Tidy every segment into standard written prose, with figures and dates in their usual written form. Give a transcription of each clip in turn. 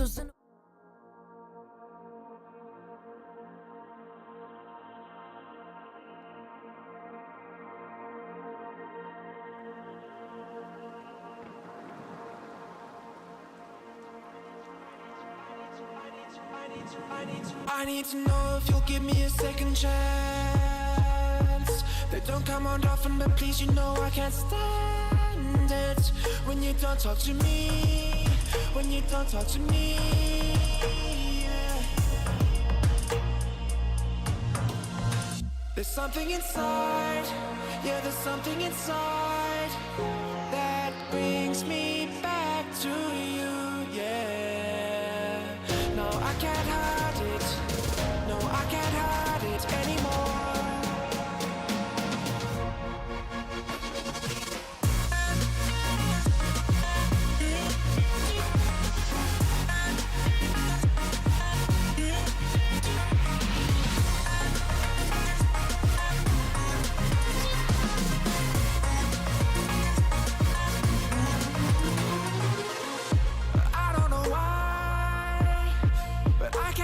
losing. I need to know if you'll give me a second chance. They don't come around often, but please, you know I can't stand it when you don't talk to me, when you don't talk to me, yeah. There's something inside, yeah, there's something inside that brings me back to you, yeah. No, I can't hide it, no, I can't hide it anymore.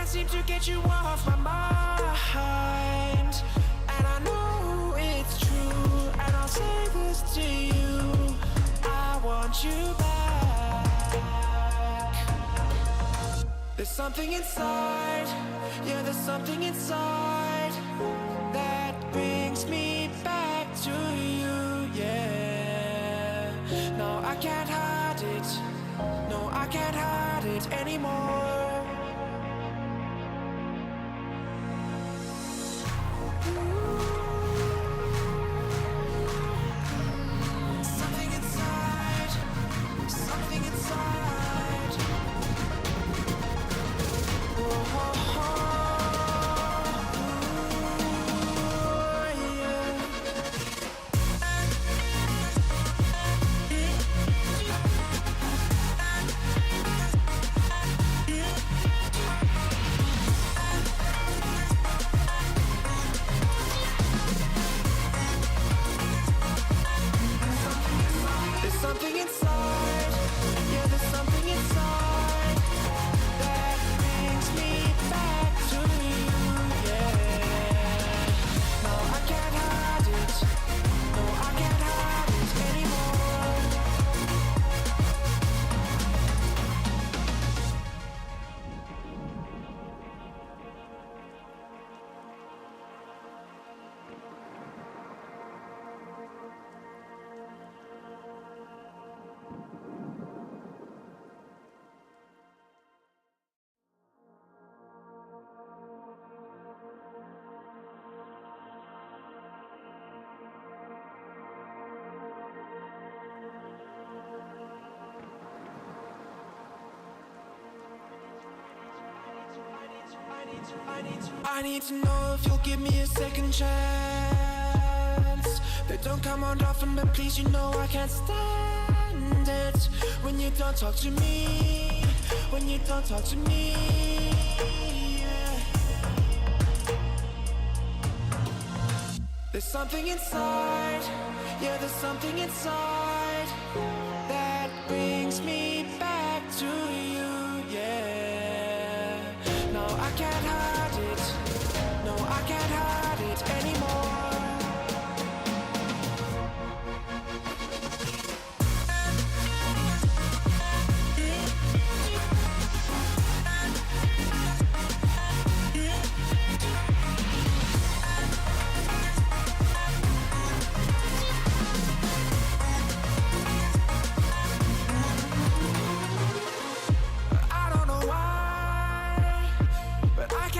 Seem to get you off my mind, and I know it's true, and I'll say this to you, I want you back. There's something inside, yeah, there's something inside that brings me back to you, yeah. No, I can't hide it, no, I can't hide it anymore. I need to know if you'll give me a second chance. They don't come around often, but please, you know I can't stand it when you don't talk to me, when you don't talk to me, yeah. There's something inside, yeah, there's something inside that brings me back to you, yeah. No, I can't hide it, no, I can't hide it anymore.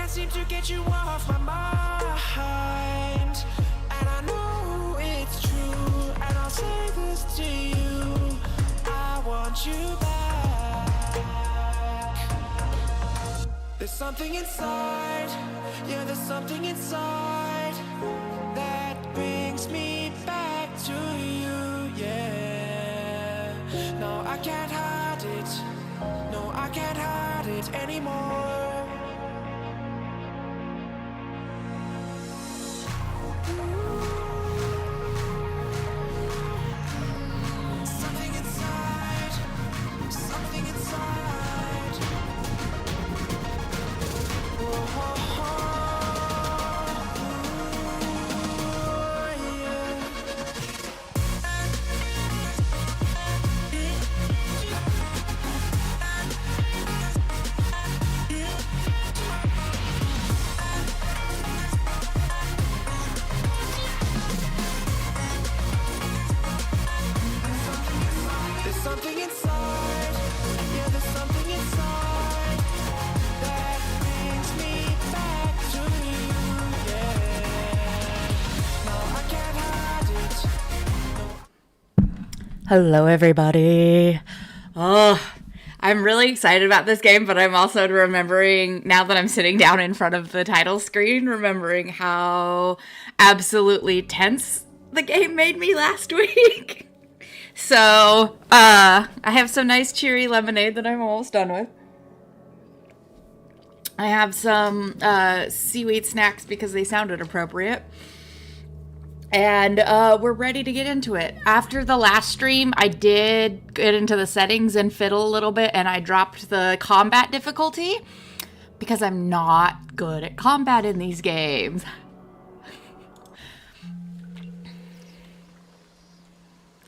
Seem to get you off my mind, and I know it's true, and I'll say this to you, I want you back. There's something inside, yeah, there's something inside that brings me back to you, yeah. No, I can't hide it, no, I can't hide it anymore. Something inside, something inside. Hello, everybody. Oh, I'm really excited about this game, but I'm also remembering, now that I'm sitting down in front of the title screen, remembering how absolutely tense the game made me last week. So, I have some nice cheery lemonade that I'm almost done with. I have some seaweed snacks because they sounded appropriate. And we're ready to get into it. After the last stream, I did get into the settings and fiddle a little bit, and I dropped the combat difficulty because I'm not good at combat in these games.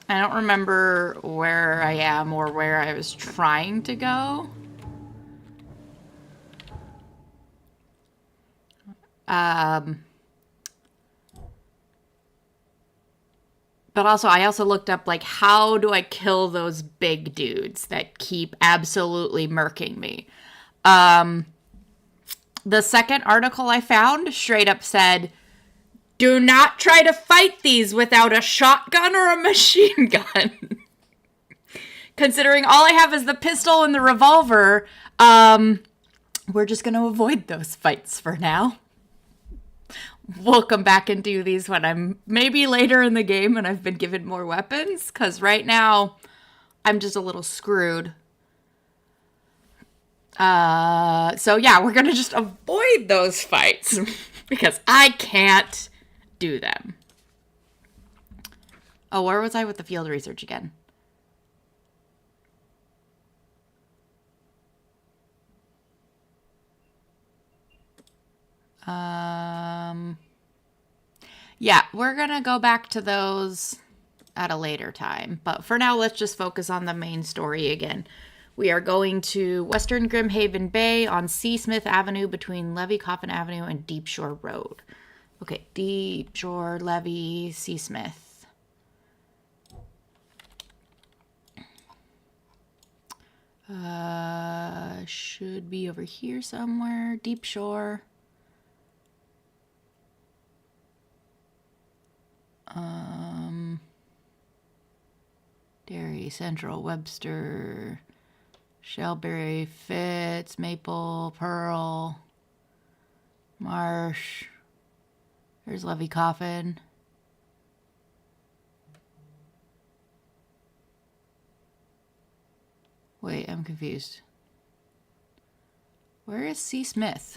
I don't remember where I am or where I was trying to go. But also, I also looked up, like, how do I kill those big dudes that keep absolutely murking me? The second article I found straight up said, do not try to fight these without a shotgun or a machine gun. Considering all I have is the pistol and the revolver, we're just going to avoid those fights for now. We'll come back and do these when I'm maybe later in the game and I've been given more weapons, because right now I'm just a little screwed. So yeah, we're gonna just avoid those fights because I can't do them. Oh, where was I with the field research again? Yeah, we're gonna go back to those at a later time. But for now, let's just focus on the main story again. We are going to Western Grimhaven Bay on Seasmith Avenue between Levy Coffin Avenue and Deep Shore Road. Okay, Deep Shore, Levy, Seasmith. Should be over here somewhere. Deep Shore. Derry, Central, Webster, Shellberry, Fitz, Maple, Pearl, Marsh. There's Levy Coffin. Wait, I'm confused. Where is C. Smith?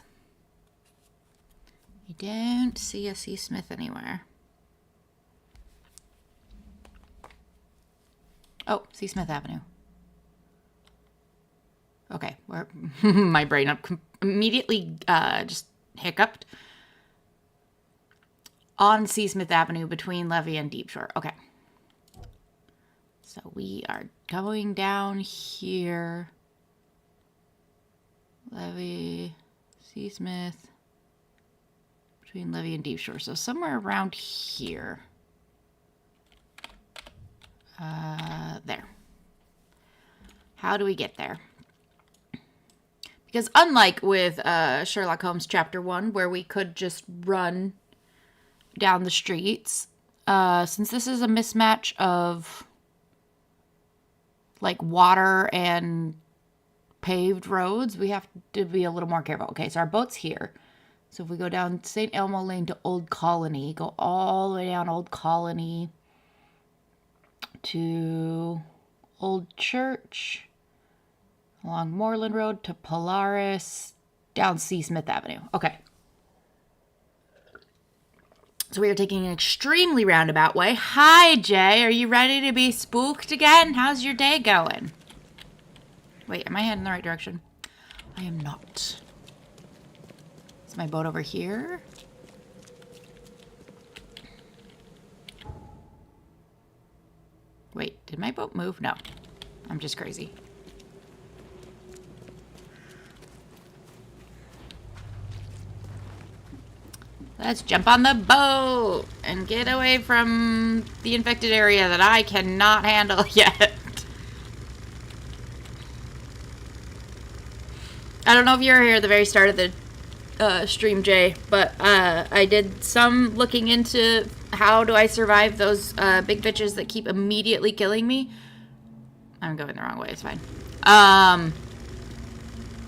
I don't see a C. Smith anywhere. Oh, C. Smith Avenue. Okay, where my brain up immediately just hiccuped. On C. Smith Avenue between Levy and Deep Shore. Okay. So we are going down here. Levy, C. Smith, between Levy and Deep Shore. So somewhere around here. There. How do we get there? Because unlike with Sherlock Holmes Chapter 1, where we could just run down the streets, since this is a mismatch of like water and paved roads, we have to be a little more careful. Okay, so our boat's here. So if we go down St. Elmo Lane to Old Colony, go all the way down Old Colony to Old Church, along Moreland Road to Polaris, down C. Smith Avenue. Okay. So we are taking an extremely roundabout way. Hi, Jay. Are you ready to be spooked again? How's your day going? Wait, am I heading in the right direction? I am not. Is my boat over here? Wait, did my boat move? No. I'm just crazy. Let's jump on the boat and get away from the infected area that I cannot handle yet. I don't know if you were here at the very start of the stream, Jay, but I did some looking into How do I survive those big bitches that keep immediately killing me? I'm going the wrong way. It's fine.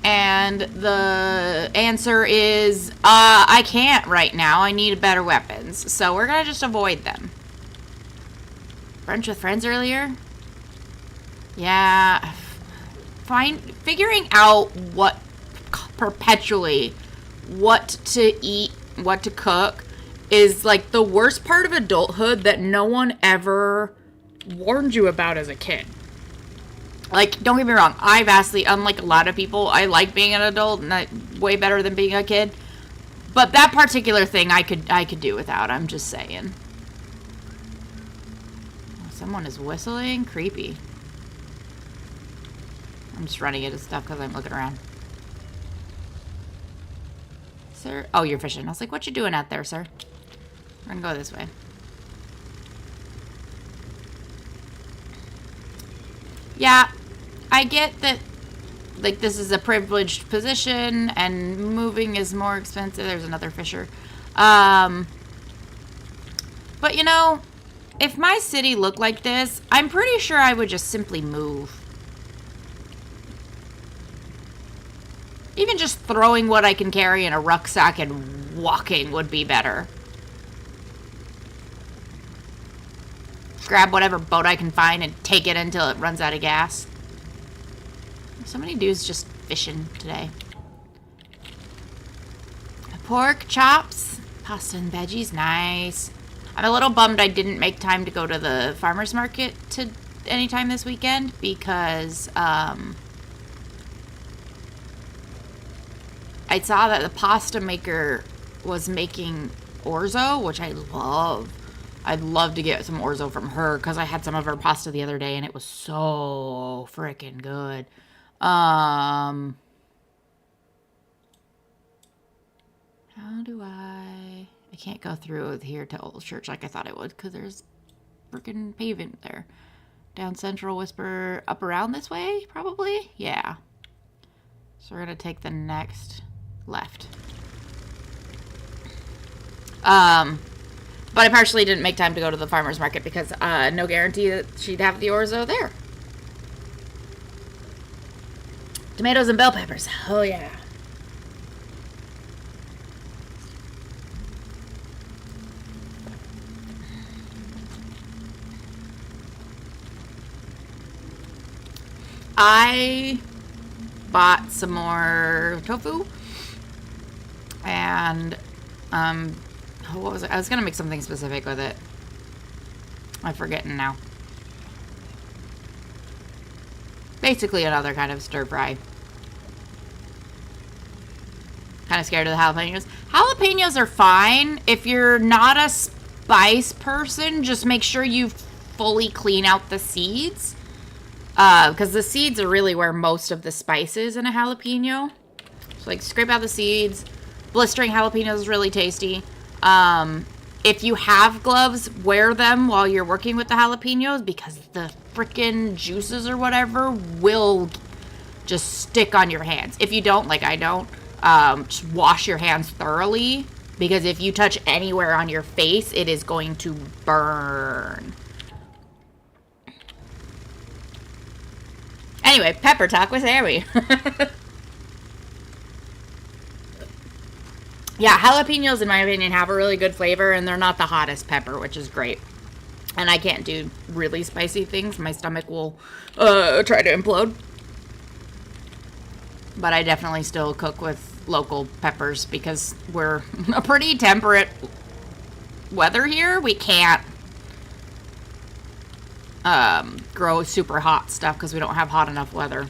And the answer is, I can't right now. I need better weapons. So we're going to just avoid them. Brunch with friends earlier? Yeah. Figuring out what perpetually, what to eat, what to cook is like the worst part of adulthood that no one ever warned you about as a kid. Like, don't get me wrong, I vastly, unlike a lot of people, I like being an adult, and way better than being a kid. But that particular thing I could do without, I'm just saying. Someone is whistling? Creepy. I'm just running into stuff because I'm looking around. Sir? Oh, you're fishing. I was like, what you doing out there, sir? We're gonna go this way. Yeah, I get that, like, this is a privileged position and moving is more expensive. There's another fisher. But, you know, if my city looked like this, I'm pretty sure I would just simply move. Even just throwing what I can carry in a rucksack and walking would be better. Grab whatever boat I can find and take it until it runs out of gas. So many dudes just fishing today. Pork chops, pasta and veggies, nice. I'm a little bummed I didn't make time to go to the farmer's market anytime this weekend because I saw that the pasta maker was making orzo, which I love. I'd love to get some orzo from her because I had some of her pasta the other day and it was so freaking good. How do I can't go through here to Old Church like I thought I would because there's freaking pavement there. Down Central Whisper, up around this way, probably? Yeah. So we're going to take the next left. But I partially didn't make time to go to the farmer's market because no guarantee that she'd have the orzo there. Tomatoes and bell peppers. Oh, yeah. I bought some more tofu. And, what was it? I was going to make something specific with it. I'm forgetting now. Basically another kind of stir fry. Kind of scared of the jalapenos. Jalapenos are fine. If you're not a spice person, just make sure you fully clean out the seeds. Because the seeds are really where most of the spice is in a jalapeno. So, like, scrape out the seeds. Blistering jalapenos is really tasty. If you have gloves, wear them while you're working with the jalapenos because the freaking juices or whatever will just stick on your hands. If you don't, like I don't, just wash your hands thoroughly because if you touch anywhere on your face, it is going to burn. Anyway, pepper talk with Harry. Yeah, jalapenos, in my opinion, have a really good flavor, and they're not the hottest pepper, which is great. And I can't do really spicy things. My stomach will try to implode. But I definitely still cook with local peppers because we're a pretty temperate weather here. We can't grow super hot stuff because we don't have hot enough weather.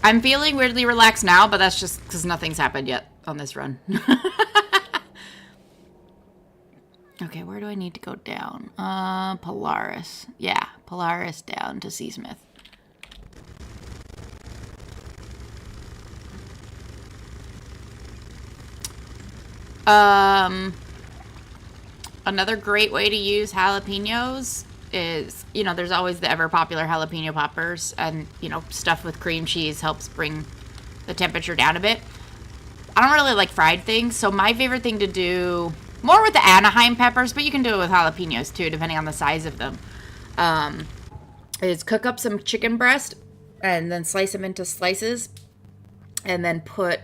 I'm feeling weirdly relaxed now, but that's just because nothing's happened yet on this run. Okay, where do I need to go down? Polaris. Yeah, Polaris down to Seasmith. Another great way to use jalapenos is, you know, there's always the ever popular jalapeno poppers, and, you know, stuff with cream cheese helps bring the temperature down a bit. I don't really like fried things, so my favorite thing to do, more with the Anaheim peppers, but you can do it with jalapenos too, depending on the size of them, is cook up some chicken breast and then slice them into slices, and then put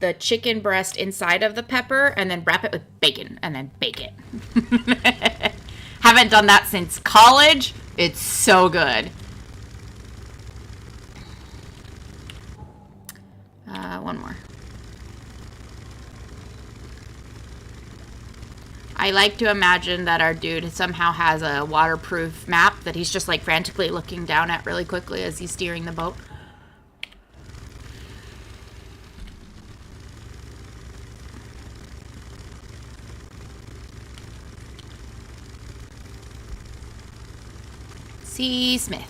the chicken breast inside of the pepper and then wrap it with bacon and then bake it. Haven't done that since college. It's so good. One more. I like to imagine that our dude somehow has a waterproof map that he's just like frantically looking down at really quickly as he's steering the boat. C. Smith.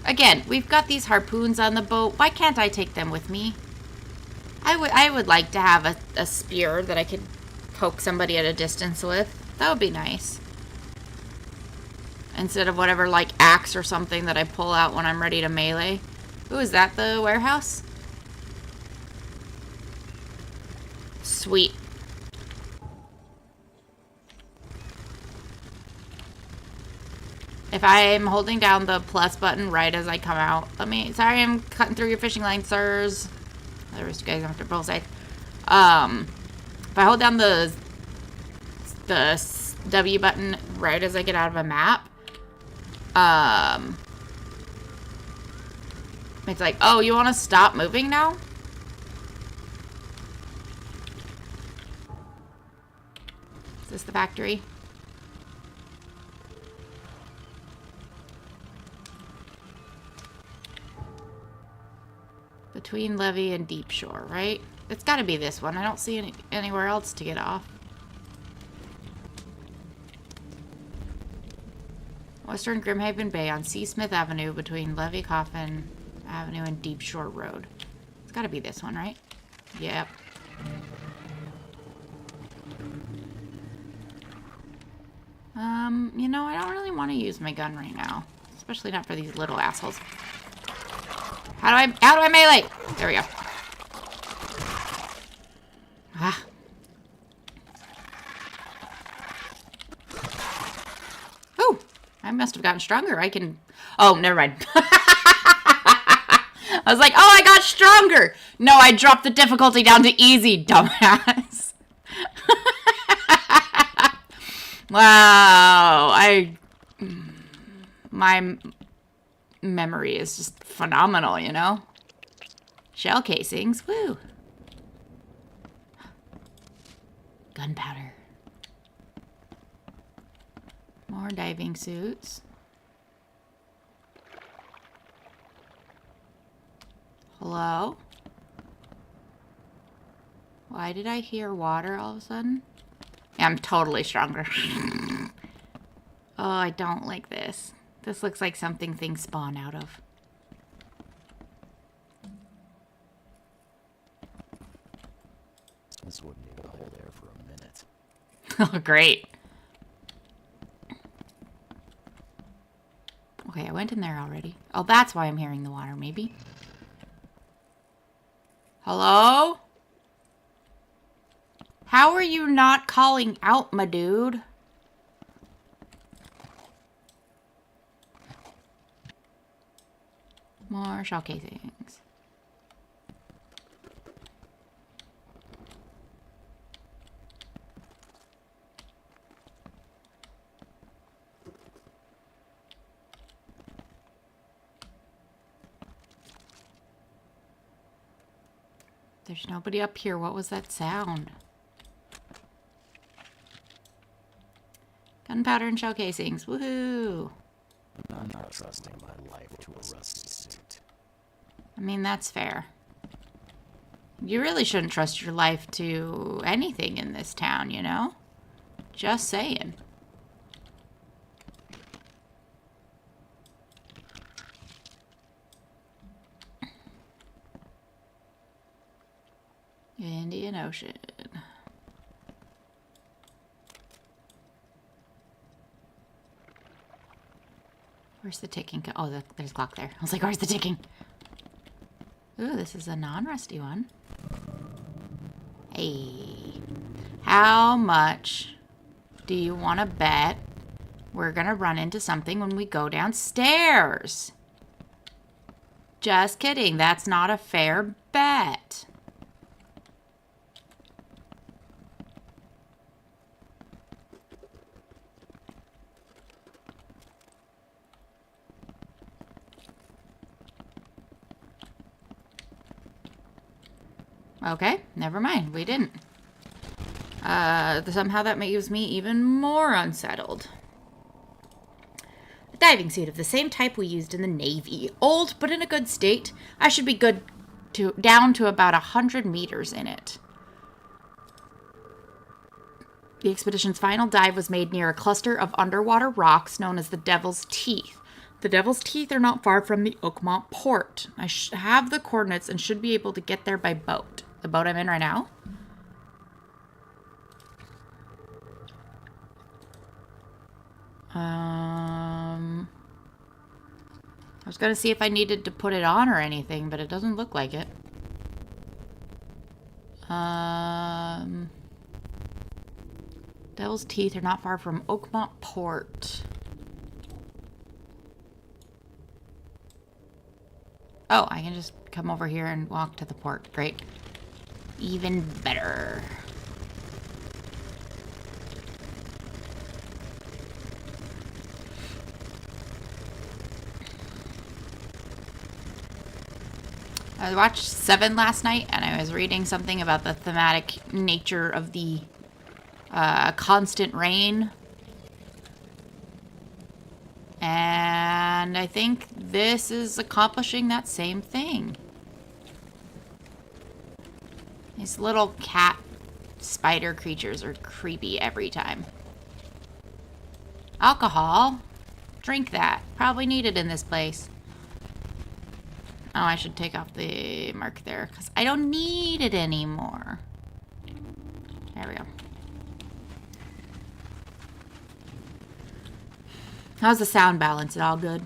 Again, we've got these harpoons on the boat. Why can't I take them with me? I would like to have a spear that I could poke somebody at a distance with. That would be nice. Instead of whatever, like, axe or something that I pull out when I'm ready to melee. Ooh, is that the warehouse? Sweet. If I'm holding down the plus button right as I come out, sorry, I'm cutting through your fishing line, sirs. The rest of you guys have to pull safe. If I hold down the W button right as I get out of a map, it's like, oh, you want to stop moving now? Is this the factory? Between Levee and Deep Shore, right? It's got to be this one. I don't see anywhere else to get off. Western Grimhaven Bay on C. Smith Avenue between Levee Coffin Avenue and Deep Shore Road. It's got to be this one, right? Yep. You know, I don't really want to use my gun right now. Especially not for these little assholes. How do I melee? There we go. Ah. Oh, I must have gotten stronger. I can... Oh, never mind. I was like, oh, I got stronger. No, I dropped the difficulty down to easy, dumbass. Wow. My memory is just phenomenal, you know? Shell casings, woo. Gunpowder. More diving suits. Hello? Why did I hear water all of a sudden? Yeah, I'm totally stronger. Oh, I don't like this. This looks like something things spawn out of. This wouldn't even hold there for a minute. Oh, great. Okay, I went in there already. Oh, that's why I'm hearing the water, maybe. Hello? How are you not calling out, my dude? More shell casings. There's nobody up here. What was that sound? Gunpowder and shell casings. Woohoo! I'm not trusting my life to a rusty suit. I mean, that's fair. You really shouldn't trust your life to anything in this town, you know? Just saying. Indian Ocean. Where's the ticking? Oh, there's a clock there. I was like, where's the ticking? Ooh, this is a non-rusty one. Hey. How much do you want to bet we're going to run into something when we go downstairs? Just kidding. That's not a fair bet. Okay, never mind. We didn't. Somehow that leaves me even more unsettled. A diving suit of the same type we used in the Navy. Old, but in a good state. I should be good down to about 100 meters in it. The expedition's final dive was made near a cluster of underwater rocks known as the Devil's Teeth. The Devil's Teeth are not far from the Oakmont port. I have the coordinates and should be able to get there by boat. The boat I'm in right now? I was going to see if I needed to put it on or anything, but it doesn't look like it. Devil's Teeth are not far from Oakmont port. Oh, I can just come over here and walk to the port. Great. Even better. I watched Seven last night, and I was reading something about the thematic nature of the constant rain. And I think this is accomplishing that same thing. These little cat spider creatures are creepy every time. Alcohol. Drink that. Probably needed in this place. Oh, I should take off the mark there because I don't need it anymore. There we go. How's the sound balance? It all good?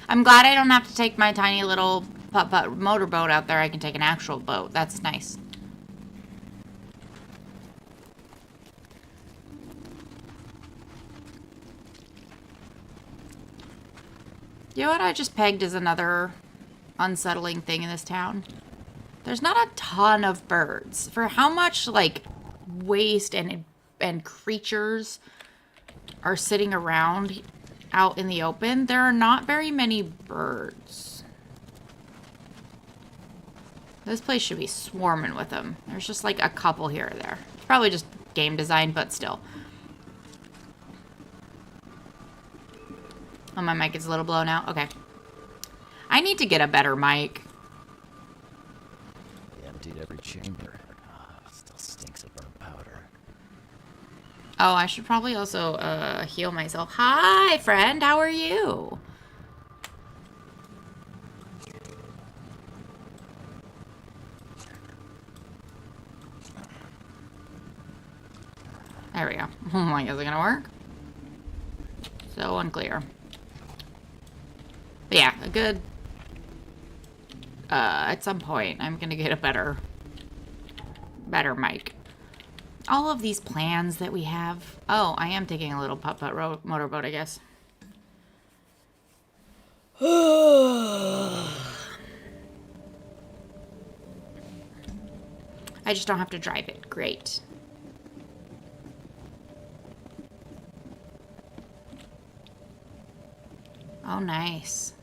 I'm glad I don't have to take my tiny little putt-putt motorboat out there. I can take an actual boat. That's nice. You know what I just pegged as another unsettling thing in this town? There's not a ton of birds. For how much, like, waste and creatures are sitting around out in the open, there are not very many birds. This place should be swarming with them. There's just, like, a couple here or there. It's probably just game design, but still. Oh, my mic is a little blown out. Okay. I need to get a better mic. We emptied every chamber. Still stinks of burnt powder. Oh, I should probably also heal myself. Hi, friend. How are you? There we go. Oh my, is it gonna work? So unclear. But yeah, a good... at some point, I'm gonna get a better mic. All of these plans that we have... Oh, I am taking a little putt-putt motorboat, I guess. I just don't have to drive it. Great. Oh, nice.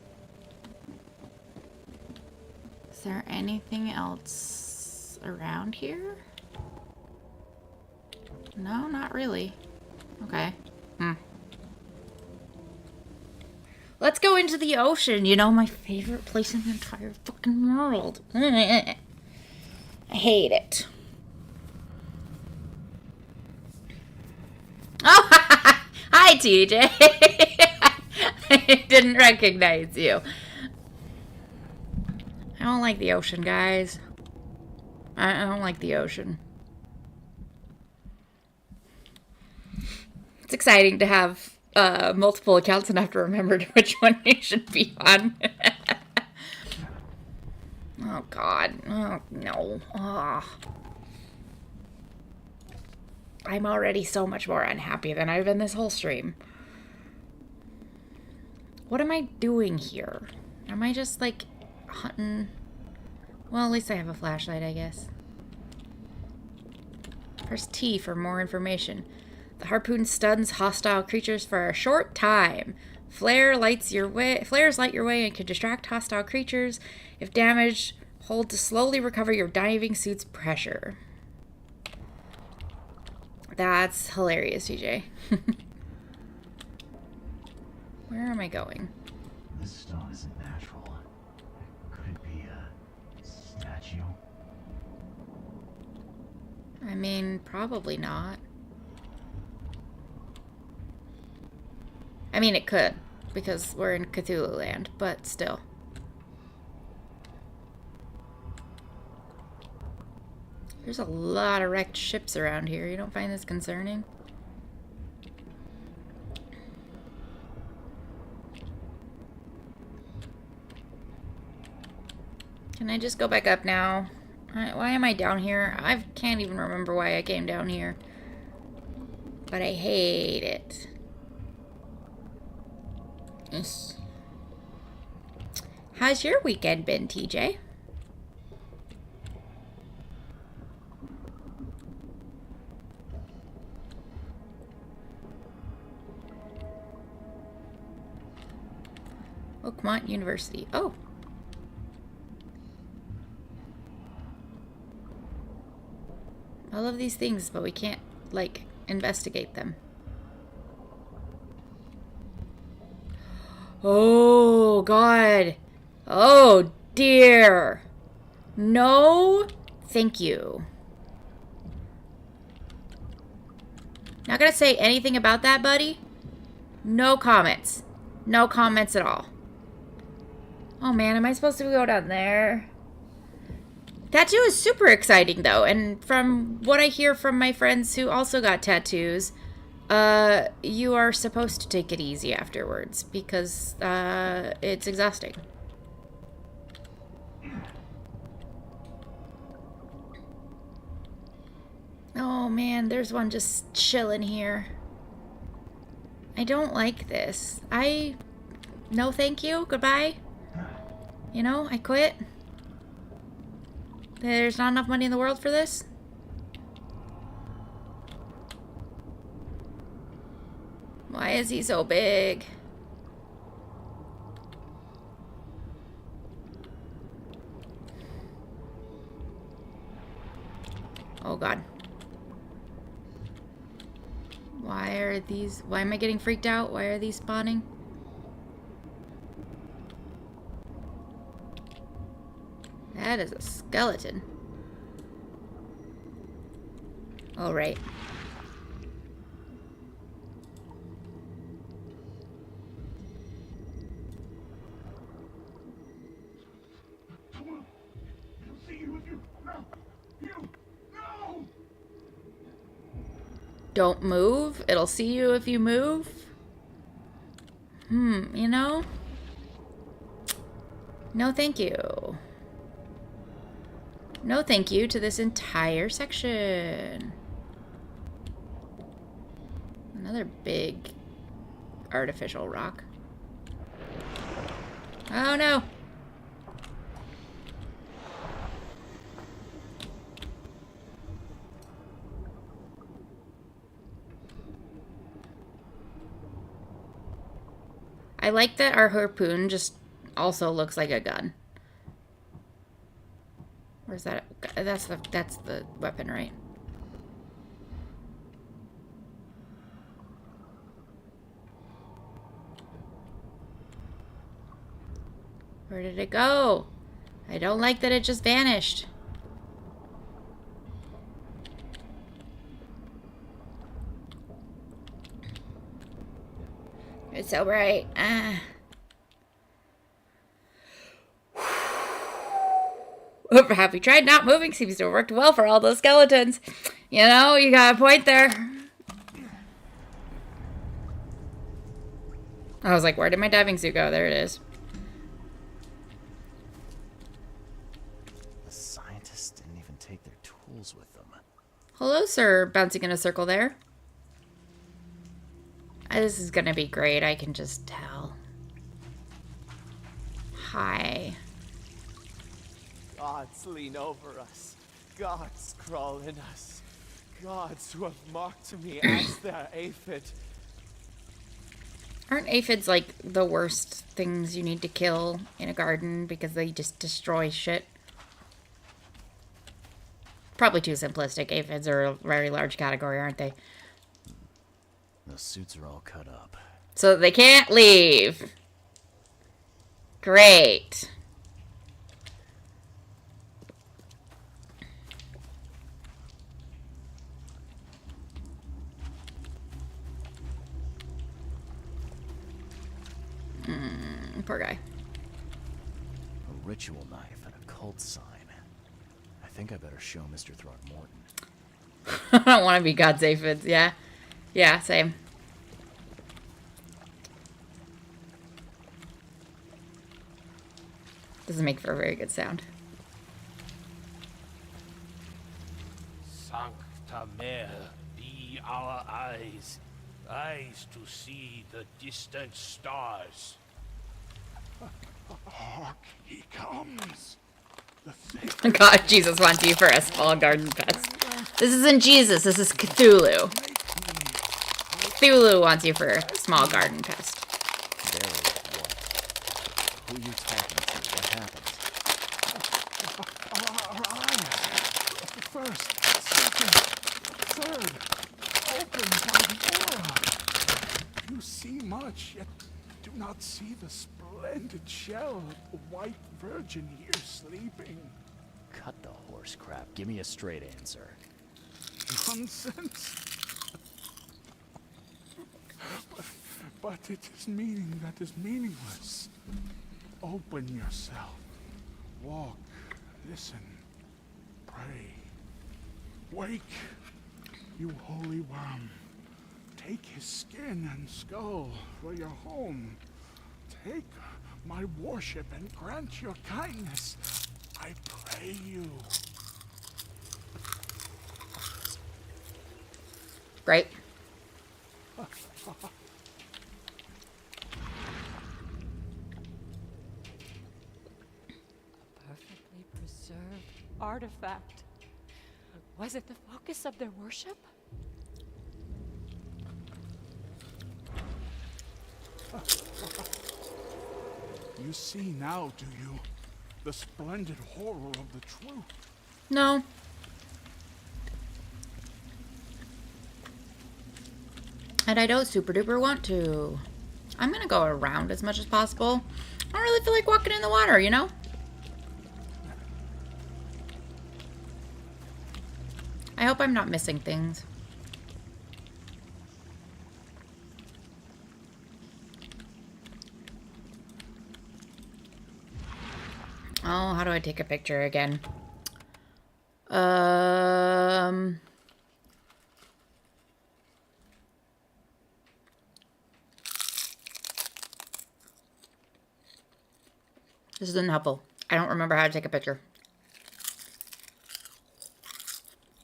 Is there anything else around here? No, not really. Okay. Let's go into the ocean. You know, my favorite place in the entire fucking world. I hate it. Oh, hi, TJ. It didn't recognize you. I don't like the ocean, guys. I don't like the ocean. It's exciting to have multiple accounts and have to remember which one you should be on. Oh, God. Oh, no. Oh. I'm already so much more unhappy than I've been this whole stream. What am I doing here? Am I just, like, hunting? Well, at least I have a flashlight, I guess. Press T for more information. The harpoon stuns hostile creatures for a short time. Flares light your way and can distract hostile creatures. If damaged, hold to slowly recover your diving suit's pressure. That's hilarious, TJ. Where am I going? This stone isn't natural. Could it be a statue? I mean, probably not. I mean, it could, because we're in Cthulhu land, but still. There's a lot of wrecked ships around here. You don't find this concerning? Can I just go back up now? Why am I down here? I can't even remember why I came down here. But I hate it. How's your weekend been, TJ? Oakmont University. Oh. I love these things, but we can't, like, investigate them. Oh, God. Oh, dear. No, thank you. Not gonna say anything about that, buddy. No comments. No comments at all. Oh, man, am I supposed to go down there? Tattoo is super exciting, though, and from what I hear from my friends who also got tattoos, you are supposed to take it easy afterwards, because, it's exhausting. Oh, man, there's one just chilling here. I don't like this. No thank you, goodbye. You know, I quit. There's not enough money in the world for this? Why is he so big? Oh, God. Why am I getting freaked out? Why are these spawning? That is a skeleton. All right. Don't move. It'll see you if you move. You know? No thank you. No thank you to this entire section. Another big artificial rock. Oh no! I like that our harpoon just also looks like a gun. Where's that? That's the weapon, right? Where did it go? I don't like that it just vanished. It's so bright. Ah. Have we tried not moving? Seems to have worked well for all those skeletons. You know, you got a point there. I was like, where did my diving suit go? There it is. The scientists didn't even take their tools with them. Hello, sir. Bouncing in a circle there. This is gonna be great. I can just tell. Hi. Gods lean over us. Gods crawl in us. Gods who have marked me as their aphid. Aren't aphids like the worst things you need to kill in a garden because they just destroy shit? Probably too simplistic. Aphids are a very large category, aren't they? The suits are all cut up. So they can't leave. Great. Poor guy. A ritual knife and a cult sign. I think I better show Mr. Throckmorton. I don't want to be God's aphids. Yeah. Yeah, same. Doesn't make for a very good sound. Sancta Mare, be our eyes, eyes to see the distant stars. Hark, he comes. The thick God, Jesus wants you for a small garden pest. This isn't Jesus, this is Cthulhu. Cthulhu wants you for a small garden pest. Barely what? Who are you talking to? What happened? our eyes. First, second, third. Opened by the aura. You see much, yet do not see the splendid shell of the white virgin here sleeping. Cut the horse crap. Give me a straight answer. Nonsense. But it is meaning that is meaningless. Open yourself. Walk. Listen. Pray. Wake. You holy worm. Take his skin and skull for your home. Take my worship and grant your kindness. I pray you. Great. Perfectly preserved artifact. Was it the focus of their worship? You see now, do you? The splendid horror of the truth. No. And I don't super duper want to. I'm gonna go around as much as possible. I don't really feel like walking in the water, you know? I hope I'm not missing things. Oh, how do I take a picture again? This isn't helpful. I don't remember how to take a picture.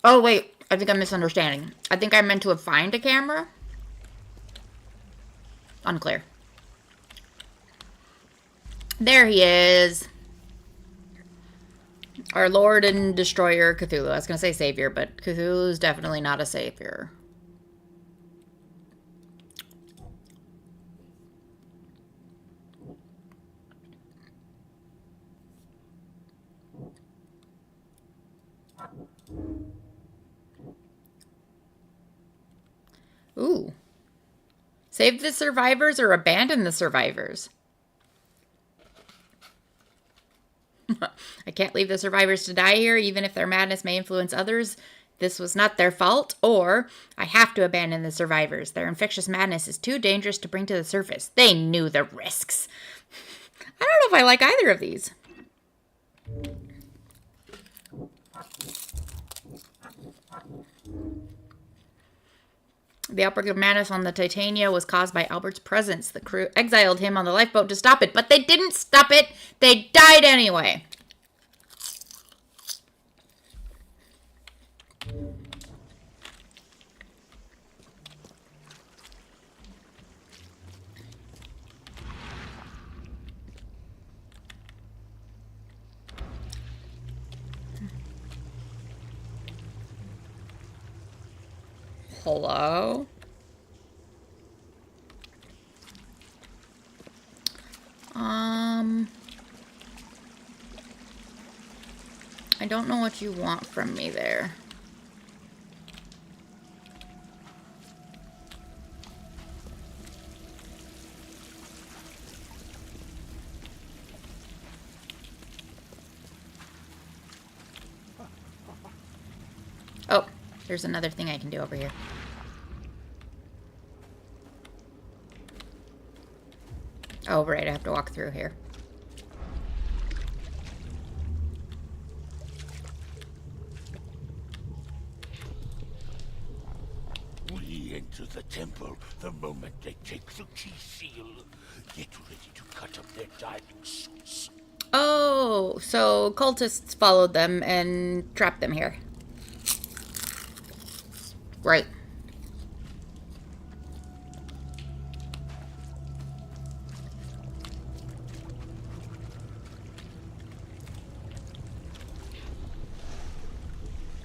Oh, wait. I think I'm misunderstanding. I think I meant to have find a camera. Unclear. There he is. Our Lord and Destroyer, Cthulhu. I was going to say Savior, but Cthulhu is definitely not a Savior. Ooh. Save the survivors or abandon the survivors? I can't leave the survivors to die here, even if their madness may influence others. This was not their fault. Or, I have to abandon the survivors. Their infectious madness is too dangerous to bring to the surface. They knew the risks. I don't know if I like either of these. The outbreak of madness on the Titania was caused by Albert's presence. The crew exiled him on the lifeboat to stop it, but they didn't stop it. They died anyway. Hello? I don't know what you want from me there. Oh, there's another thing I can do over here. Oh, right, I have to walk through here. We enter the temple the moment they take the key seal. Get ready to cut up their diving suits. Oh, so cultists followed them and trapped them here. Right.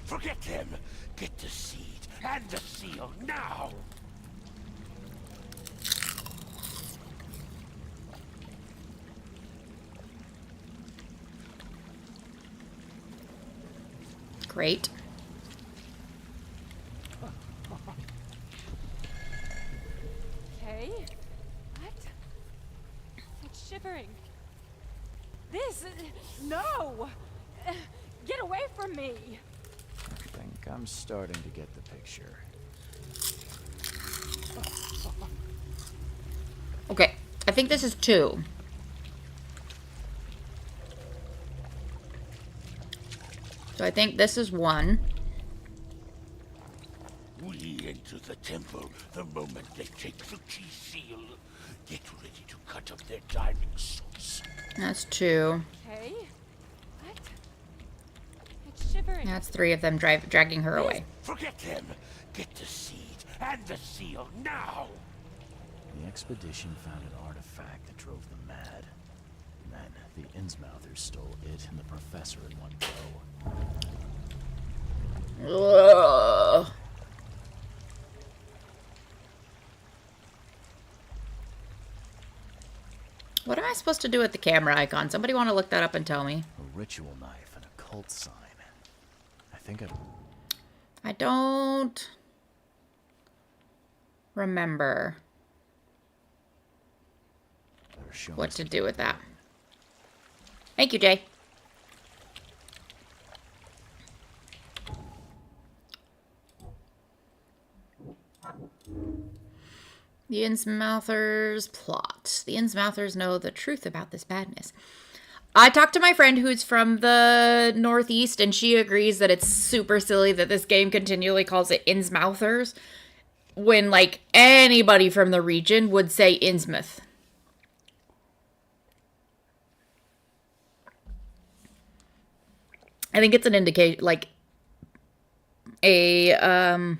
Forget them. Get the seed and the seal now. Great. Okay. What? It's shivering. This... No! Get away from me! I think I'm starting to get the picture. Okay, I think this is 2. So I think this is 1. We enter the temple the moment they take the key seal. Get ready to cut up their diving suits. That's 2. Okay. What? It's shivering. That's 3 of them dragging her away. Forget them. Get the seed and the seal now. The expedition found an artifact that drove them mad. Then the Innsmouthers stole it and the professor in one go. Ugh. What am I supposed to do with the camera icon? Somebody want to look that up and tell me? A ritual knife and a cult sign. I think I don't remember better show what Mr. to do with that. Thank you, Jay. The Innsmouthers plot. The Innsmouthers know the truth about this madness. I talked to my friend who's from the Northeast, and she agrees that it's super silly that this game continually calls it Innsmouthers when, like, anybody from the region would say Innsmouth. I think it's an indication, like, I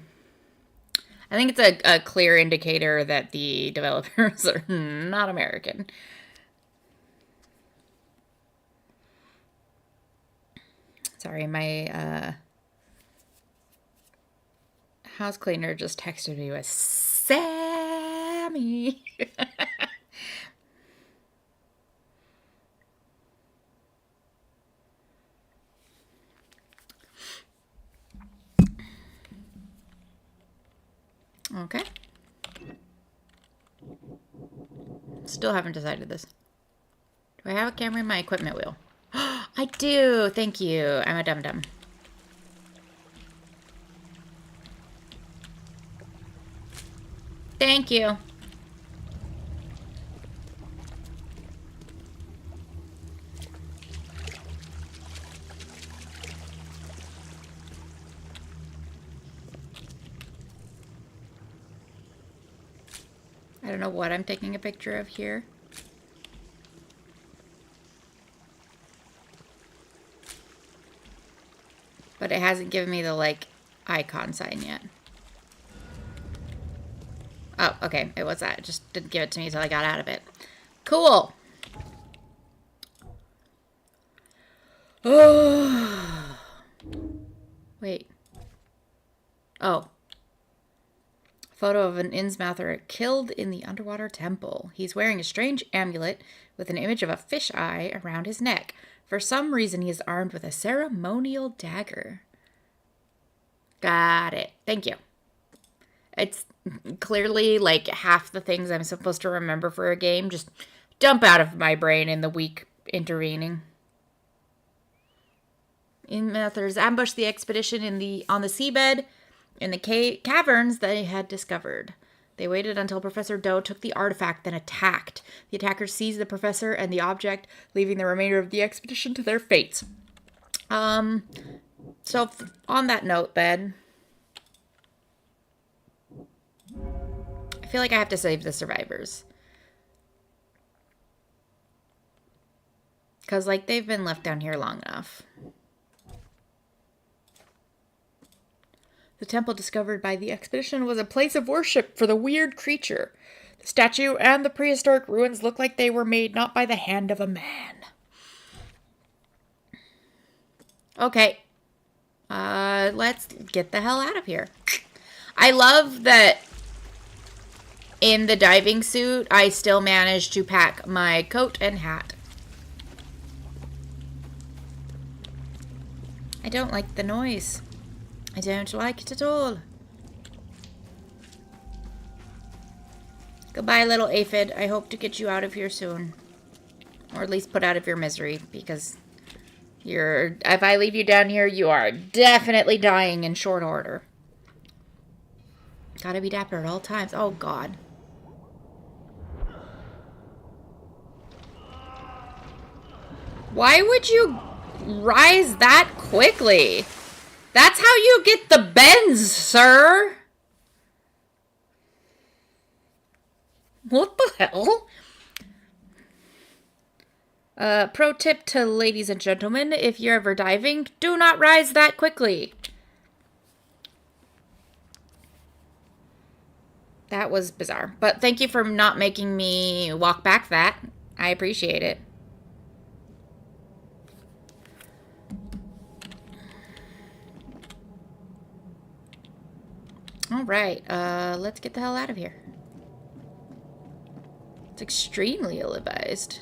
think it's a clear indicator that the developers are not American. Sorry, my house cleaner just texted me with Sammy. Okay. Still haven't decided this. Do I have a camera in my equipment wheel? I do. Thank you. I'm a dum-dum. Thank you. I don't know what I'm taking a picture of here. But it hasn't given me the, like, icon sign yet. Oh, okay. It was that. It just didn't give it to me until I got out of it. Cool. Oh. Wait. Oh. Photo of an Innsmouther killed in the underwater temple. He's wearing a strange amulet with an image of a fish eye around his neck. For some reason, he is armed with a ceremonial dagger. Got it. Thank you. It's clearly like half the things I'm supposed to remember for a game just dump out of my brain in the week intervening. Inmouther's ambushed the expedition on the seabed in the caverns they had discovered. They waited until Professor Doe took the artifact, then attacked. The attackers seized the professor and the object, leaving the remainder of the expedition to their fates. So on that note, then, I feel like I have to save the survivors. Because, like, they've been left down here long enough. The temple discovered by the expedition was a place of worship for the weird creature. The statue and the prehistoric ruins look like they were made not by the hand of a man. Okay. Let's get the hell out of here. I love that in the diving suit, I still managed to pack my coat and hat. I don't like the noise. I don't like it at all. Goodbye, little aphid. I hope to get you out of here soon. Or at least put out of your misery, because if I leave you down here, you are definitely dying in short order. Gotta be dapper at all times. Oh, God. Why would you rise that quickly? That's how you get the bends, sir. What the hell? Pro tip to ladies and gentlemen, if you're ever diving, do not rise that quickly. That was bizarre. But thank you for not making me walk back that. I appreciate it. All right, let's get the hell out of here. It's extremely ill-advised.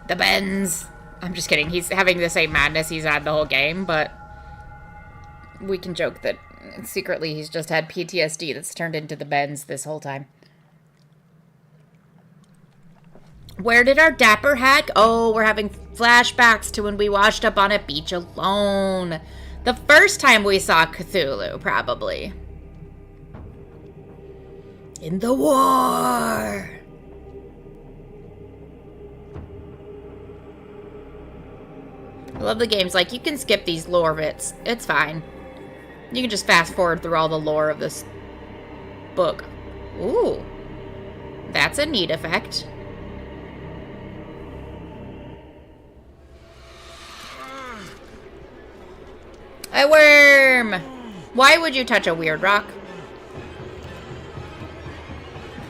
The bends. I'm just kidding. He's having the same madness he's had the whole game, but we can joke that secretly he's just had PTSD that's turned into the bends this whole time. Where did our dapper hat go? Oh, we're having flashbacks to when we washed up on a beach alone. The first time we saw Cthulhu, probably. In the war. I love the games. Like, you can skip these lore bits. It's fine. You can just fast forward through all the lore of this book. Ooh. That's a neat effect. A worm! Why would you touch a weird rock?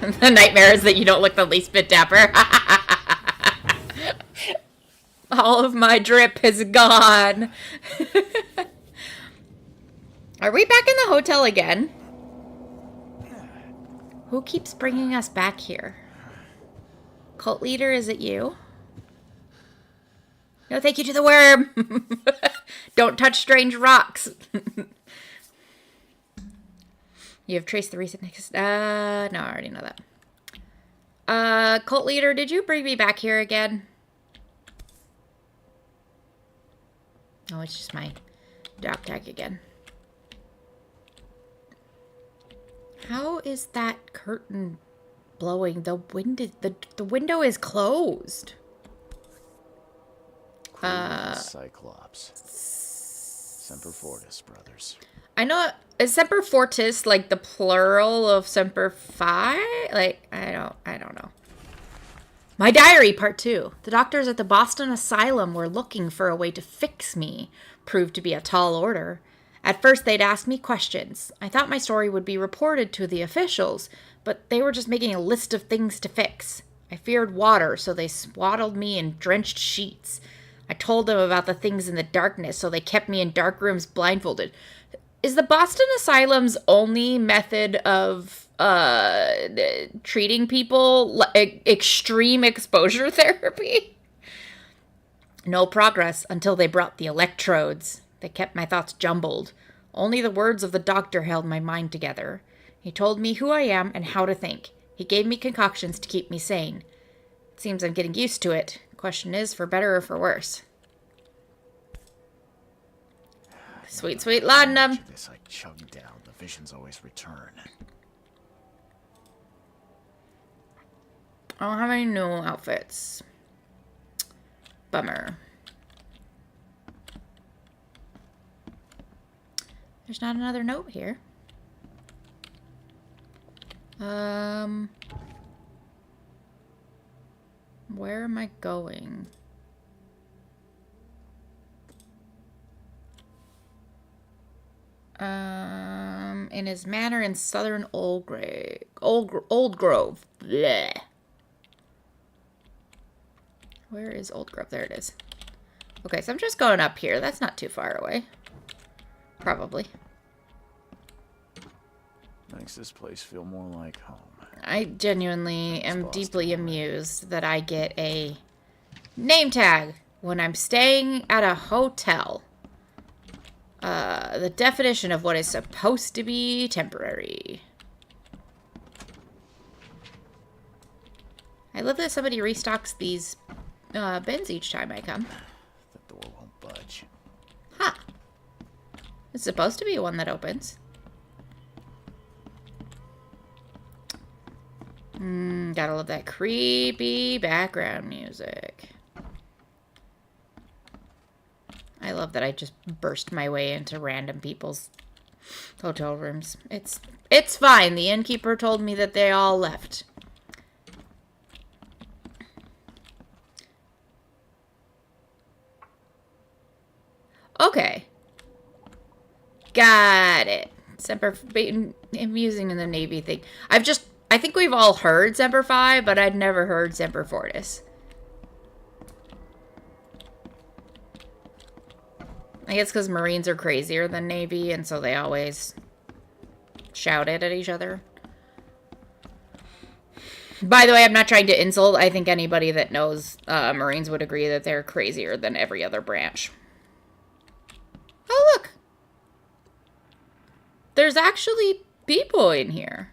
The nightmare is that you don't look the least bit dapper. All of my drip is gone. Are we back in the hotel again? Who keeps bringing us back here? Cult leader, is it you? No, thank you to the worm. Don't touch strange rocks. You have traced the recent... no, I already know that. Cult leader, did you bring me back here again? Oh, it's just my dog tag again. How is that curtain blowing? The window is closed. Cyclops. Semper Fortis, brothers. I know, is Semper Fortis like the plural of Semper Fi? Like, I don't know. My diary, part 2. The doctors at the Boston Asylum were looking for a way to fix me. Proved to be a tall order. At first, they'd ask me questions. I thought my story would be reported to the officials, but they were just making a list of things to fix. I feared water, so they swaddled me in drenched sheets. I told them about the things in the darkness, so they kept me in dark rooms blindfolded. Is the Boston Asylum's only method of treating people extreme exposure therapy? No progress until they brought the electrodes. They kept my thoughts jumbled. Only the words of the doctor held my mind together. He told me who I am and how to think. He gave me concoctions to keep me sane. It seems I'm getting used to it. Question is, for better or for worse. Sweet, sweet laudanum. This I chug down. The visions always return. I don't have any new outfits. Bummer. There's not another note here. Where am I going? In his manor in southern Old Grove. Bleh. Where is Old Grove? There it is. Okay, so I'm just going up here. That's not too far away. Probably. Makes this place feel more like home. I genuinely am deeply amused that I get a name tag when I'm staying at a hotel. The definition of what is supposed to be temporary. I love that somebody restocks these bins each time I come. The door won't budge. Huh. It's supposed to be one that opens. Gotta love that creepy background music. I love that I just burst my way into random people's hotel rooms. It's fine. The innkeeper told me that they all left. Okay. Got it. Semper, amusing in the Navy thing. I think we've all heard Semper Fi, but I'd never heard Semper Fortis. I guess because Marines are crazier than Navy, and so they always shout it at each other. By the way, I'm not trying to insult. I think anybody that knows Marines would agree that they're crazier than every other branch. Oh, look. There's actually people in here.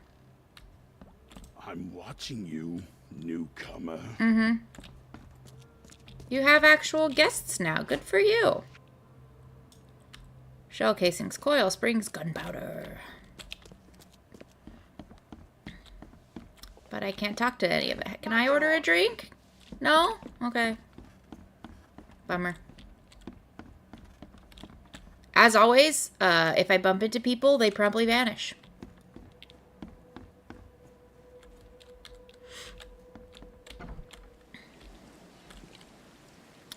I'm watching you, newcomer. Mm-hmm. You have actual guests now. Good for you. Shell casings, coil springs, gunpowder. But I can't talk to any of it. Can I order a drink? No? Okay. Bummer. As always, if I bump into people, they promptly vanish.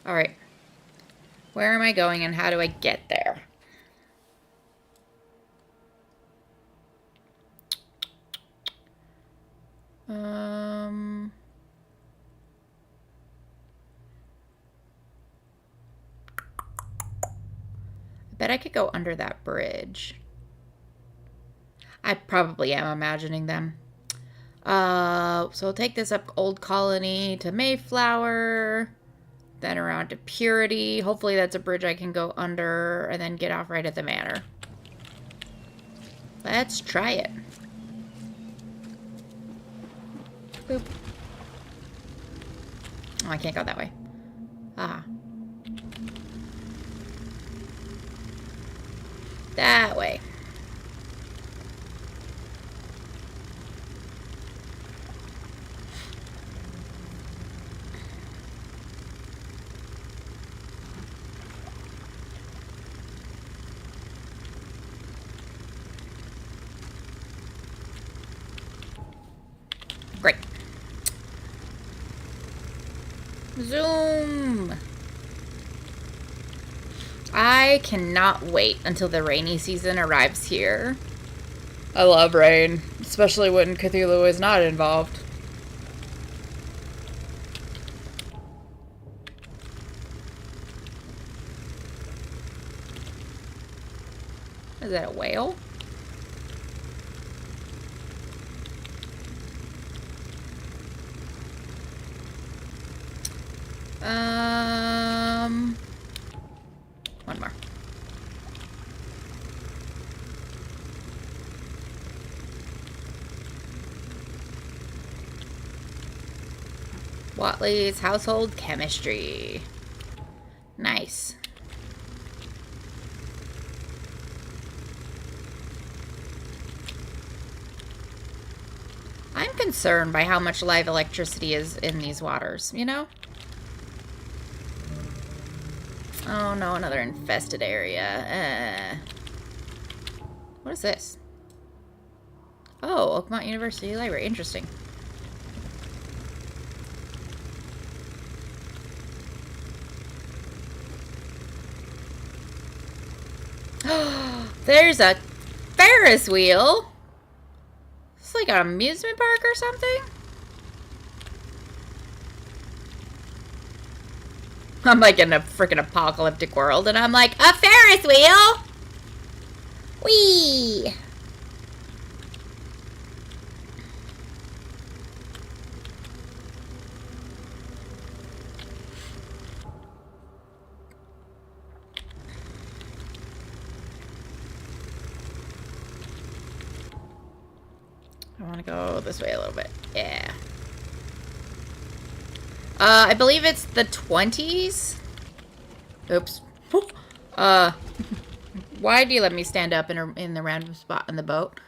Alright. Where am I going and how do I get there? I bet I could go under that bridge. I probably am imagining them. So we'll take this up Old Colony to Mayflower, then around to Purity. Hopefully that's a bridge I can go under and then get off right at the manor. Let's try it. Boop. Oh, I can't go that way. Ah. That way. Zoom! I cannot wait until the rainy season arrives here. I love rain, especially when Cthulhu is not involved. Is that a whale? One more. Watley's household chemistry. Nice. I'm concerned by how much live electricity is in these waters, you know? Oh no, another infested area. What is this? Oh, Oakmont University Library. Interesting. There's a Ferris wheel. It's like an amusement park or something. I'm like in a freaking apocalyptic world, and I'm like, a Ferris wheel! Whee! I want to go this way a little bit. Yeah. I believe it's the 20s. Oops. Why do you let me stand up in the random spot in the boat?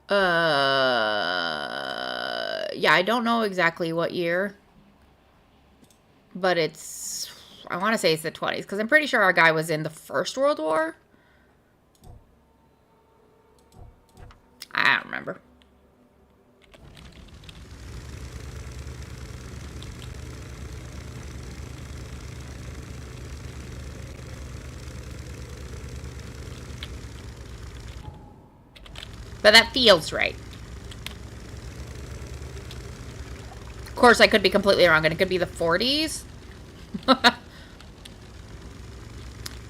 Yeah, I don't know exactly what year. But it's... I want to say it's the 20s, because I'm pretty sure our guy was in the First World War. I don't remember. But that feels right. Of course, I could be completely wrong, and it could be the 40s.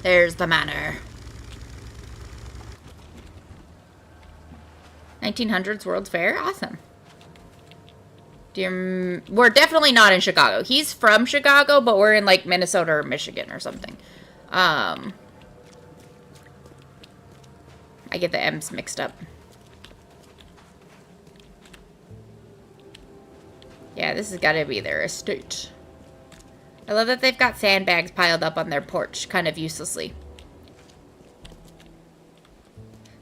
There's the manor. 1900s World's Fair? Awesome. We're definitely not in Chicago. He's from Chicago, but we're in, like, Minnesota or Michigan or something. I get the M's mixed up. Yeah, this has got to be their estate. I love that they've got sandbags piled up on their porch, kind of uselessly.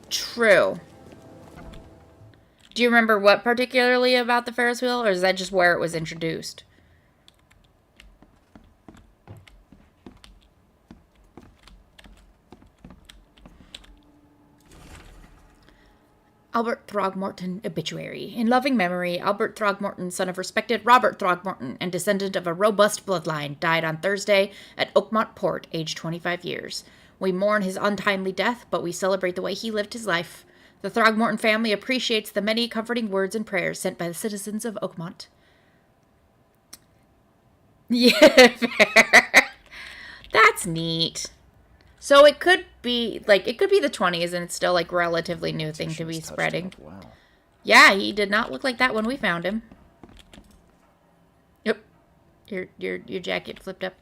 True. Do you remember what particularly about the Ferris wheel, or is that just where it was introduced? Albert Throgmorton obituary. In loving memory, Albert Throgmorton, son of respected Robert Throgmorton and descendant of a robust bloodline, died on Thursday at Oakmont Port, aged 25 years. We mourn his untimely death, but we celebrate the way he lived his life. The Throgmorton family appreciates the many comforting words and prayers sent by the citizens of Oakmont. Yeah, fair. That's neat. So it could be, like, it could be the 20s, and it's still, like, relatively new thing to be spreading. Wow. Yeah, he did not look like that when we found him. Yep. Your jacket flipped up.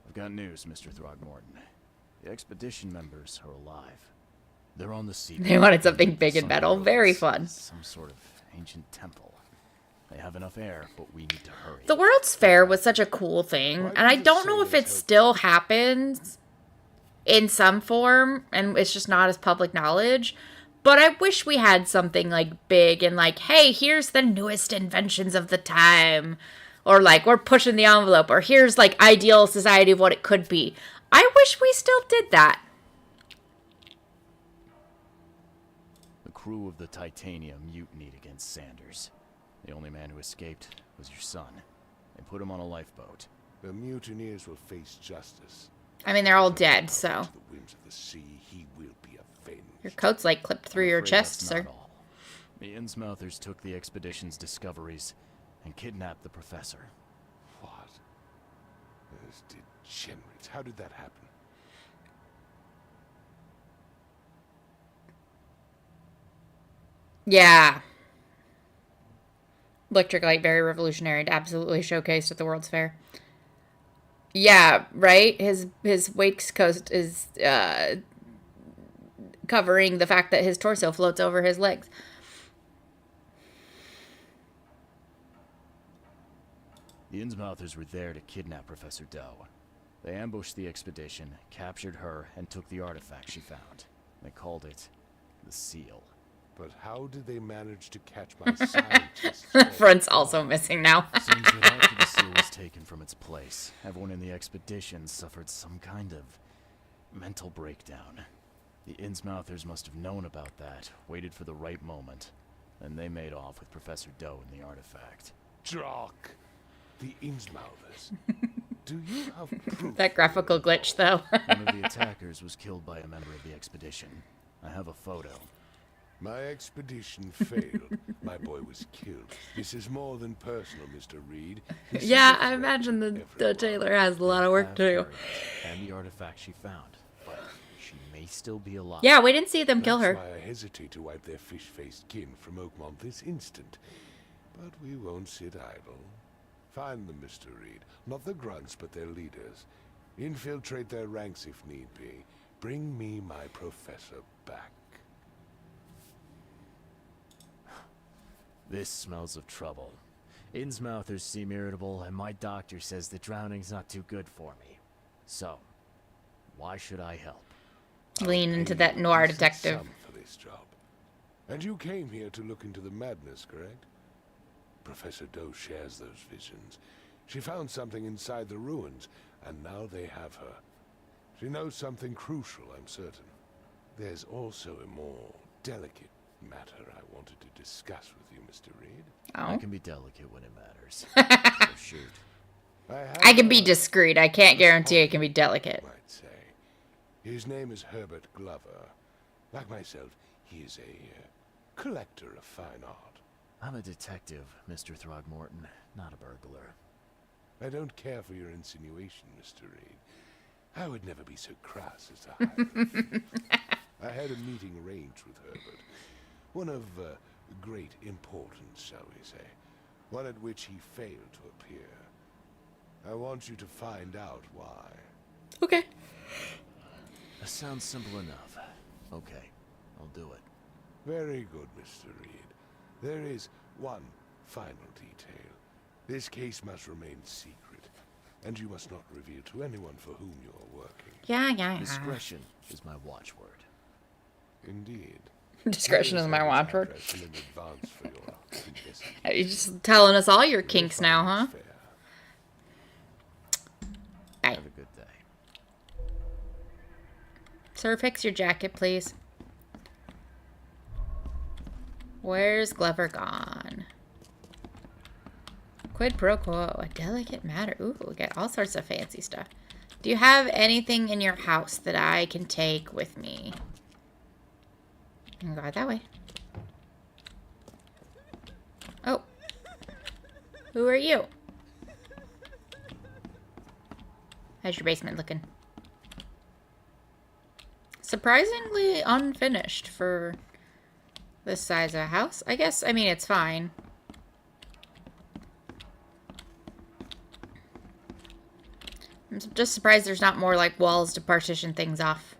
I've got news, Mr. Throgmorton. The expedition members are alive. They're on the sea. They wanted something big and metal. Very fun. Some sort of ancient temple. They have enough air, but we need to hurry. The World's Fair was such a cool thing, and I don't know if it still happens in some form, and it's just not as public knowledge, but I wish we had something, like, big and, like, hey, here's the newest inventions of the time, or, like, we're pushing the envelope, or here's, like, ideal society of what it could be. I wish we still did that. The crew of the Titanium mutinied against Sanders. The only man who escaped was your son. They put him on a lifeboat. The mutineers will face justice. I mean, they're all dead, so. To the whims of the sea, he will be avenged. Your coat's like clipped through I'm your afraid chest, that's sir. not all. The Innsmouthers took the expedition's discoveries and kidnapped the professor. What? Those degenerates. How did that happen? Yeah. Electric light, very revolutionary, and absolutely showcased at the World's Fair. Yeah, right? His waistcoat is covering the fact that his torso floats over his legs. The Innsmouthers were there to kidnap Professor Doe. They ambushed the expedition, captured her, and took the artifact she found. They called it the Seal. But how did they manage to catch my scientists? Front's also missing now. Seems that after the seal was taken from its place, everyone in the expedition suffered some kind of mental breakdown. The Innsmouthers must have known about that, waited for the right moment, and they made off with Professor Doe and the artifact. Jock! The Innsmouthers. Do you have proof? That graphical glitch, though. One of the attackers was killed by a member of the expedition. I have a photo. My expedition failed. My boy was killed. This is more than personal, Mr. Reed. This Yeah, is a I threat imagine to the everyone. Taylor has a lot of work to do. Have her and the artifact she found, but she may still be alive. Yeah, we didn't see them kill That's her. why I hesitate to wipe their fish-faced kin from Oakmont this instant. But we won't sit idle. Find them, Mr. Reed. Not the grunts, but their leaders. Infiltrate their ranks if need be. Bring me my professor back. This smells of trouble. Innsmouthers seem irritable, and my doctor says that drowning's not too good for me. So, why should I help? Lean into Pay that you noir a decent detective. sum for this job. And you came here to look into the madness, correct? Professor Doe shares those visions. She found something inside the ruins, and now they have her. She knows something crucial, I'm certain. There's also a more delicate matter I wanted to discuss with you, Mr. Reed. I Oh. can be delicate when it matters. So shoot. I can be discreet. I can't guarantee I can be delicate. Might say. His name is Herbert Glover. Like myself, he is a collector of fine art. I'm a detective, Mr. Throgmorton, not a burglar. I don't care for your insinuation, Mr. Reed. I would never be so crass as to hide it. I had a meeting arranged with Herbert. One of great importance, shall we say. One at which he failed to appear. I want you to find out why. Okay. That sounds simple enough. Okay, I'll do it. Very good, Mr. Reed. There is one final detail. This case must remain secret, and you must not reveal to anyone for whom you are working. Yeah. Discretion is my watchword. Indeed. Discretion is my watchword. Address in advance for your investigation. You're just telling us all your kinks now, huh? Fair. Bye. Have a good day. Sir, fix your jacket, please. Where's Glover gone? Quid pro quo. A delicate matter. Ooh, we got all sorts of fancy stuff. Do you have anything in your house that I can take with me? I'm gonna go that way. Oh. Who are you? How's your basement looking? Surprisingly unfinished for this size of a house. I guess, I mean, it's fine. I'm just surprised there's not more, like, walls to partition things off.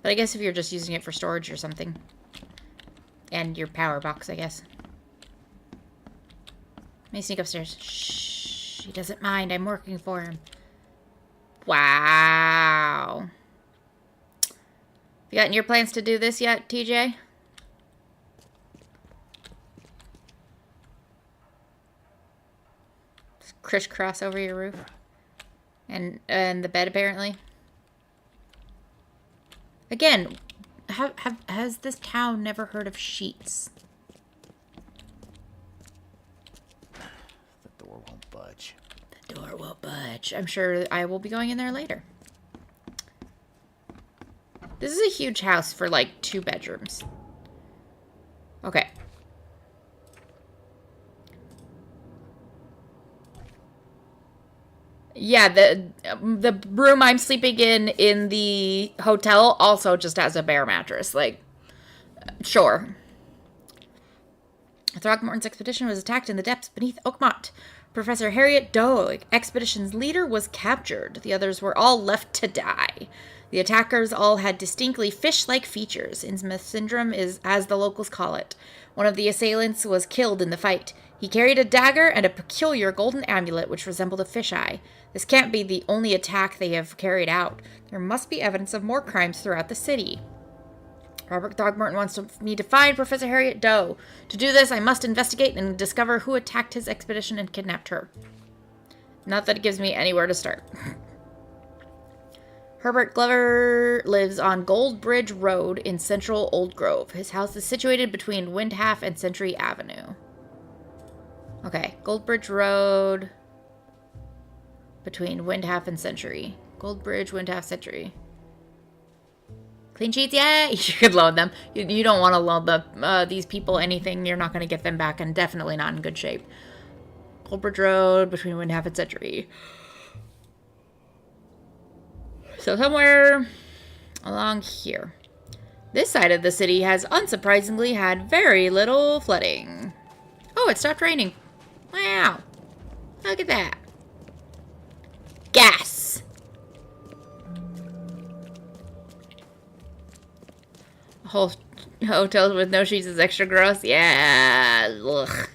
But I guess if you're just using it for storage or something. And your power box, I guess. Let me sneak upstairs. Shh. He doesn't mind. I'm working for him. Wow. You gotten your plans to do this yet, TJ? Just crisscross over your roof. And the bed, apparently. Again, has this town never heard of sheets? That door door won't budge. The door won't budge. I'm sure I will be going in there later. This is a huge house for like 2 bedrooms. Okay. Yeah, the room I'm sleeping in the hotel also just has a bare mattress. Like, sure. Throckmorton's expedition was attacked in the depths beneath Oakmont. Professor Harriet Doe, expedition's leader, was captured. The others were all left to die. The attackers all had distinctly fish-like features. Innsmouth syndrome is, as the locals call it. One of the assailants was killed in the fight. He carried a dagger and a peculiar golden amulet which resembled a fisheye. This can't be the only attack they have carried out. There must be evidence of more crimes throughout the city. Robert Throckmorton wants me to find Professor Harriet Doe. To do this, I must investigate and discover who attacked his expedition and kidnapped her. Not that it gives me anywhere to start. Herbert Glover lives on Gold Bridge Road in central Old Grove. His house is situated between Windhalf and Century Avenue. Okay, Gold Bridge Road between Windhalf and Century. Gold Bridge, Windhalf, Century. Clean sheets, yeah, you could loan them. You don't want to loan these people anything. You're not going to get them back, and definitely not in good shape. Gold Bridge Road between Windhalf and Century. So somewhere along here. This side of the city has unsurprisingly had very little flooding. Oh, it stopped raining. Wow. Look at that. Gas. Whole hotels with no sheets is extra gross. Yeah. Ugh.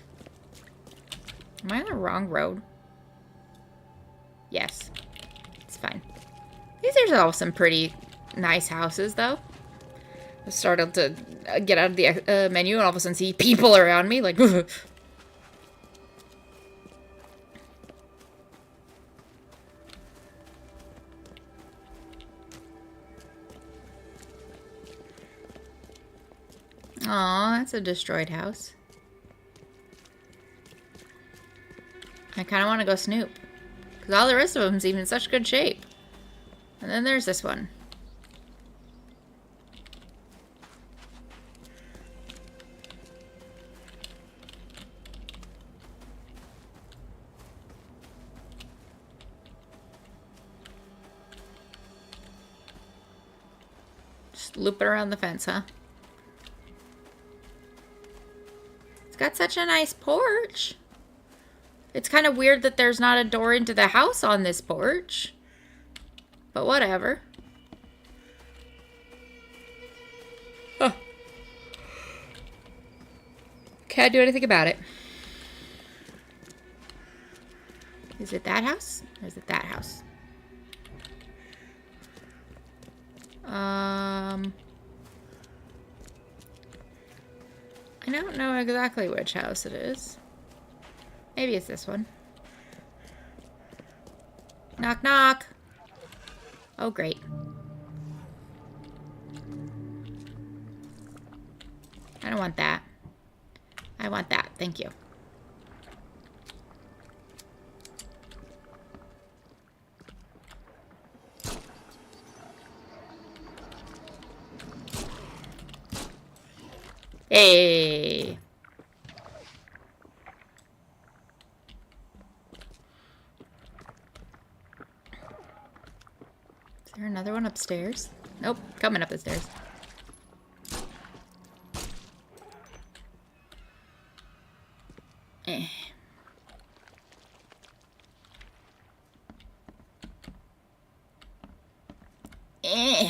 Am I on the wrong road? Yes. It's fine. These are all some pretty nice houses, though. I started to get out of the menu and all of a sudden see people around me. Like, aw, that's a destroyed house. I kind of want to go snoop. Because all the rest of them seem in such good shape. And then there's this one. Just loop it around the fence, huh? It's got such a nice porch. It's kind of weird that there's not a door into the house on this porch. But whatever. Huh. Can't do anything about it. Is it that house? Or is it that house? I don't know exactly which house it is. Maybe it's this one. Knock, knock. Oh, great. I don't want that. I want that. Thank you. Hey. Is there another one upstairs? Nope, coming up the stairs.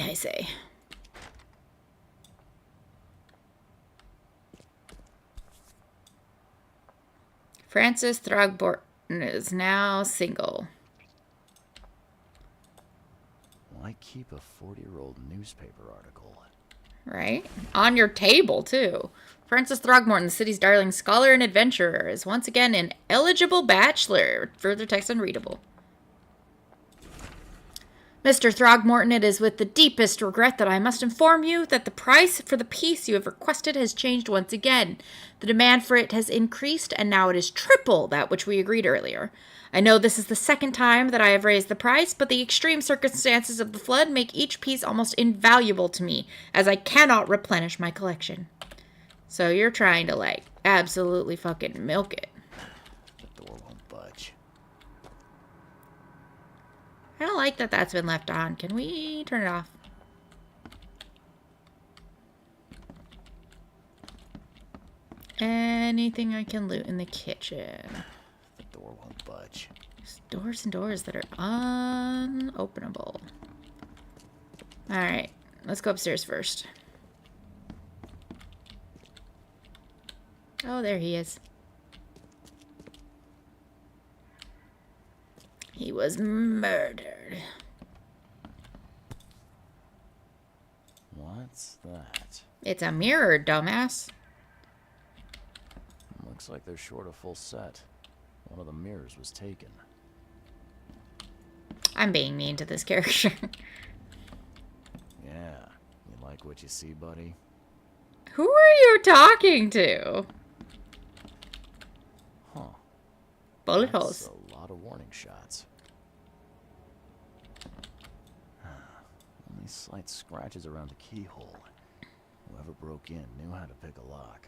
I say. Francis Throgmorton is now single. Why keep a 40-year-old newspaper article? Right? On your table, too. Francis Throgmorton, the city's darling scholar and adventurer, is once again an eligible bachelor. Further text unreadable. Mr. Throgmorton, it is with the deepest regret that I must inform you that the price for the piece you have requested has changed once again. The demand for it has increased, and now it is triple that which we agreed earlier. I know this is the second time that I have raised the price, but the extreme circumstances of the flood make each piece almost invaluable to me, as I cannot replenish my collection. So you're trying to, like, absolutely fucking milk it. The door won't budge. I don't like that that's been left on. Can we turn it off? Anything I can loot in the kitchen? The door won't budge. There's doors and doors that are unopenable. Alright, let's go upstairs first. Oh, there he is. He was murdered. What's that? It's a mirror, dumbass. Looks like they're short a full set. One of the mirrors was taken. I'm being mean to this character. Yeah. You like what you see, buddy? Who are you talking to? Huh. Bullet That's holes. a lot of warning shots. Only slight scratches around the keyhole. Whoever broke in knew how to pick a lock.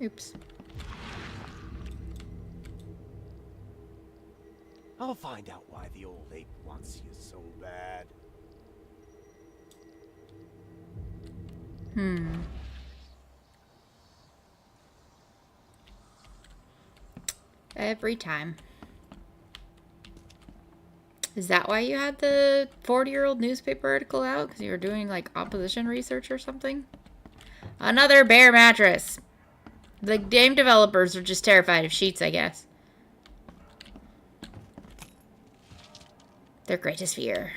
Oops. I'll find out why the old ape wants you so bad. Every time. Is that why you had the 40-year-old newspaper article out? Because you were doing, like, opposition research or something? Another bear mattress. The game developers are just terrified of sheets, I guess. Their greatest fear.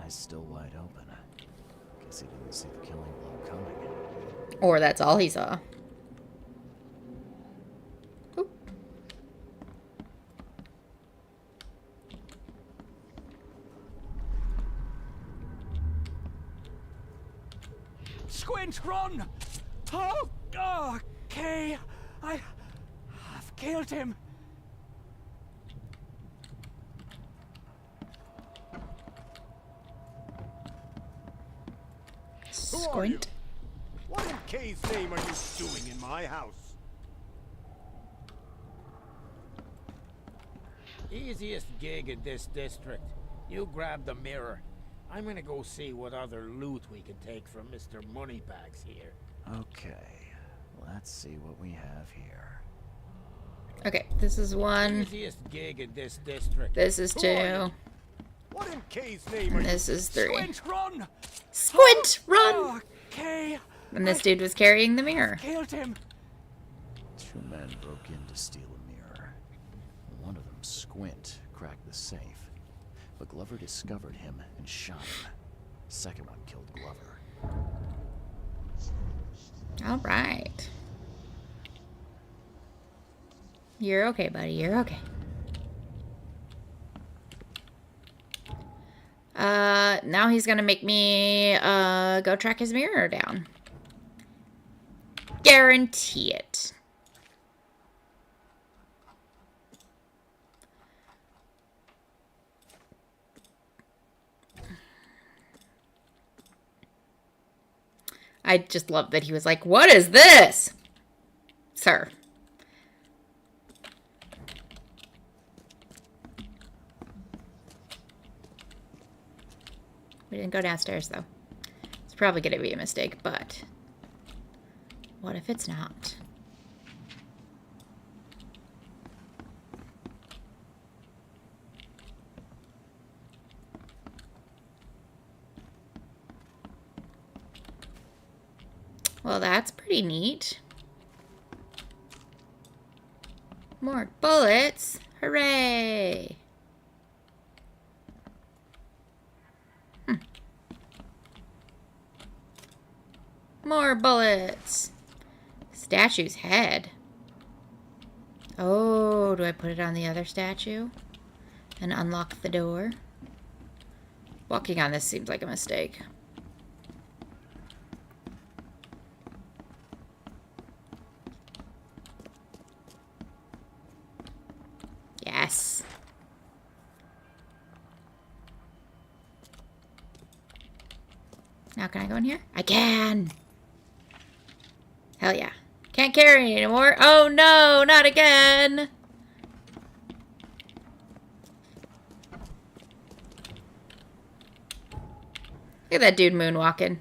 Eyes still wide open. Guess he didn't see the killing blow coming. Or that's all he saw. Oop. Squint, run! Oh, okay. I've killed him. Squint. What in K's name are you doing in my house? Easiest gig in this district. You grab the mirror. I'm gonna go see what other loot we can take from Mr. Moneybags here. Okay, let's see what we have here. Okay, this is one. Easiest gig in this district. This is two. What in K's name are And you? this is three. Squint, run! Squint, run! Okay. And this dude was carrying the mirror. Killed him. Two men broke in to steal a mirror. One of them, Squint, cracked the safe. But Glover discovered him and shot him. The second one killed Glover. All right. You're okay, buddy. You're okay. Now he's gonna make me, go track his mirror down. Guarantee it. I just love that he was like, "What is this, sir?" We didn't go downstairs, though. It's probably going to be a mistake, but what if it's not? Well, that's pretty neat. More bullets. Hooray! More bullets. Statue's head. Oh, do I put it on the other statue? And unlock the door? Walking on this seems like a mistake. Yes. Now can I go in here? I can! Hell yeah. Can't carry anymore. Oh no, not again! Look at that dude moonwalking.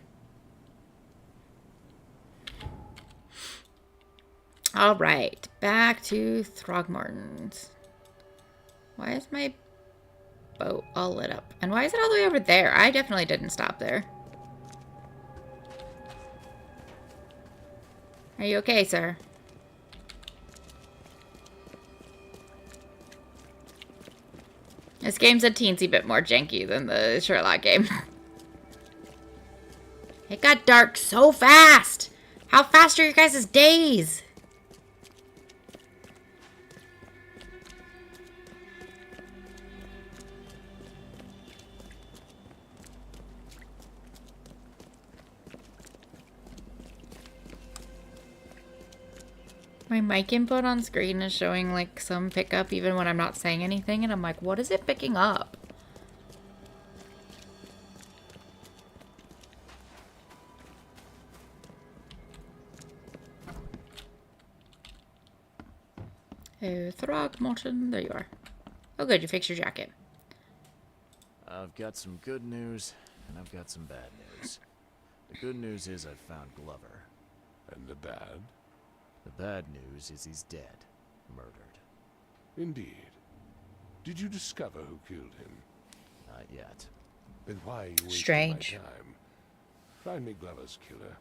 Alright, back to Throgmorton's. Why is my boat all lit up? And why is it all the way over there? I definitely didn't stop there. Are you okay, sir? This game's a teensy bit more janky than the Sherlock game. It got dark so fast! How fast are your guys' days? My mic input on screen is showing like some pickup even when I'm not saying anything, and I'm like, what is it picking up? Oh, Throgmorton, there you are. Oh good, you fixed your jacket. I've got some good news, and I've got some bad news. The good news is I've found Glover. And the bad? The bad news is he's dead. Murdered. Indeed. Did you discover who killed him? Not yet. Then why are you wasting Strange. my time? Find me Glover's killer.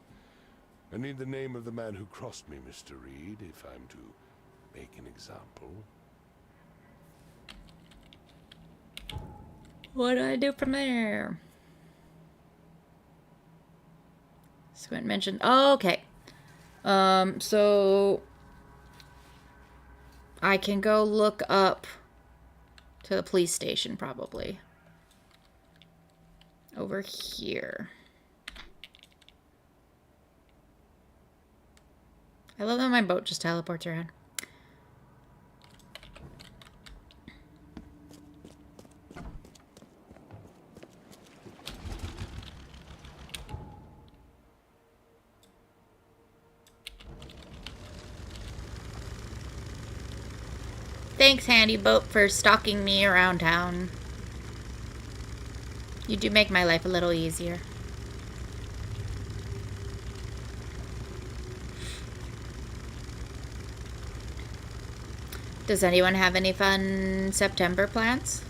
I need the name of the man who crossed me, Mr. Reed, if I'm to make an example. What do I do from there? Squint mentioned. Oh, okay. So I can go look up to the police station probably. Over here. I love that my boat just teleports around. Thanks, handy boat, for stalking me around town. You do make my life a little easier. Does anyone have any fun September plans?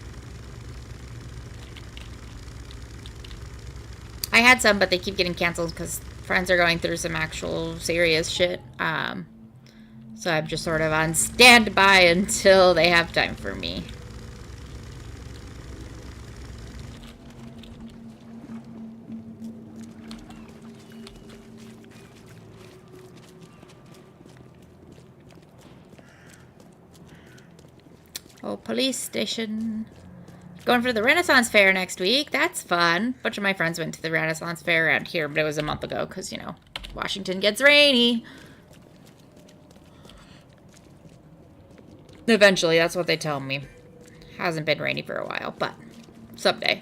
I had some, but they keep getting canceled because friends are going through some actual serious shit. So I'm just sort of on standby until they have time for me. Oh, police station. Going for the Renaissance Fair next week. That's fun. A bunch of my friends went to the Renaissance Fair around here, but it was a month ago because, you know, Washington gets rainy. Eventually, that's what they tell me. Hasn't been rainy for a while, but someday.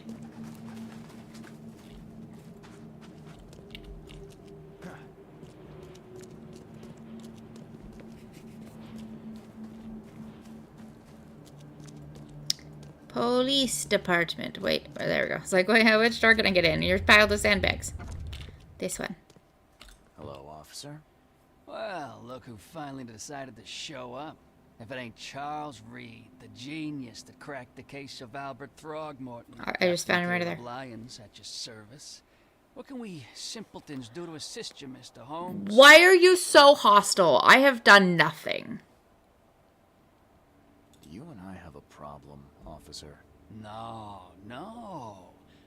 Police department. Wait, there we go. It's like, wait, which door can I get in? You're piled with sandbags. This one. Hello, officer. Well, look who finally decided to show up. If it ain't Charles Reed, the genius that cracked the case of Albert Throgmorton. I just found him right there. Lions at your service. What can we simpletons do to assist you, Mr. Holmes? Why are you so hostile? I have done nothing. You and I have a problem, officer. No.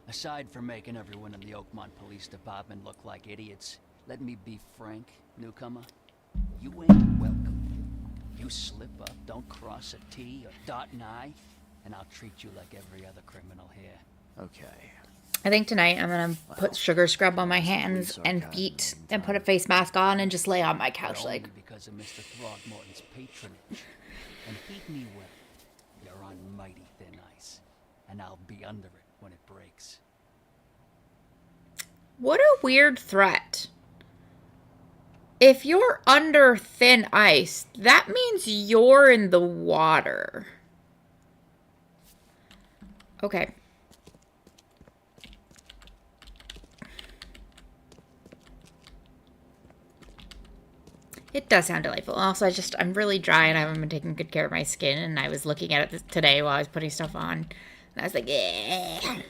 Aside from making everyone in the Oakmont Police Department look like idiots, let me be frank, newcomer. You ain't welcome. You slip up, don't cross a T or dot an I, and I'll treat you like every other criminal here. Okay. I think tonight I'm going to put sugar scrub on my hands and feet and put a face mask on and just lay on my couch But like... only because of Mr. Throgmorton's patronage. And heed me well, you're on mighty thin ice, and I'll be under it when it breaks. What a weird threat. If you're under thin ice, that means you're in the water. Okay. It does sound delightful. Also, I'm really dry and I haven't been taking good care of my skin. And I was looking at it today while I was putting stuff on. And I was like, yeah.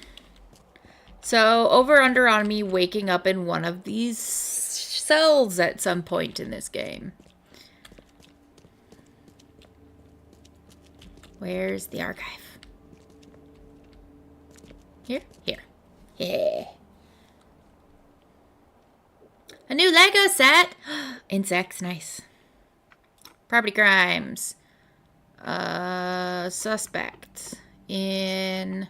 So, over under on me waking up in one of these cells at some point in this game. Where's the archive? Here? Here. Yeah. A new Lego set! Insects, nice. Property crimes. Suspect in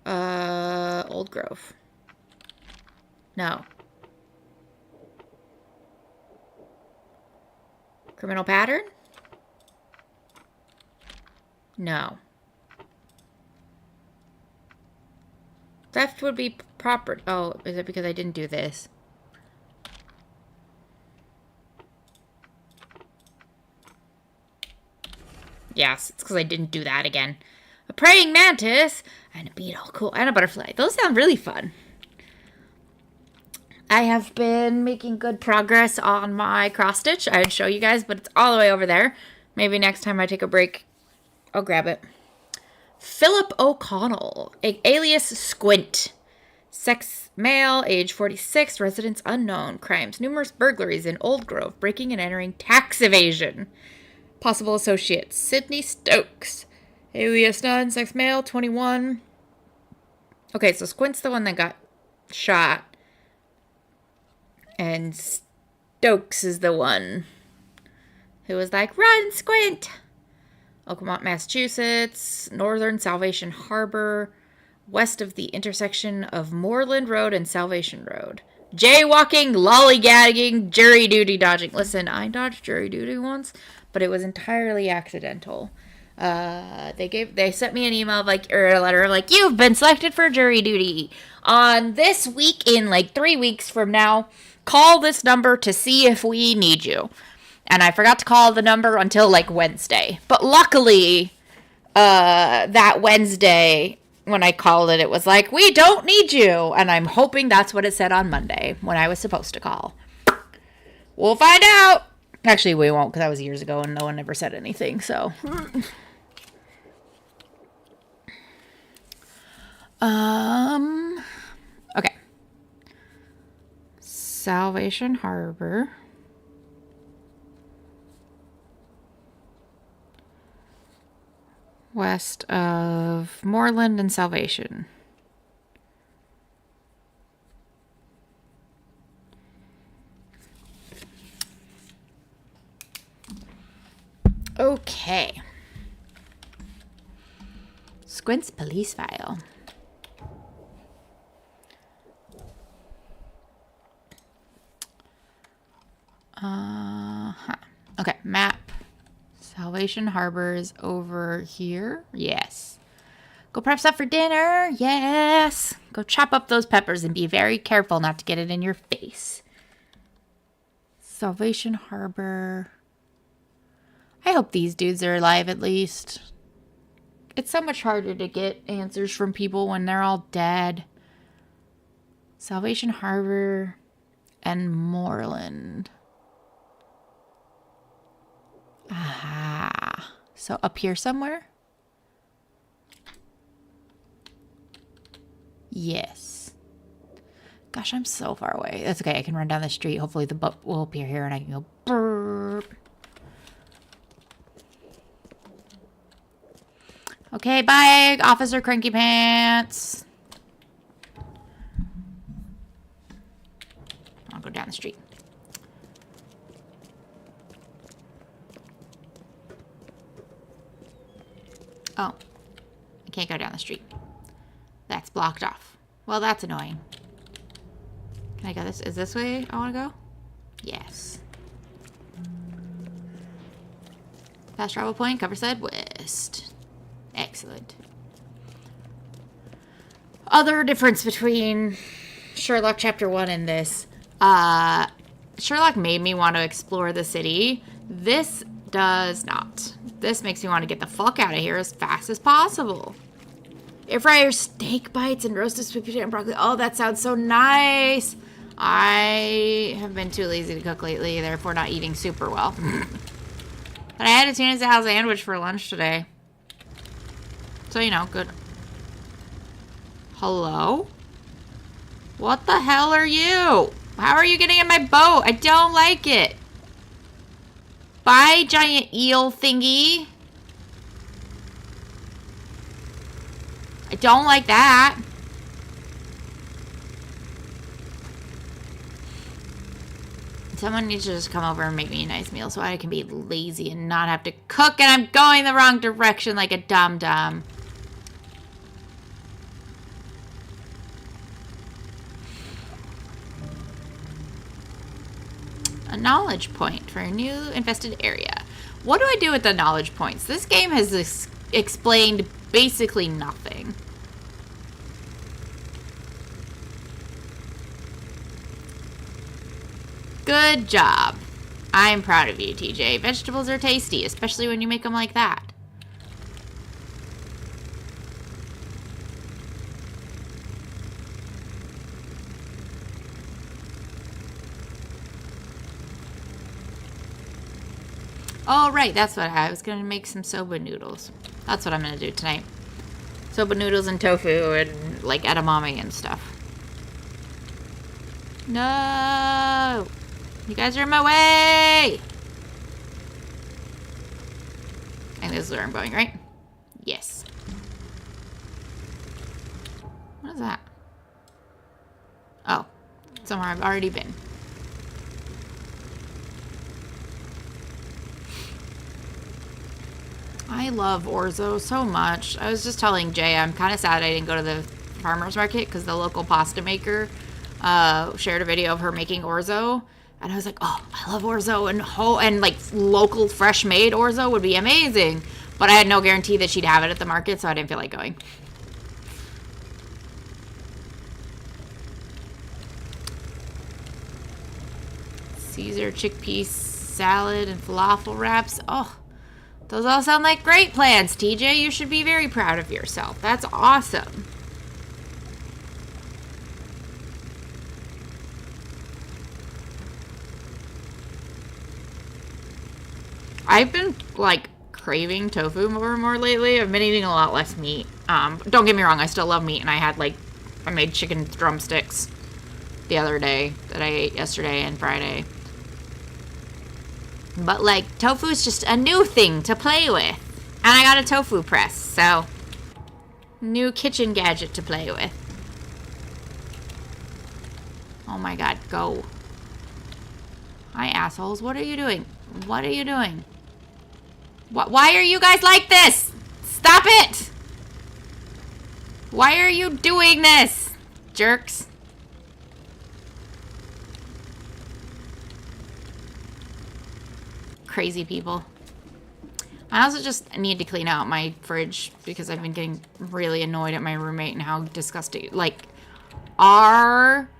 Old Grove. No. Criminal pattern? No. Theft would be proper. Oh, is it because I didn't do this? Yes, it's because I didn't do that again. A praying mantis and a beetle. Cool. And a butterfly. Those sound really fun. I have been making good progress on my cross stitch. I'd show you guys, but it's all the way over there. Maybe next time I take a break, I'll grab it. Philip O'Connell, alias Squint. Sex male, age 46, residence unknown. Crimes, numerous burglaries in Old Grove, breaking and entering, tax evasion. Possible associates, Sydney Stokes, alias none, sex male, 21. Okay, so Squint's the one that got shot. And Stokes is the one who was like, run, Squint! Oakmont, Massachusetts, northern Salvation Harbor, west of the intersection of Moreland Road and Salvation Road. Jaywalking, lollygagging, jury duty dodging. Listen, I dodged jury duty once, but it was entirely accidental. They sent me an email or a letter like, you've been selected for jury duty on this week. In like 3 weeks from now, call this number to see if we need you. And I forgot to call the number until like Wednesday. But luckily, that Wednesday when I called it, it was like, we don't need you. And I'm hoping that's what it said on Monday when I was supposed to call. We'll find out. Actually, we won't, because that was years ago and no one ever said anything. So, okay. Salvation Harbor. West of Moreland and Salvation. Okay. Squint's police file. Okay, map. Salvation Harbor's over here. Yes. Go prep stuff for dinner. Yes. Go chop up those peppers and be very careful not to get it in your face. Salvation Harbor. I hope these dudes are alive at least. It's so much harder to get answers from people when they're all dead. Salvation Harbor and Moreland. Aha. So up here somewhere? Yes. Gosh, I'm so far away. That's okay. I can run down the street. Hopefully the boat will appear here and I can go burp. Okay, bye, Officer Cranky Pants. Oh. I can't go down the street. That's blocked off. Well, that's annoying. Can I go this? Is this way I want to go? Yes. Fast travel point, cover side west. Excellent. Other difference between Sherlock Chapter 1 and this. Sherlock made me want to explore the city. This does not. This makes me want to get the fuck out of here as fast as possible. Air fryer steak bites and roasted sweet potato and broccoli. Oh, that sounds so nice. I have been too lazy to cook lately, therefore not eating super well. But I had a tuna salad sandwich for lunch today. So, you know, good. Hello? What the hell are you? How are you getting in my boat? I don't like it. Bye, giant eel thingy. I don't like that. Someone needs to just come over and make me a nice meal so I can be lazy and not have to cook, and I'm going the wrong direction like a dum-dum. A knowledge point for a new infested area. What do I do with the knowledge points? This game has explained basically nothing. Good job. I'm proud of you, TJ. Vegetables are tasty, especially when you make them like that. Oh, right. That's what I was going to make some soba noodles. That's what I'm going to do tonight. Soba noodles and tofu and, like, edamame and stuff. No! You guys are in my way! And this is where I'm going, right? Yes. What is that? Oh. Somewhere I've already been. I love orzo so much. I was just telling Jay, I'm kind of sad I didn't go to the farmer's market because the local pasta maker shared a video of her making orzo. And I was like, oh, I love orzo, and like local fresh made orzo would be amazing. But I had no guarantee that she'd have it at the market, so I didn't feel like going. Caesar chickpea salad and falafel wraps. Oh, those all sound like great plans, TJ. You should be very proud of yourself. That's awesome. I've been, like, craving tofu more and more lately. I've been eating a lot less meat. Don't get me wrong, I still love meat, and I made chicken drumsticks the other day that I ate yesterday and Friday. But, like, tofu is just a new thing to play with. And I got a tofu press, so new kitchen gadget to play with. Oh my god, go. Hi, assholes. What are you doing? What are you doing? Why are you guys like this? Stop it! Why are you doing this, jerks? Crazy people. I also just need to clean out my fridge because I've been getting really annoyed at my roommate and how disgusting. Like, our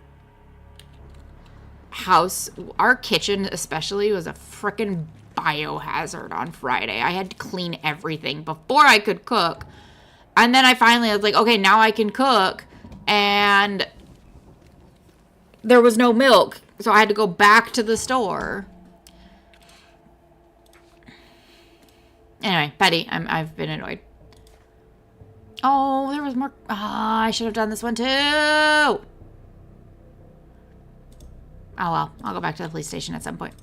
house, our kitchen especially, was a frickin' biohazard on Friday. I had to clean everything before I could cook. And then I finally was like, okay, now I can cook. And there was no milk. So I had to go back to the store. Anyway, Betty, I've been annoyed. Oh, there was more. I should have done this one too. Oh well, I'll go back to the police station at some point.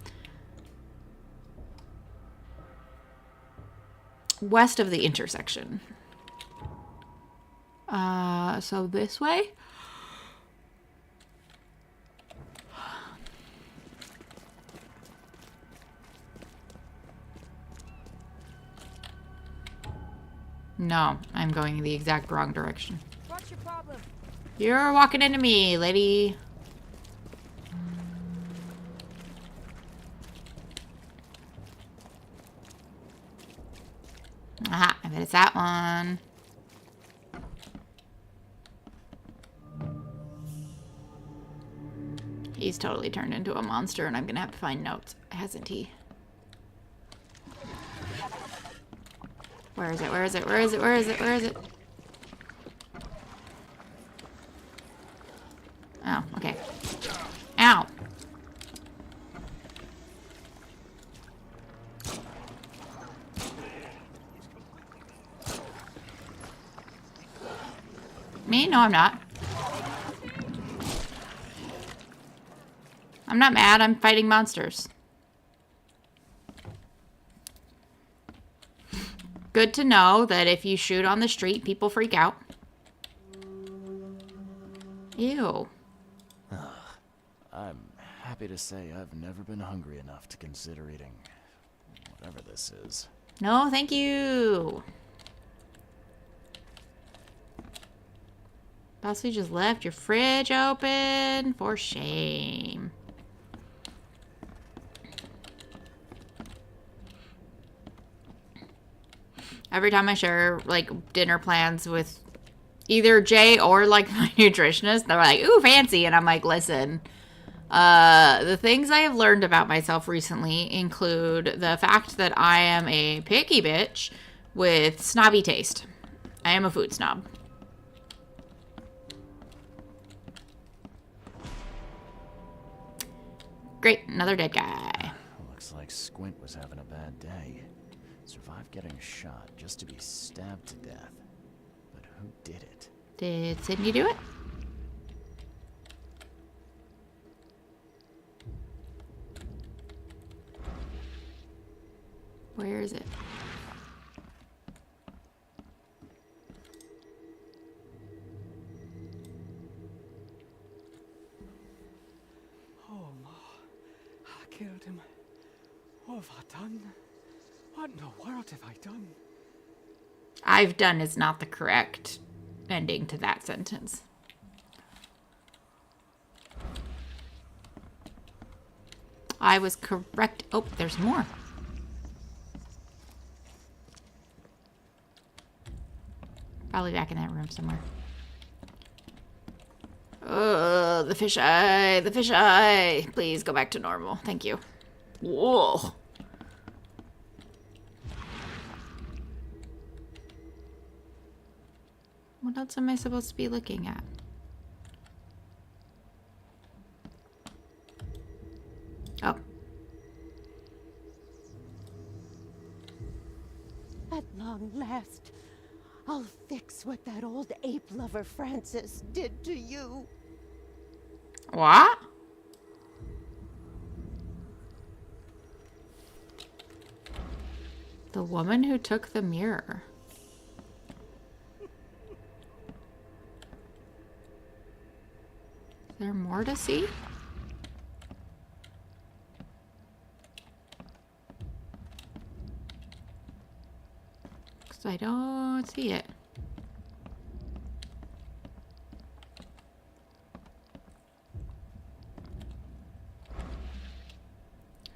West of the intersection. So this way? No, I'm going the exact wrong direction. What's your problem? You're walking into me, lady. Aha, I bet it's that one. He's totally turned into a monster, and I'm gonna have to find notes, hasn't he? Where is it? Where is it? Where is it? Where is it? Where is it? Oh, okay. Ow. Me? No, I'm not. I'm not mad. I'm fighting monsters. Good to know that if you shoot on the street, people freak out. Ew. I'm happy to say I've never been hungry enough to consider eating whatever this is. No, thank you. Possibly just left your fridge open. For shame. Every time I share, like, dinner plans with either Jay or, like, my nutritionist, they're like, ooh, fancy. And I'm like, listen, the things I have learned about myself recently include the fact that I am a picky bitch with snobby taste. I am a food snob. Great, another dead guy. Looks like Squint was having a bad day. Survived getting shot just to be stabbed to death. But who did it? Did Sydney do it? Where is it? Oh, Ma. I killed him. What have I done? What in the world have I done? I've done is not the correct ending to that sentence. I was correct. Oh, there's more. Probably back in that room somewhere. Oh, the fisheye. The fisheye. Please go back to normal. Thank you. Whoa. What else am I supposed to be looking at? Oh. At long last, I'll fix what that old ape lover Francis did to you. What? The woman who took the mirror. Is there more to see? Because I don't see it.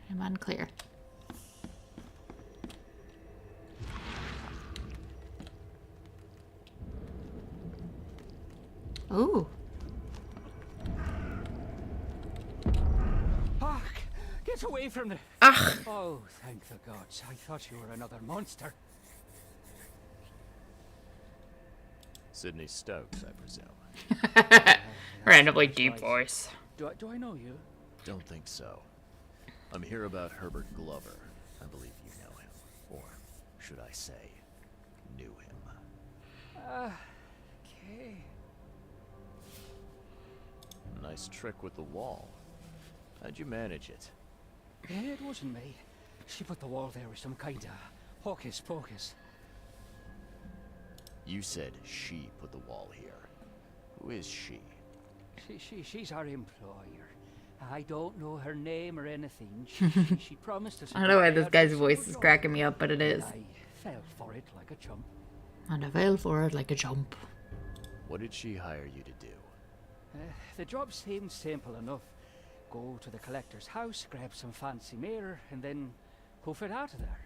I'm unclear. Ooh. Hark! Get away from the... Ugh. Oh, thank the gods. I thought you were another monster. Sydney Stokes, I presume. Randomly deep voice. Do I know you? Don't think so. I'm here about Herbert Glover. I believe you know him. Or should I say, knew him. Okay. Nice trick with the wall. How'd you manage it? It wasn't me. She put the wall there with some kind of hocus pocus. You said she put the wall here. Who is she? She's our employer. I don't know her name or anything. She promised us... I don't know why this guy's voice is cracking me up, but it is. I fell for it like a chump. And I fell for it like a jump. What did she hire you to do? The job seemed simple enough. Go to the collector's house, grab some fancy mirror, and then hoof it out of there.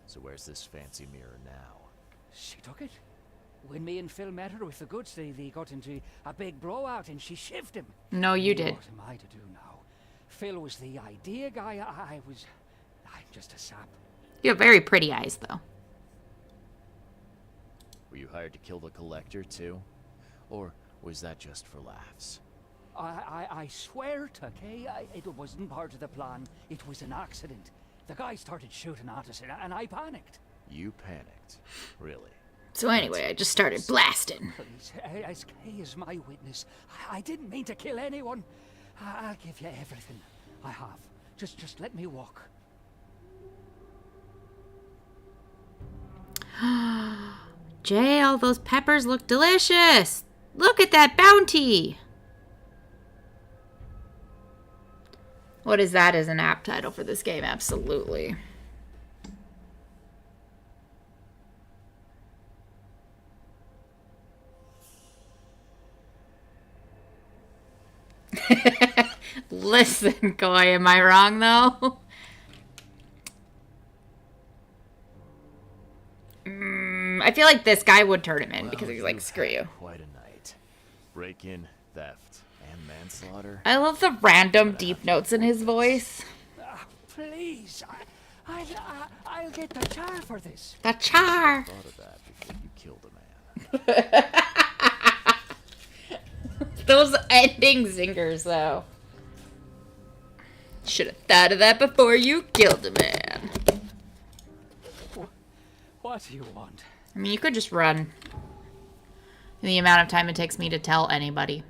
So where's this fancy mirror now? She took it. When me and Phil met her with the goods, they got into a big blowout and she shivved him. No, you did. What am I to do now? Phil was the idea guy. I'm just a sap. You have very pretty eyes, though. Were you hired to kill the collector, too? Or was that just for laughs? I swear to Kay, it wasn't part of the plan. It was an accident. The guy started shooting at us and I panicked. You panicked? Really? So anyway, I just started blasting. Please, as Kay is my witness, I didn't mean to kill anyone. I'll give you everything I have. Just let me walk. Jay, all those peppers look delicious. Look at that bounty. What is that as an app title for this game? Absolutely. Listen, Koi, am I wrong though? I feel like this guy would turn him in because he's like, screw you. Quite a night. Break-in, theft, and manslaughter. I love the random deep notes in his voice. Please, I'll get the char for this. The char. Thought of that before you killed a man. Those ending zingers, though. Should have thought of that before you killed a man. What do you want? I mean, you could just run. The amount of time it takes me to tell anybody.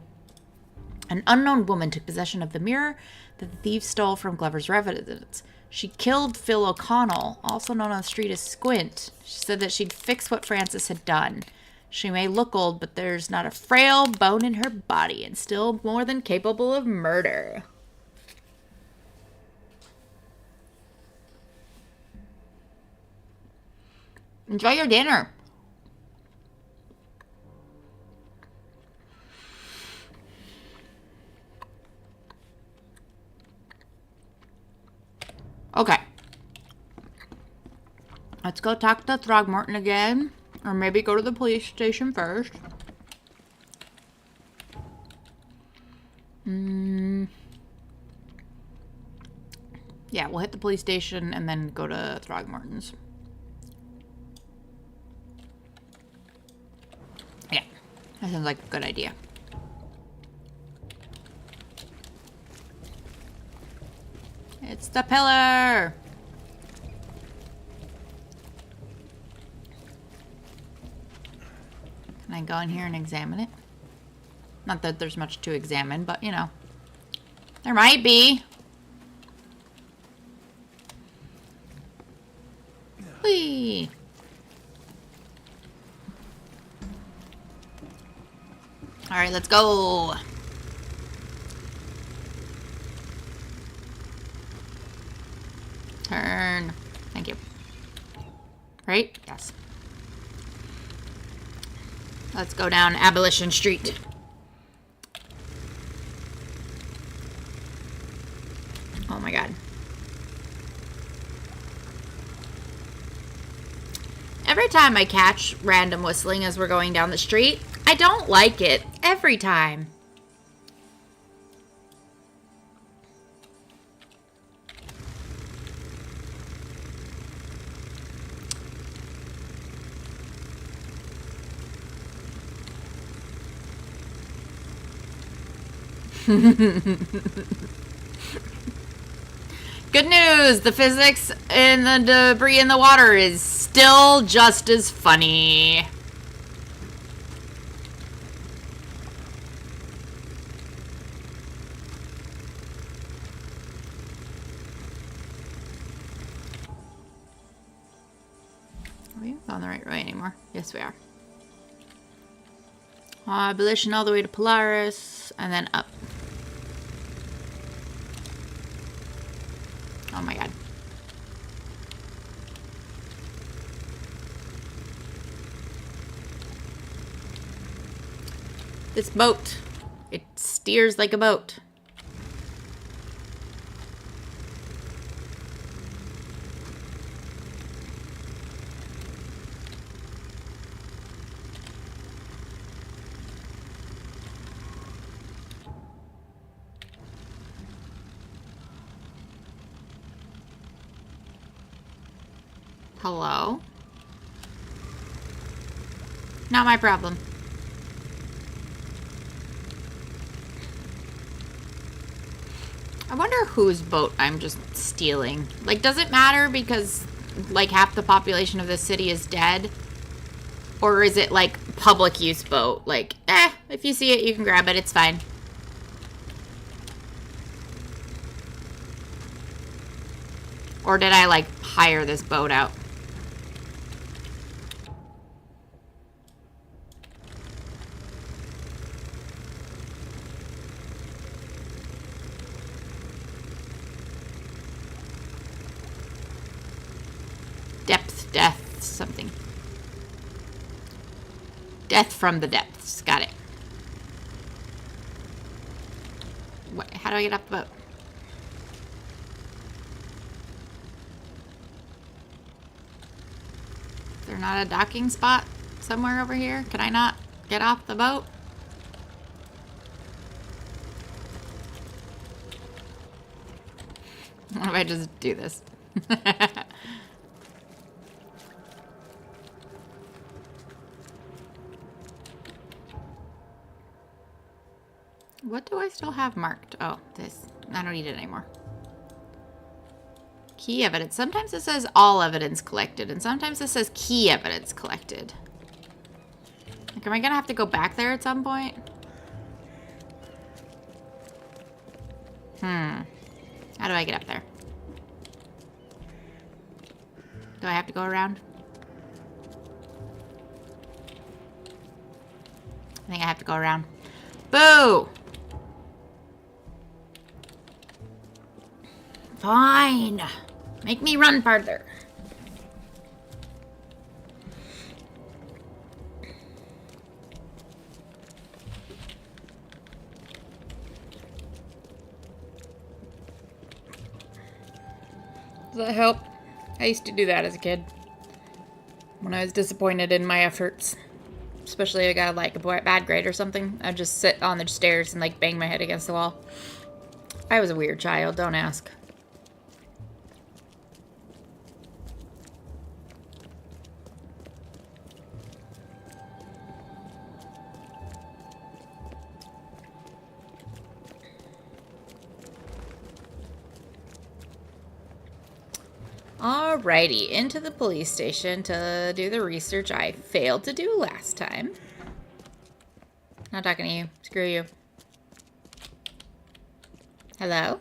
An unknown woman took possession of the mirror that the thief stole from Glover's residence. She killed Phil O'Connell, also known on the street as Squint. She said that she'd fix what Francis had done. She may look old, but there's not a frail bone in her body and still more than capable of murder. Enjoy your dinner. Okay. Let's go talk to Throgmorton again. Or maybe go to the police station first. Yeah, we'll hit the police station and then go to Throgmorton's. Yeah, that sounds like a good idea. It's the pillar! Can I go in here and examine it? Not that there's much to examine, but you know. There might be. Whee! Alright, let's go! Turn. Thank you. Right? Yes. Let's go down Abolition Street. Oh my god. Every time I catch random whistling as we're going down the street, I don't like it. Every time. Good news! The physics in the debris in the water is still just as funny. Are we on the right way anymore? Yes, we are. Abolition all the way to Polaris, and then up. Oh my god. This boat. It steers like a boat. Hello? Not my problem. I wonder whose boat I'm just stealing. Like, does it matter because, like, half the population of this city is dead? Or is it, like, public use boat? Like, if you see it, you can grab it. It's fine. Or did I, like, hire this boat out? Death, something. Death from the depths. Got it. What, how do I get off the boat? Is there not a docking spot somewhere over here? Can I not get off the boat? What if I just do this? What do I still have marked? Oh, this. I don't need it anymore. Key evidence. Sometimes it says all evidence collected, and sometimes it says key evidence collected. Like, am I gonna have to go back there at some point? How do I get up there? Do I have to go around? I think I have to go around. Boo! Fine. Make me run farther. Does that help? I used to do that as a kid. When I was disappointed in my efforts. Especially if I got like a bad grade or something. I'd just sit on the stairs and like bang my head against the wall. I was a weird child, don't ask. Alrighty, into the police station to do the research I failed to do last time. Not talking to you. Screw you. Hello?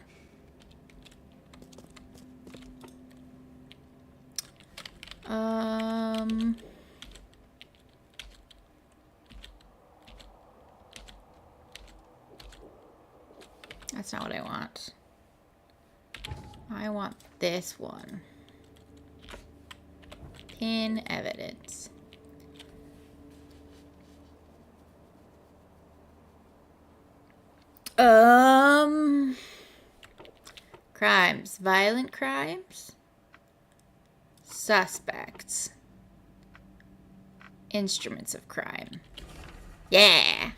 That's not what I want. I want this one. Pin evidence. Crimes. Violent crimes. Suspects. Instruments of crime. Yeah.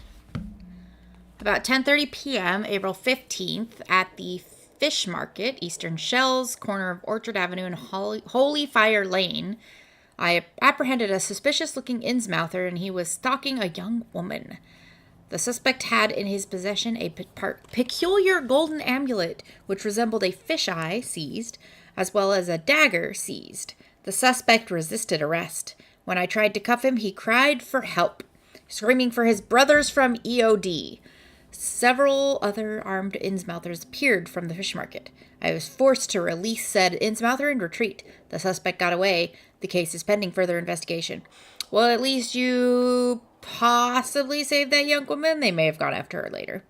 About 10:30 p.m., April 15th, at the Fish Market, Eastern Shells, corner of Orchard Avenue and Holy Fire Lane, I apprehended a suspicious-looking Innsmouther, and he was stalking a young woman. The suspect had in his possession a peculiar golden amulet, which resembled a fisheye, seized, as well as a dagger, seized. The suspect resisted arrest. When I tried to cuff him, he cried for help, screaming for his brothers from EOD. Several other armed Innsmouthers appeared from the fish market. I was forced to release said Innsmouther and retreat. The suspect got away. The case is pending further investigation. Well, at least you possibly saved that young woman. They may have gone after her later.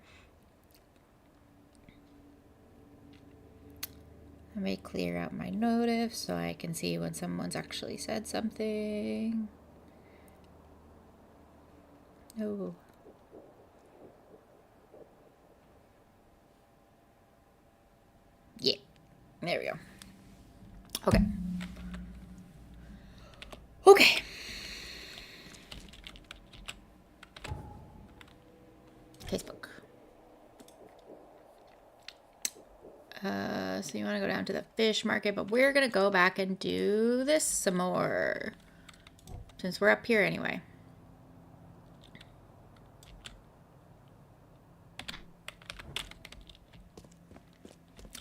I may clear out my notif so I can see when someone's actually said something. Oh. There we go. Okay. Okay. Facebook. So you want to go down to the fish market, but we're going to go back and do this some more. Since we're up here anyway.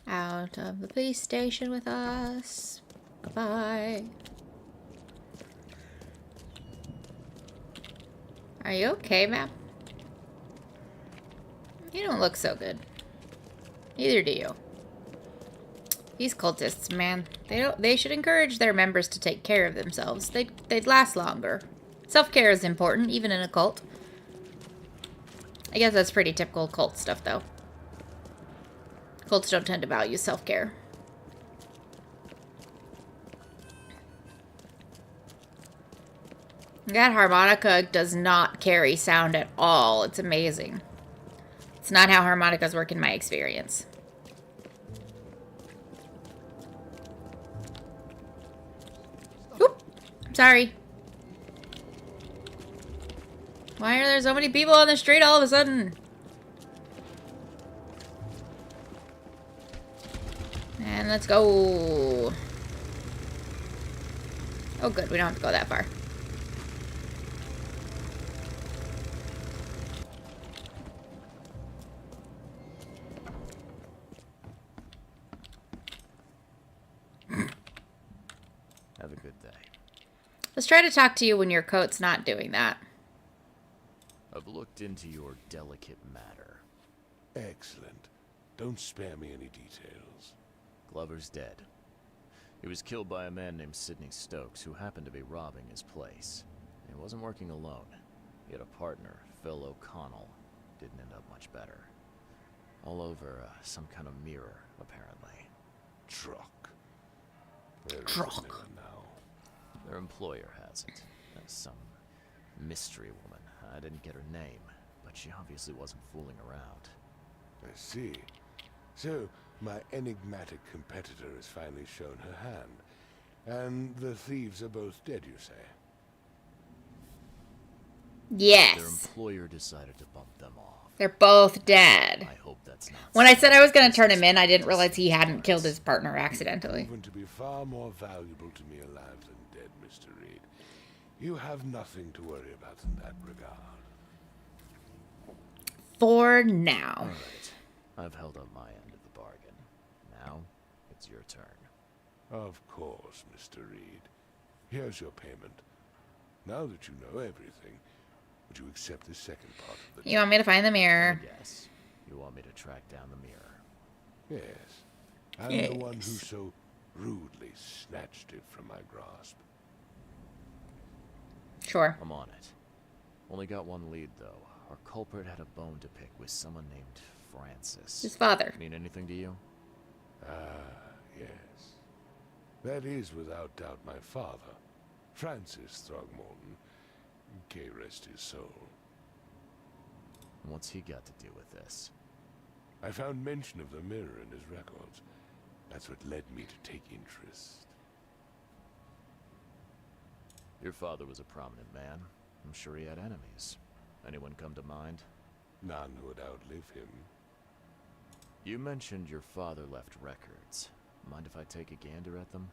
Out of the police station with us. Goodbye. Are you okay, ma'am? You don't look so good. Neither do you. These cultists, man, they should encourage their members to take care of themselves. They'd last longer. Self-care is important, even in a cult. I guess that's pretty typical cult stuff, though. Cults don't tend to value self-care. That harmonica does not carry sound at all. It's amazing. It's not how harmonicas work in my experience. Oop. Sorry. Why are there so many people on the street all of a sudden? And let's go. Oh, good. We don't have to go that far. Have a good day. Let's try to talk to you when your coat's not doing that. I've looked into your delicate matter. Excellent. Don't spare me any details. Glover's dead. He was killed by a man named Sidney Stokes, who happened to be robbing his place. He wasn't working alone. He had a partner, Phil O'Connell. Didn't end up much better. All over some kind of mirror, apparently. Truck. Where is Truck. the mirror now? Their employer has it. Some mystery woman. I didn't get her name, but she obviously wasn't fooling around. I see. So, my enigmatic competitor has finally shown her hand. And the thieves are both dead, you say? Yes. Their employer decided to bump them off. They're both dead. I hope that's not... When I said I was going to turn him in, I didn't realize he hadn't killed his partner accidentally. Proven to be far more valuable to me alive than dead, Mr. Reed. You have nothing to worry about in that regard. For now. All right. I've held up my end of the bargain. Now, it's your turn. Of course, Mr. Reed. Here's your payment. Now that you know everything, would you accept the second part of the You want me to find the mirror? Yes. You want me to track down the mirror? Yes. I'm the one who so rudely snatched it from my grasp. Sure. I'm on it. Only got one lead, though. Our culprit had a bone to pick with someone named Francis. His father. Mean anything to you? Yes. That is without doubt my father, Francis Throgmorton. May rest his soul. What's he got to do with this? I found mention of the mirror in his records. That's what led me to take interest. Your father was a prominent man. I'm sure he had enemies. Anyone come to mind? None who would outlive him. You mentioned your father left records. Mind if I take a gander at them?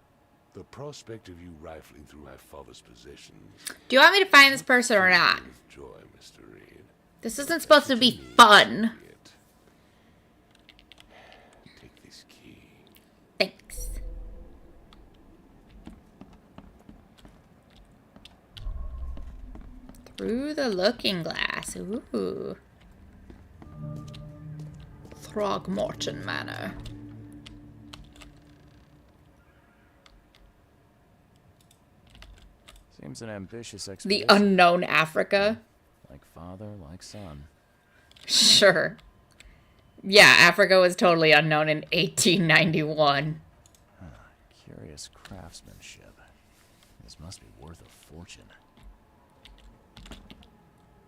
The prospect of you rifling through my father's possessions... Do you want me to find this person or not? ...with joy, Mr. Reed. This isn't supposed to be fun. Take this key. Thanks. Through the looking glass. Ooh. Throgmorton Manor. Seems an ambitious The expedition. unknown Africa. Like father, like son. Sure. Yeah, Africa was totally unknown in 1891. Curious craftsmanship. This must be worth a fortune.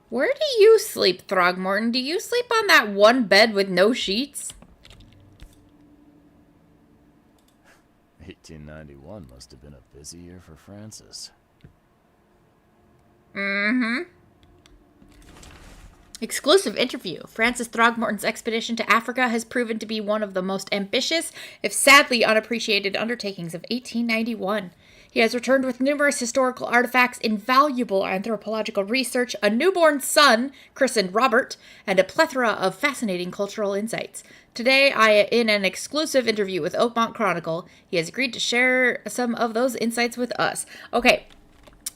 Where do you sleep, Throgmorton? Do you sleep on that one bed with no sheets? 1891 must have been a busy year for Francis. Exclusive interview. Francis Throgmorton's expedition to Africa has proven to be one of the most ambitious, if sadly unappreciated, undertakings of 1891. He has returned with numerous historical artifacts, invaluable anthropological research, a newborn son, christened Robert, and a plethora of fascinating cultural insights. Today, in an exclusive interview with Oakmont Chronicle, he has agreed to share some of those insights with us. Okay,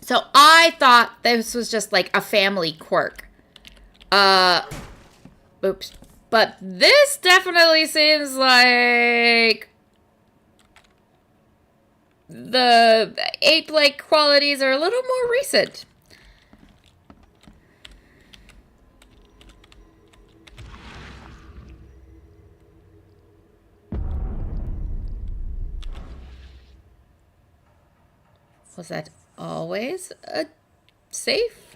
so I thought this was just like a family quirk. Oops. But this definitely seems like the ape-like qualities are a little more recent. Was that always a safe?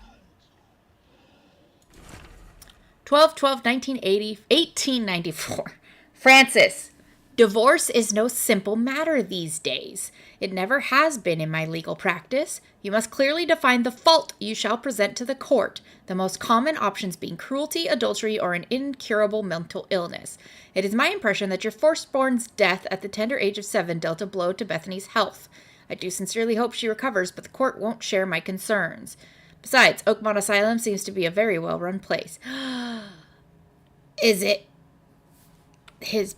12/12/1980, 1894. Francis, divorce is no simple matter these days. It never has been in my legal practice. You must clearly define the fault you shall present to the court, the most common options being cruelty, adultery, or an incurable mental illness. It is my impression that your firstborn's death at the tender age of 7 dealt a blow to Bethany's health. I do sincerely hope she recovers, but the court won't share my concerns. Besides, Oakmont Asylum seems to be a very well-run place. Is it his,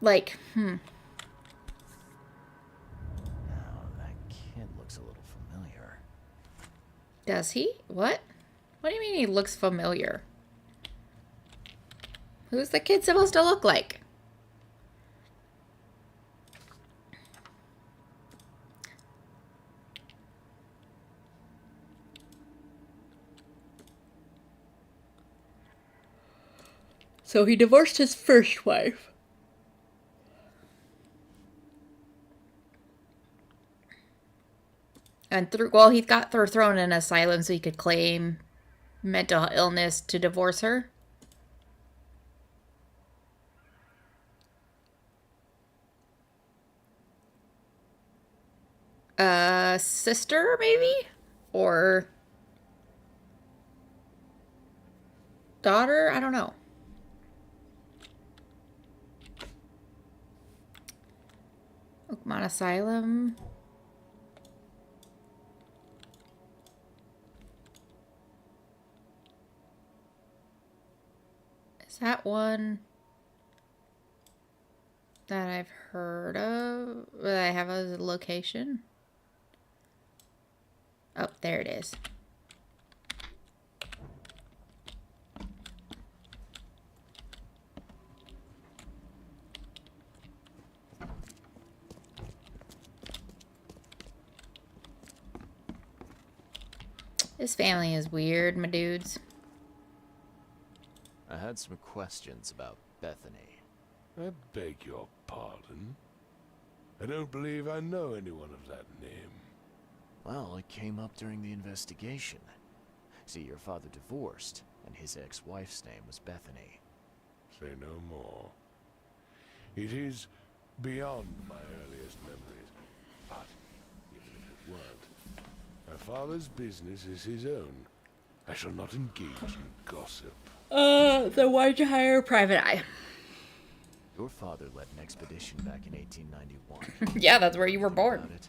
like, Now, that kid looks a little familiar. Does he? What? What do you mean he looks familiar? Who's the kid supposed to look like? So he divorced his first wife. And he got her thrown in an asylum so he could claim mental illness to divorce her. Sister, maybe? Or daughter? I don't know. Oakmont Asylum. Is that one that I've heard of? That I have as a location? Oh, there it is. This family is weird, my dudes. I had some questions about Bethany. I beg your pardon. I don't believe I know anyone of that name. Well, it came up during the investigation. See, your father divorced, and his ex-wife's name was Bethany. Say no more. It is beyond my earliest memories. But even if it weren't, my father's business is his own. I shall not engage in gossip. Then why'd you hire a private eye? Your father led an expedition back in 1891. Yeah, that's where you were born.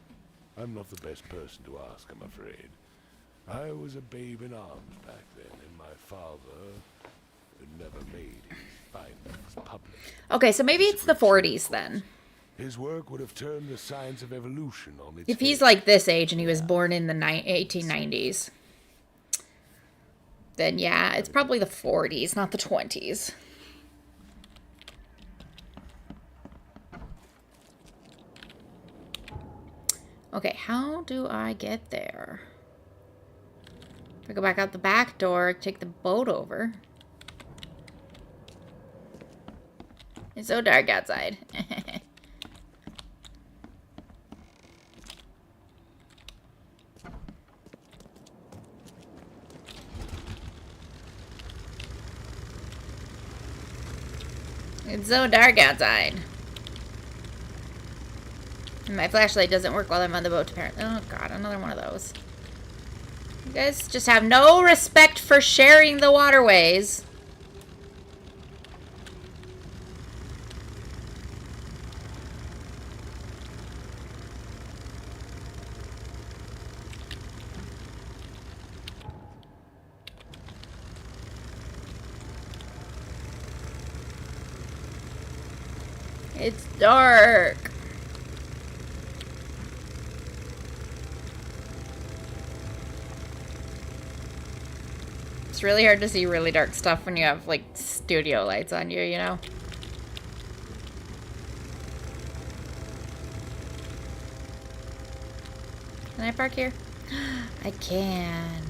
I'm not the best person to ask, I'm afraid. I was a babe in arms back then, and my father had never made his findings public. Okay, so maybe it's the 40s then. His work would have turned the science of evolution on its If he's head. like this age and he was born in the 1890s, then yeah, it's probably the 40s, not the 20s. Okay, how do I get there? If I go back out the back door, take the boat over. It's so dark outside. It's so dark outside. My flashlight doesn't work while I'm on the boat, apparently. Oh god, another one of those. You guys just have no respect for sharing the waterways. It's dark. It's really hard to see really dark stuff when you have, like, studio lights on you, you know? Can I park here? I can.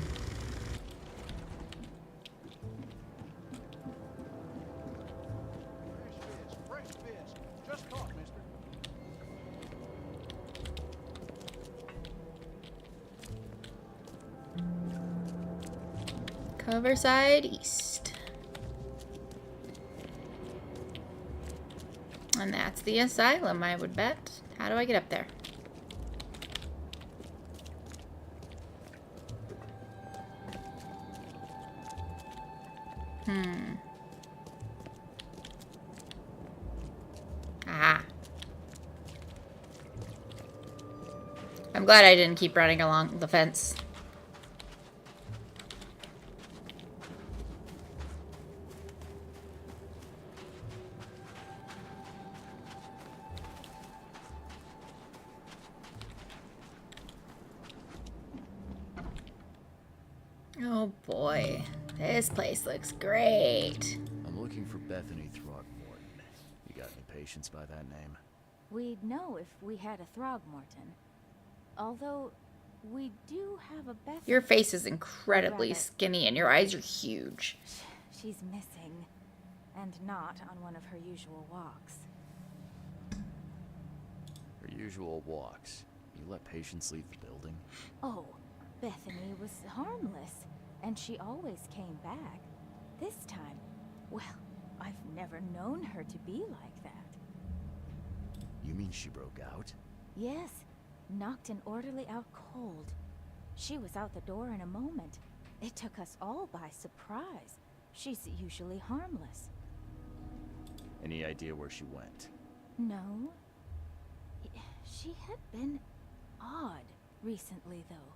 Coverside East. And that's the asylum, I would bet. How do I get up there? Ah. I'm glad I didn't keep running along the fence. Oh boy, this place looks great. I'm looking for Bethany Throgmorton. You got any patients by that name? We'd know if we had a Throgmorton. Although, we do have a Beth. Your face is incredibly skinny and your eyes are huge. She's missing, and not on one of her usual walks. Her usual walks. You let patients leave the building? Oh, Bethany was harmless, and she always came back. This time, well, I've never known her to be like that. You mean she broke out? Yes, knocked an orderly out cold. She was out the door in a moment. It took us all by surprise. She's usually harmless. Any idea where she went? No. She had been odd recently, though.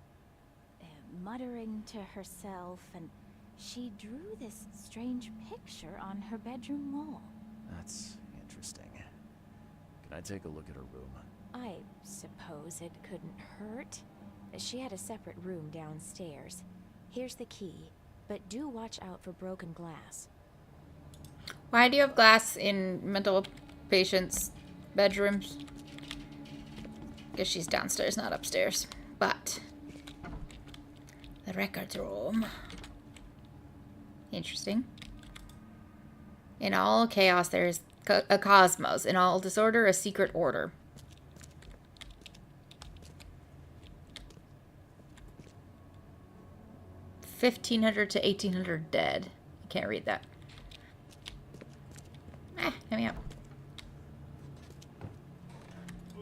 Muttering to herself, and she drew this strange picture on her bedroom wall. That's interesting. Can I take a look at her room? I suppose it couldn't hurt. She had a separate room downstairs. Here's the key, but do watch out for broken glass. Why do you have glass in mental patients' bedrooms? Guess she's downstairs, not upstairs. But the records room. Interesting. In all chaos, there is a cosmos. In all disorder, a secret order. $1,500 to 1,800 dead. I can't read that. Hit me up.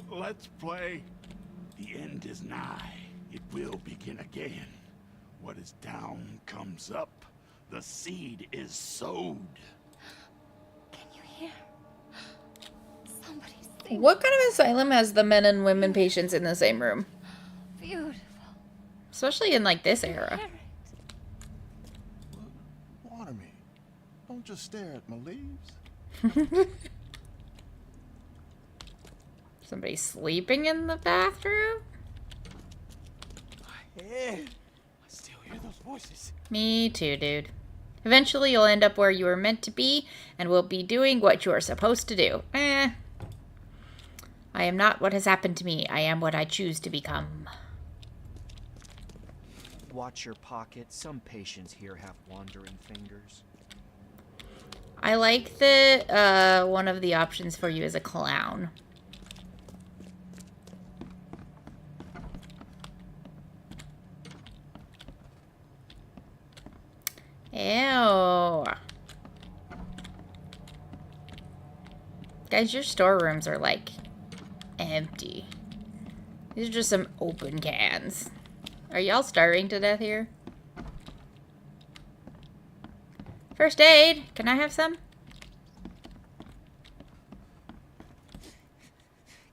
Let's play. The end is nigh. It will begin again. What is down comes up. The seed is sowed. Can you hear? Somebody sing. What kind of asylum has the men and women patients in the same room? Beautiful. Especially in, like, this era. Water me. Don't just stare at my leaves. Somebody sleeping in the bathroom? My head. I still hear those voices. Me too, dude. Eventually you'll end up where you were meant to be and will be doing what you are supposed to do. I am not what has happened to me. I am what I choose to become. Watch your pocket. Some patients here have wandering fingers. I like that one of the options for you is a clown. Ew. Guys, your storerooms are, like, empty. These are just some open cans. Are y'all starving to death here? First aid. Can I have some?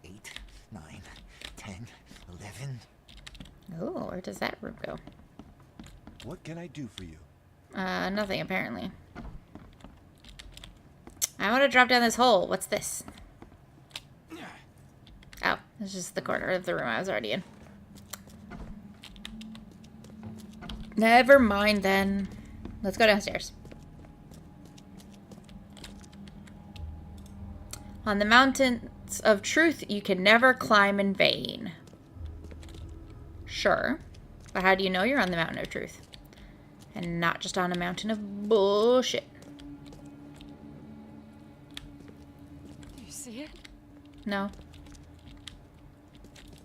8, 9, 10, 11. Oh, where does that room go? What can I do for you? Nothing apparently. I want to drop down this hole. What's this? Oh, it's just the corner of the room I was already in. Never mind then. Let's go downstairs. On the mountains of truth, you can never climb in vain. Sure. But how do you know you're on the mountain of truth? And not just on a mountain of bullshit. Do you see it? No.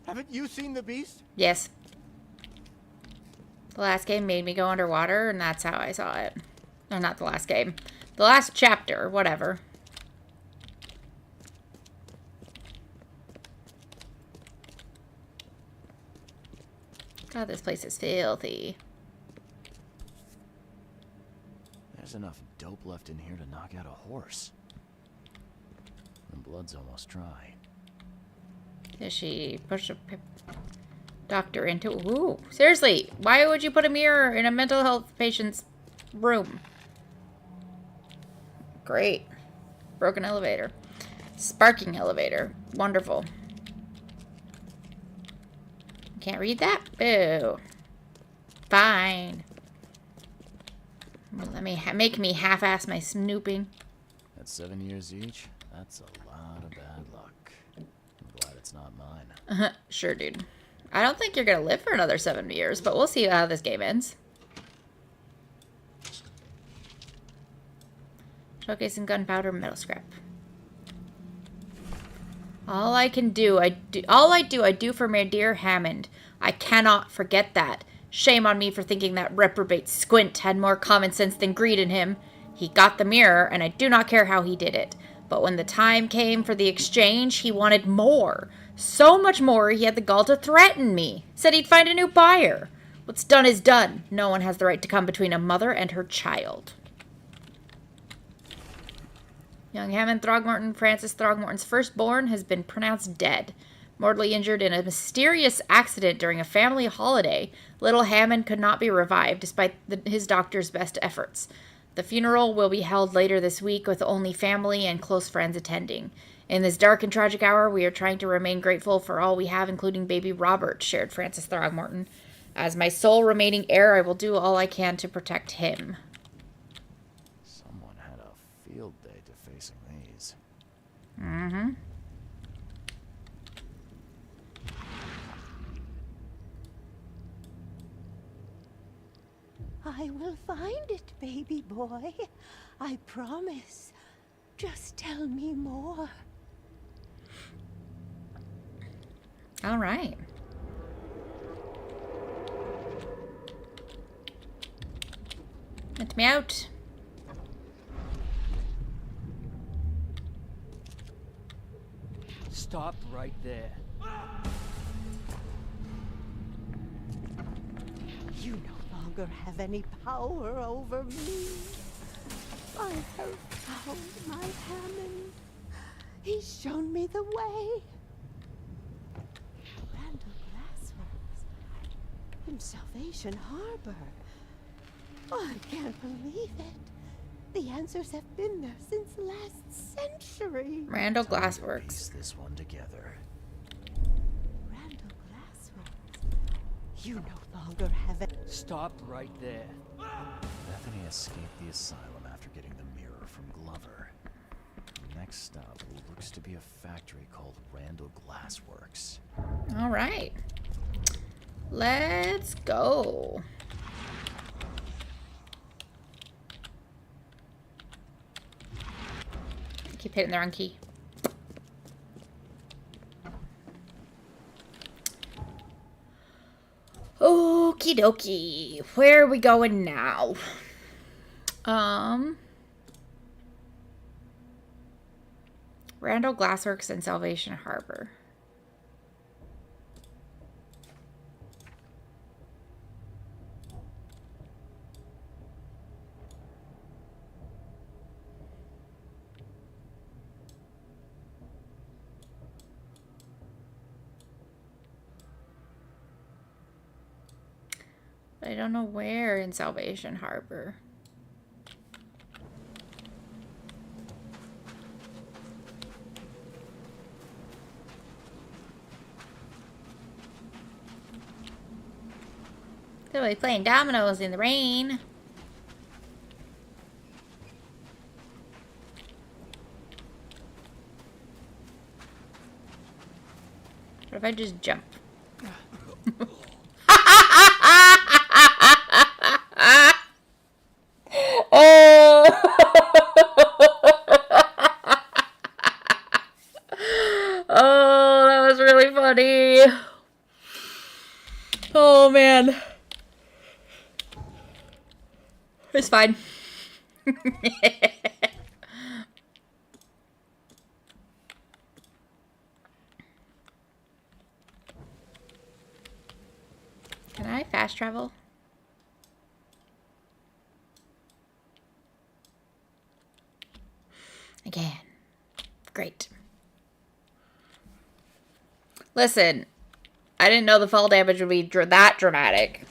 Haven't you seen the beast? Yes. The last game made me go underwater, and that's how I saw it. Or not the last game. The last chapter, whatever. God, this place is filthy. There's enough dope left in here to knock out a horse. The blood's almost dry. Did she push a doctor into... Ooh, seriously, why would you put a mirror in a mental health patient's room? Great. Broken elevator. Sparking elevator. Wonderful. Can't read that? Boo. Fine. Let me make me half-ass my snooping. At 7 years each, that's a lot of bad luck. I'm glad it's not mine. Sure, dude. I don't think you're gonna live for another 7 years, but we'll see how this game ends. Showcasing gunpowder, metal scrap. All I do, I do for my dear Hammond. I cannot forget that. Shame on me for thinking that reprobate Squint had more common sense than greed in him. He got the mirror, and I do not care how he did it. But when the time came for the exchange, he wanted more. So much more, he had the gall to threaten me. Said he'd find a new buyer. What's done is done. No one has the right to come between a mother and her child. Young Hammond Throgmorton, Francis Throgmorton's firstborn, has been pronounced dead. Mortally injured in a mysterious accident during a family holiday, little Hammond could not be revived despite his doctor's best efforts. The funeral will be held later this week with only family and close friends attending. In this dark and tragic hour, we are trying to remain grateful for all we have, including baby Robert, shared Francis Throgmorton. As my sole remaining heir, I will do all I can to protect him. Someone had a field day defacing these. Mm-hmm. I will find it, baby boy. I promise. Just tell me more. All right. Let me out. Stop right there. You no longer have any power over me. I have found my Hammond. He's shown me the way. Randall Glassworks in Salvation Harbor. Oh, I can't believe it. The answers have been there since last century. Randall Glassworks. Piece this one together. Randall Glassworks. You no longer have it. Stop right there. Bethany escaped the asylum after getting the mirror from Glover. Next stop looks to be a factory called Randall Glassworks. All right. Let's go. Keep hitting the wrong key. Okie dokie. Where are we going now? Randall Glassworks and Salvation Harbor. I don't know where in Salvation Harbor. They're like playing dominoes in the rain. What if I just jump? Oh, that was really funny. Oh, man. It's fine. Can I fast travel? Again. Great. Listen, I didn't know the fall damage would be that dramatic.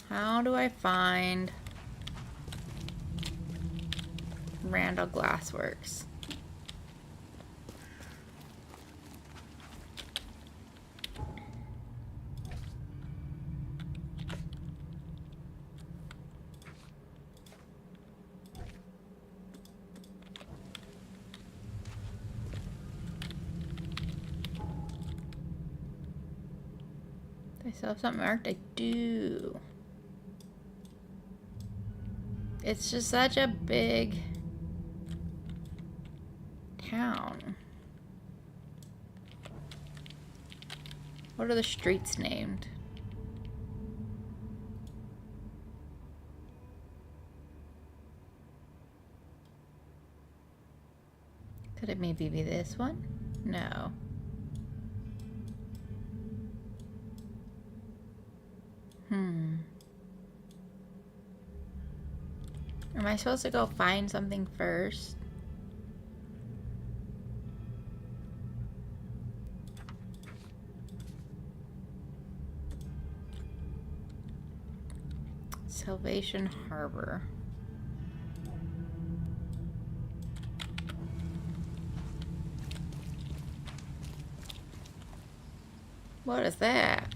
How do I find Randall Glassworks? Do I still have something marked? I do. It's just such a big town. What are the streets named? Could it maybe be this one? No. Am I supposed to go find something first? Salvation Harbor. What is that?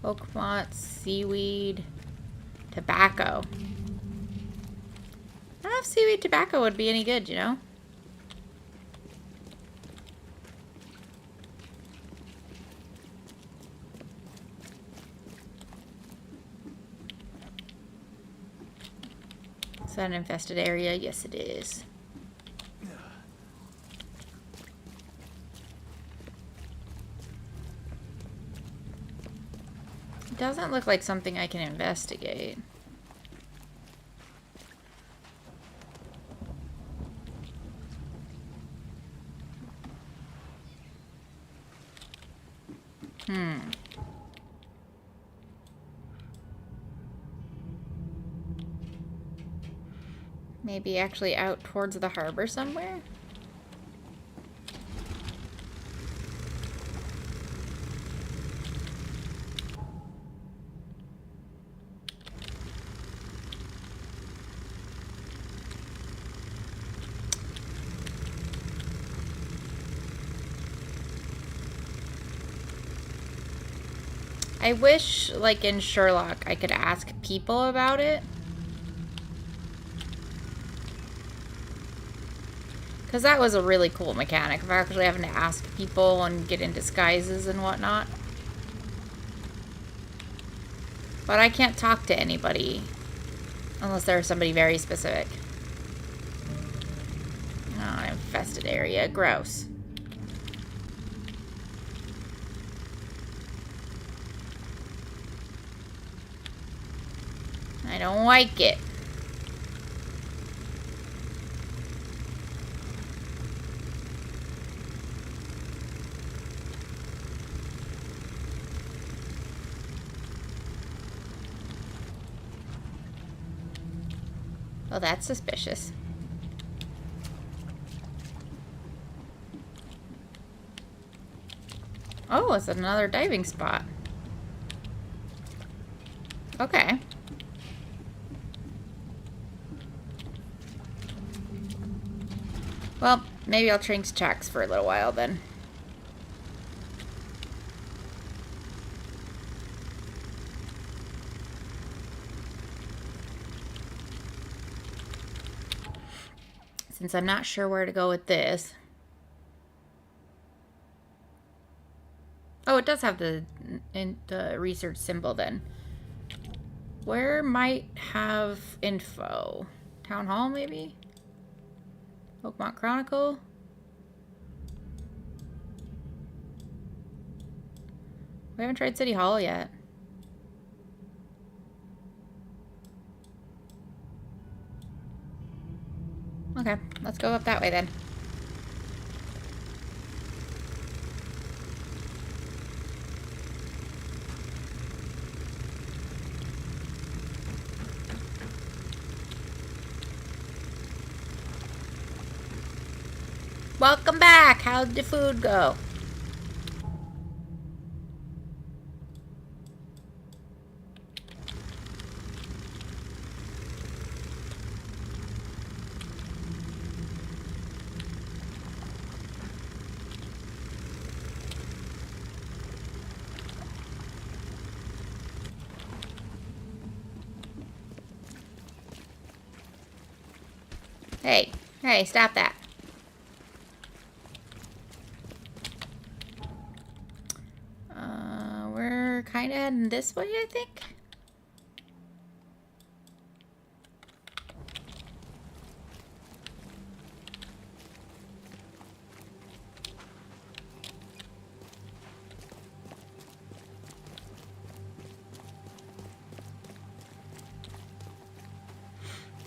Oakmont, seaweed, tobacco. I don't know if seaweed tobacco would be any good, you know? Is that an infested area? Yes, it is. Doesn't look like something I can investigate. Maybe actually out towards the harbor somewhere? I wish, like in Sherlock, I could ask people about it. Because that was a really cool mechanic, of actually having to ask people and get in disguises and whatnot. But I can't talk to anybody unless there's somebody very specific. Oh, an infested area. Gross. I don't like it. Oh, that's suspicious. Oh, it's another diving spot. Okay. Well, maybe I'll change tracks for a little while then. Since I'm not sure where to go with this. Oh, it does have the research symbol then. Where might have info? Town Hall, maybe? Oakmont Chronicle? We haven't tried City Hall yet. Okay, let's go up that way then. Welcome back! How'd the food go? Hey, hey, stop that. We're kind of heading this way, I think.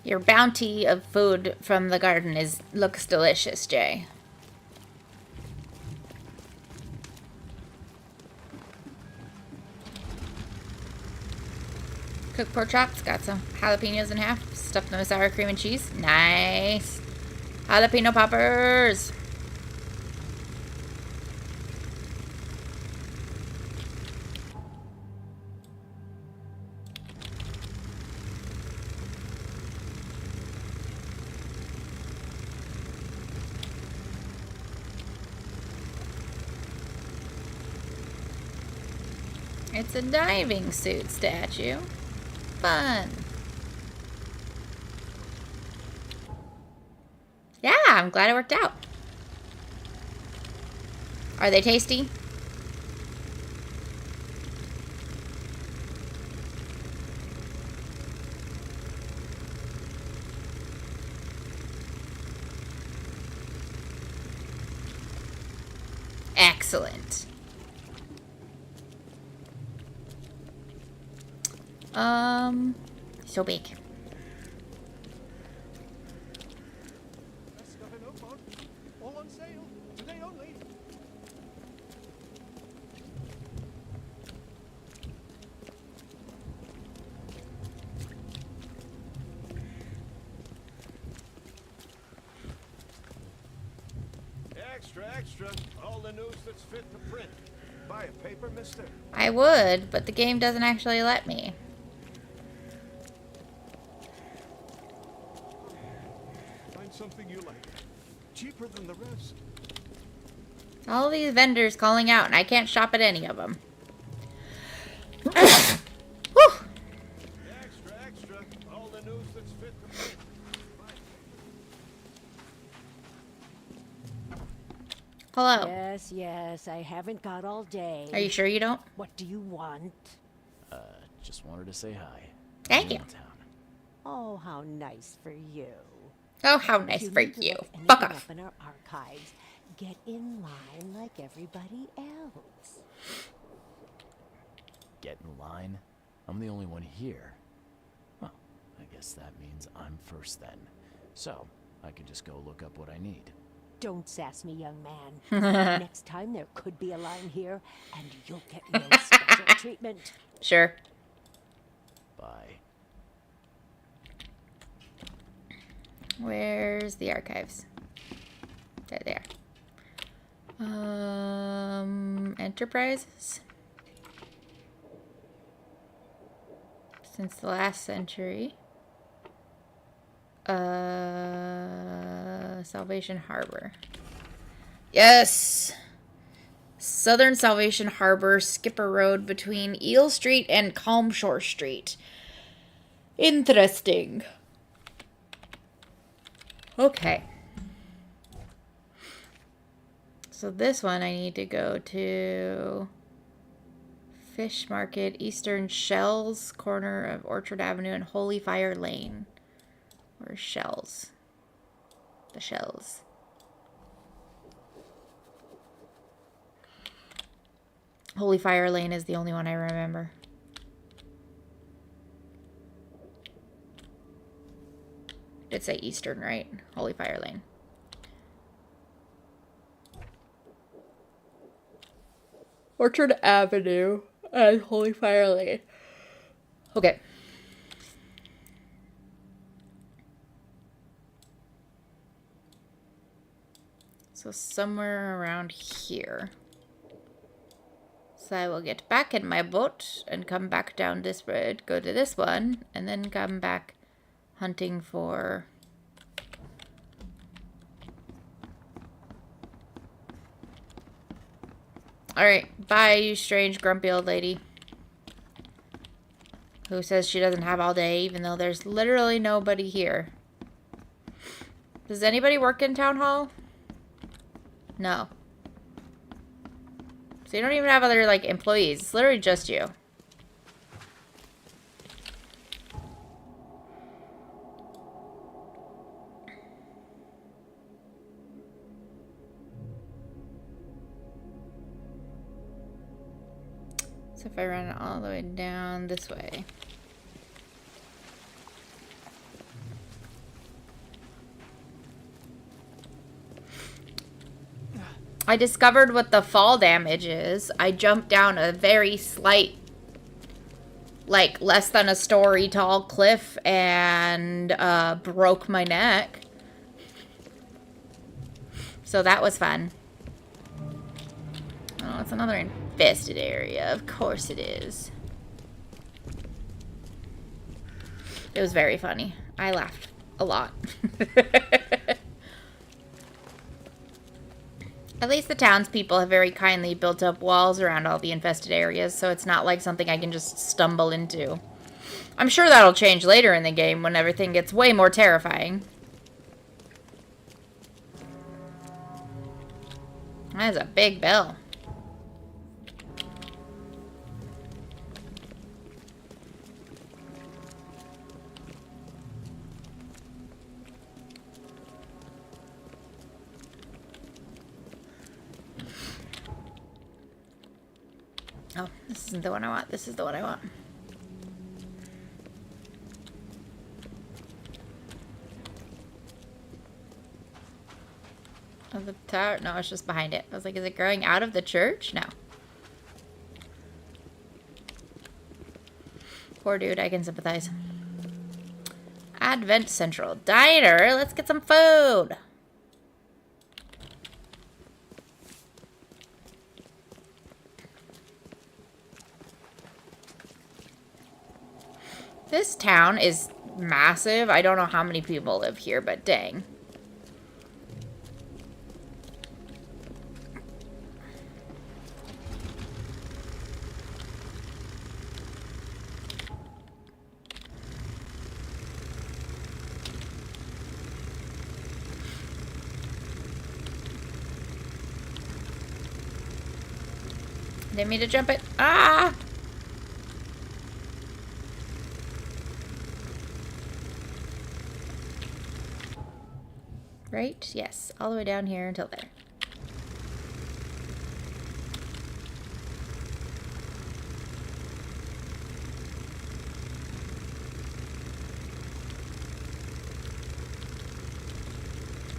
Your bounty of food from the garden looks delicious, Jay. Cooked pork chops, got some jalapenos in half, stuffed them with sour cream and cheese. Nice. Jalapeno poppers. It's a diving suit statue. Fun. Yeah, I'm glad it worked out. Are they tasty? Excellent. So big. Best stuff in Oakmont. All on sale. Today only. Extra, extra. All the news that's fit to print. Buy a paper, mister? I would, but the game doesn't actually let me. Find something you like. Cheaper than the rest. All these vendors calling out, and I can't shop at any of them. Extra, extra. All the news that's fit to print. Hello. Yes, yes, I haven't got all day. Are you sure you don't? What do you want? Just wanted to say hi. Thank you. Downtown. Oh, how nice for you. Oh, how If nice you for need to you. look anything Fuck off. up in our archives, get in line like everybody else. Get in line? I'm the only one here. Well, I guess that means I'm first then. So, I can just go look up what I need. Don't sass me, young man. Next time there could be a line here, and you'll get no special treatment. Sure. Bye. Where's the archives? There they are. Enterprises? Since the last century. Salvation Harbor. Yes! Southern Salvation Harbor, Skipper Road between Eel Street and Calm Shore Street. Interesting. Okay. So this one I need to go to Fish Market, Eastern Shells, corner of Orchard Avenue and Holy Fire Lane. Or Shells. The Shells. Holy Fire Lane is the only one I remember. Did say Eastern, right? Holy Fire Lane. Orchard Avenue and Holy Fire Lane. Okay. So somewhere around here. So I will get back in my boat and come back down this road, go to this one, and then come back hunting for... Alright, bye, you strange grumpy old lady. Who says she doesn't have all day, even though there's literally nobody here. Does anybody work in Town Hall? No. So you don't even have other, like, employees. It's literally just you. So if I run it all the way down this way. I discovered what the fall damage is. I jumped down a very slight, like less than a story tall cliff and broke my neck. So that was fun. Oh, it's another infested area. Of course it is. It was very funny. I laughed a lot. At least the townspeople have very kindly built up walls around all the infested areas, so it's not like something I can just stumble into. I'm sure that'll change later in the game when everything gets way more terrifying. That is a big bell. Oh, this isn't the one I want. This is the one I want. Oh, the tower? No, it's just behind it. I was like, is it growing out of the church? No. Poor dude, I can sympathize. Advent Central Diner. Let's get some food. This town is massive. I don't know how many people live here, but dang. Didn't mean to jump it. Ah! Right? Yes. All the way down here until there.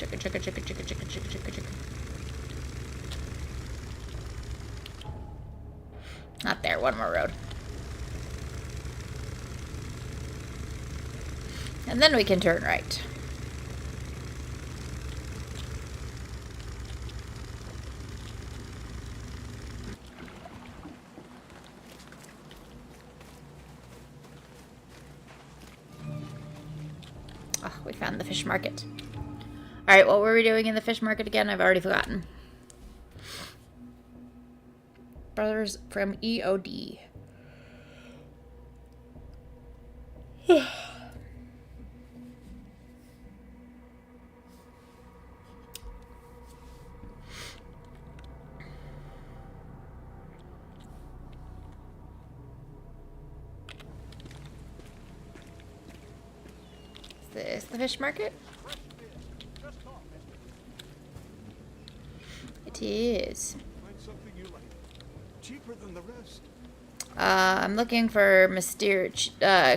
Chicka, chicka, chicka, chicka, chicka, chicka, chicka, chicka. Not there. One more road. And then we can turn right. Oh, we found the fish market. Alright, what were we doing in the fish market again? I've already forgotten. Brothers from EOD. Is this the fish market? It is. Find something you like. Cheaper than the rest. I'm looking for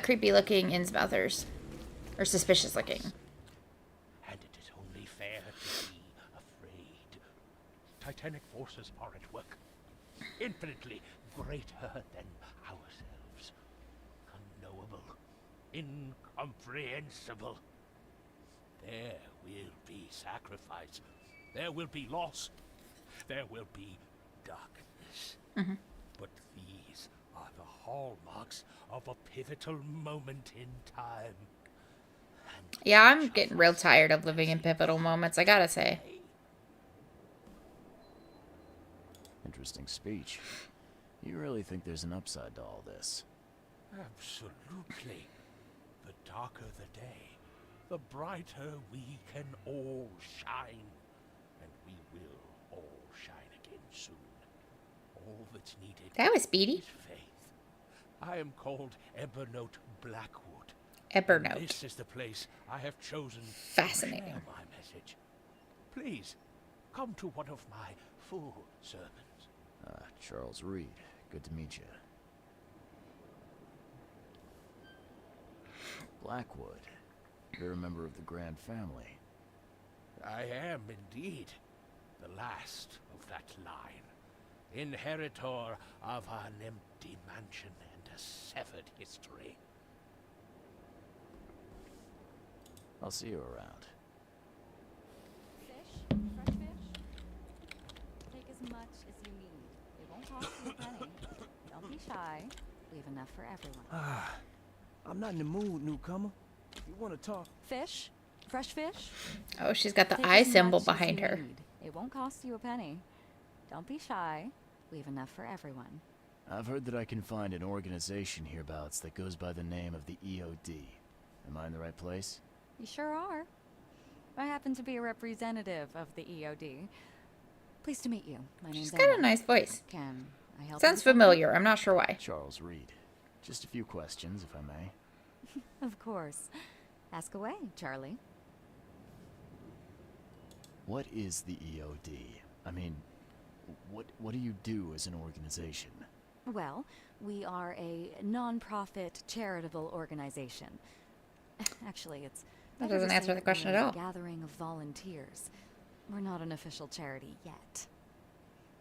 creepy looking insmouthers. Or suspicious looking. And it is only fair to be afraid. Titanic forces are at work, infinitely greater than ourselves. Unknowable, incomprehensible. There will be sacrifice. There will be loss. There will be darkness. But these are the hallmarks of a pivotal moment in time. Yeah, I'm getting real tired of living in pivotal moments, I gotta say. Interesting speech. You really think there's an upside to all this? Absolutely. The darker the day, the brighter we can all shine. And we will all shine again soon. All that's needed That was speedy. is faith. I am called Evernote Blackwood. Evernote. And this is the place I have chosen Fascinating. to share my message. Please, come to one of my full sermons. Charles Reed. Good to meet you. Blackwood. You're a member of the Grand family. I am indeed the last of that line. Inheritor of an empty mansion and a severed history. I'll see you around. Fish? Fresh fish? Take as much as you need. It won't cost you a penny. Don't be shy. We have enough for everyone. I'm not in the mood, newcomer. If you want to talk... Fish? Fresh fish? Oh, she's got the Take eye as symbol much as behind you her. need. It won't cost you a penny. Don't be shy. We have enough for everyone. I've heard that I can find an organization hereabouts that goes by the name of the EOD. Am I in the right place? You sure are. I happen to be a representative of the EOD. Pleased to meet you. My name's She's got a Anna. nice voice. Can I help you Sounds with something? familiar. I'm not sure why. Charles Reed. Just a few questions, if I may. Of course. Ask away, Charlie. What is the EOD? I mean, what do you do as an organization? Well, we are a non-profit charitable organization. Actually, it's That better to doesn't answer say the question we're at a all. gathering of volunteers. We're not an official charity yet.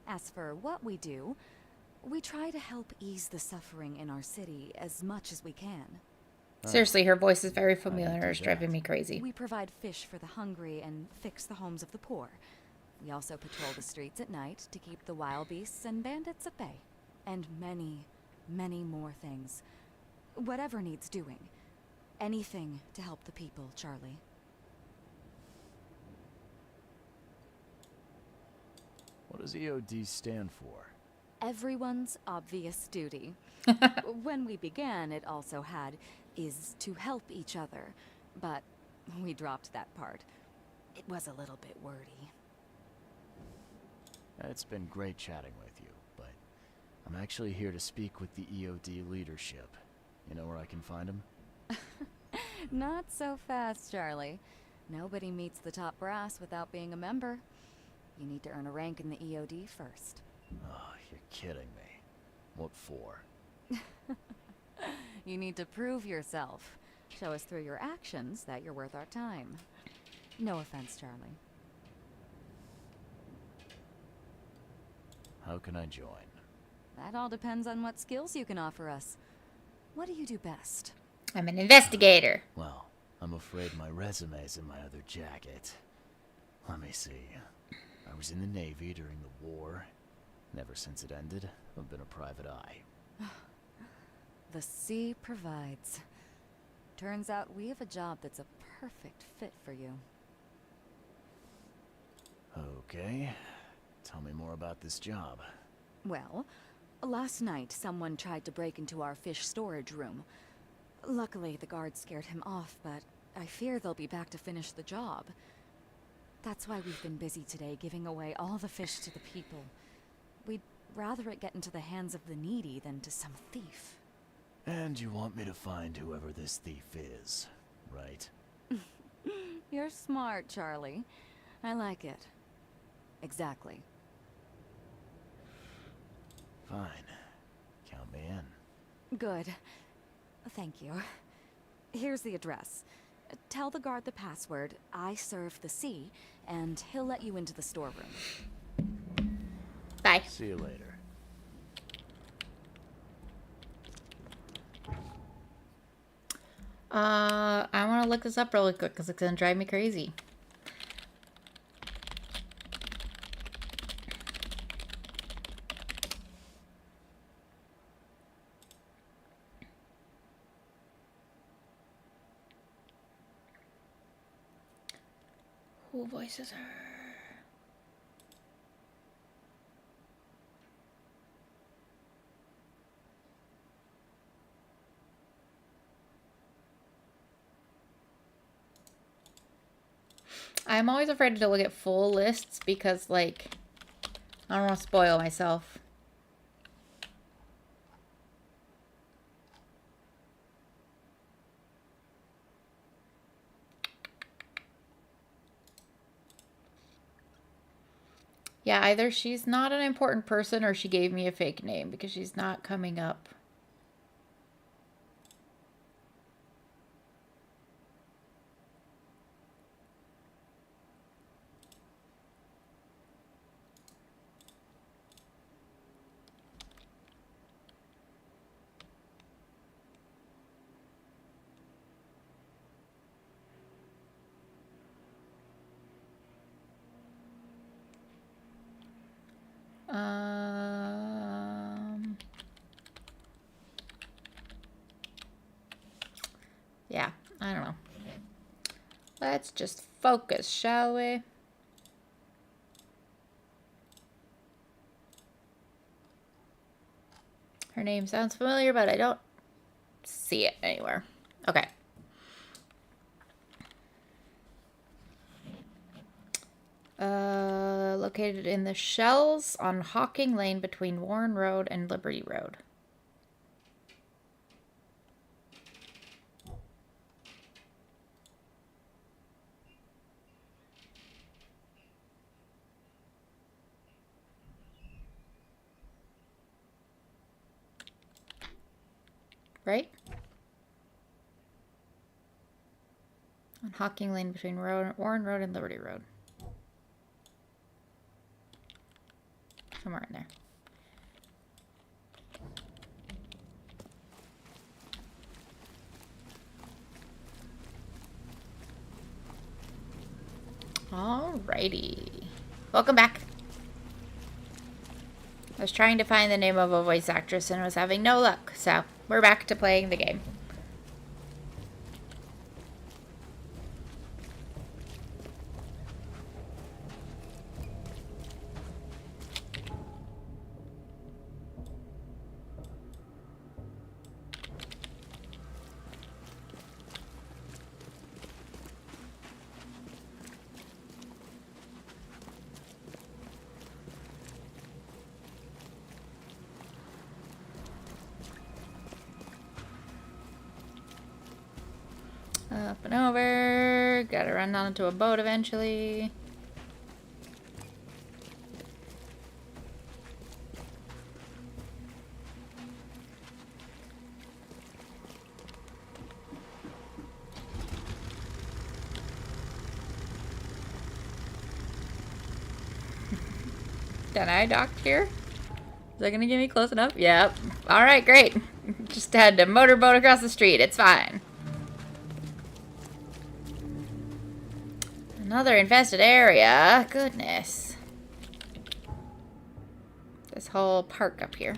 As for what we do, we try to help ease the suffering in our city as much as we can. Seriously, her voice is very familiar. do It's driving me crazy. We provide fish for the hungry and fix the homes of the poor. We also patrol the streets at night to keep the wild beasts and bandits at bay. And many, many more things. Whatever needs doing. Anything to help the people, Charlie. What does EOD stand for? Everyone's obvious duty. When we began, it also had is to help each other, but we dropped that part. It was a little bit wordy. It's been great chatting with you, but I'm actually here to speak with the EOD leadership. You know where I can find them? Not so fast, Charlie. Nobody meets the top brass without being a member. You need to earn a rank in the EOD first. Oh, you're kidding me. What for? You need to prove yourself. Show us through your actions that you're worth our time. No offense, Charlie. How can I join? That all depends on what skills you can offer us. What do you do best? I'm an investigator. Well, I'm afraid my resume's in my other jacket. Let me see. I was in the Navy during the war. Ever since it ended, I've been a private eye. The sea provides. Turns out we have a job that's a perfect fit for you. Okay. Tell me more about this job. Well, last night someone tried to break into our fish storage room. Luckily, the guards scared him off, but I fear they'll be back to finish the job. That's why we've been busy today giving away all the fish to the people. We'd rather it get into the hands of the needy than to some thief. And you want me to find whoever this thief is, right? You're smart, Charlie. I like it. Exactly. Fine. Count me in. Good. Thank you. Here's the address. Tell the guard the password, I serve the sea, and he'll let you into the storeroom. Bye. See you later. I want to look this up really quick because it's going to drive me crazy. Who voices her? I'm always afraid to look at full lists because, like, I don't want to spoil myself. Yeah, either she's not an important person or she gave me a fake name because she's not coming up. Yeah, I don't know. Let's just focus, shall we? Her name sounds familiar, but I don't see it anywhere. Okay. Located in the Shells on Hawking Lane between Warren Road and Liberty Road. Right? On Hawking Lane between Warren Road and Liberty Road. Somewhere in there. Alrighty. Welcome back. I was trying to find the name of a voice actress and was having no luck, so we're back to playing the game. Up and over. Gotta run onto a boat eventually. Can I dock here? Is that gonna get me close enough? Yep. Alright, great. Just had to motorboat across the street. It's fine. Another infested area. Goodness. This whole park up here.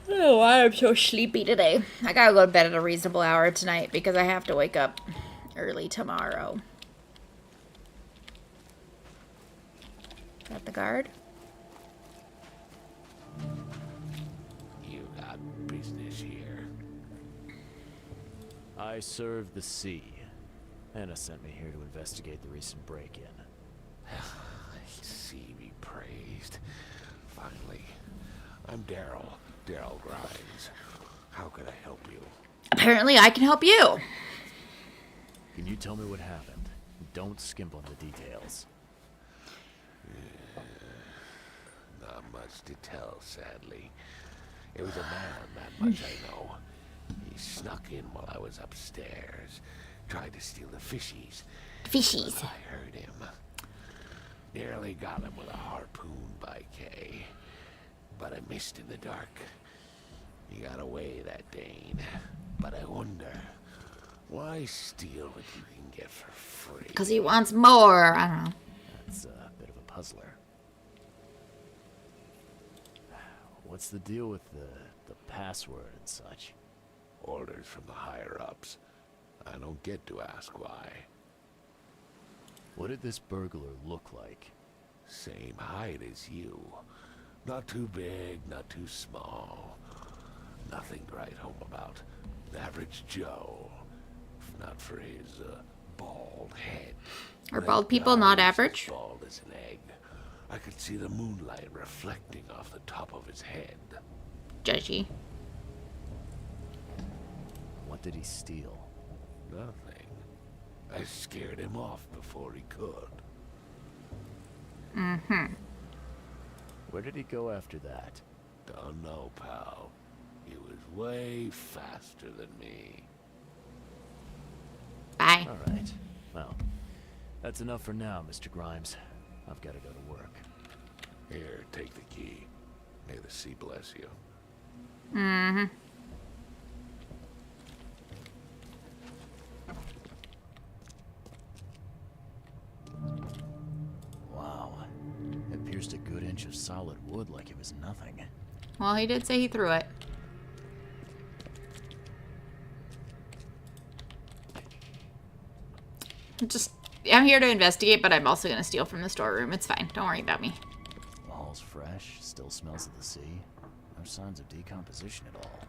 I don't know why I'm so sleepy today. I gotta go to bed at a reasonable hour tonight because I have to wake up early tomorrow. Got the guard? You got business here. I serve the sea. Anna sent me here to investigate the recent break-in. Sea be praised. Finally. I'm Daryl Grimes. How can I help you? Apparently I can help you. Can you tell me what happened? Don't skimp on the details. Not much to tell, sadly. It was a man, that much I know. He snuck in while I was upstairs. Tried to steal the fishies. Fishies. I heard him. Nearly got him with a harpoon by Kay. But I missed in the dark. He got away, that Dane. But I wonder, why steal what you can get for free? Because he wants more. I don't know. That's a bit of a puzzler. What's the deal with the password and such? Orders from the higher-ups. I don't get to ask why. What did this burglar look like? Same height as you. Not too big, not too small. Nothing to write home about. Average Joe. If not for his bald head. Are bald people not average? Bald as an egg. I could see the moonlight reflecting off the top of his head. Judgy. What did he steal? Nothing. I scared him off before he could. Mm-hmm. Where did he go after that? Don't know, pal. He was way faster than me. Bye. All right. Well, that's enough for now, Mr. Grimes. I've got to go to work. Here, take the key. May the sea bless you. Mm-hmm. Wow. It pierced a good inch of solid wood like it was nothing. Well, he did say he threw it. I'm here to investigate, but I'm also going to steal from the storeroom. It's fine. Don't worry about me. The hall's fresh, still smells of the sea. No signs of decomposition at all.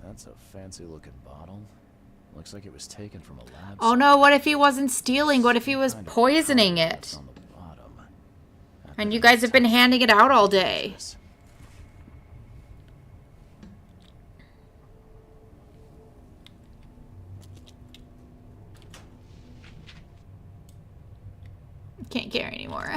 That's a fancy looking bottle. Looks like it was taken from a lab. Oh no, what if he wasn't stealing? What if he was poisoning it? On the bottom. And you guys have been handing it out all day. Can't carry anymore.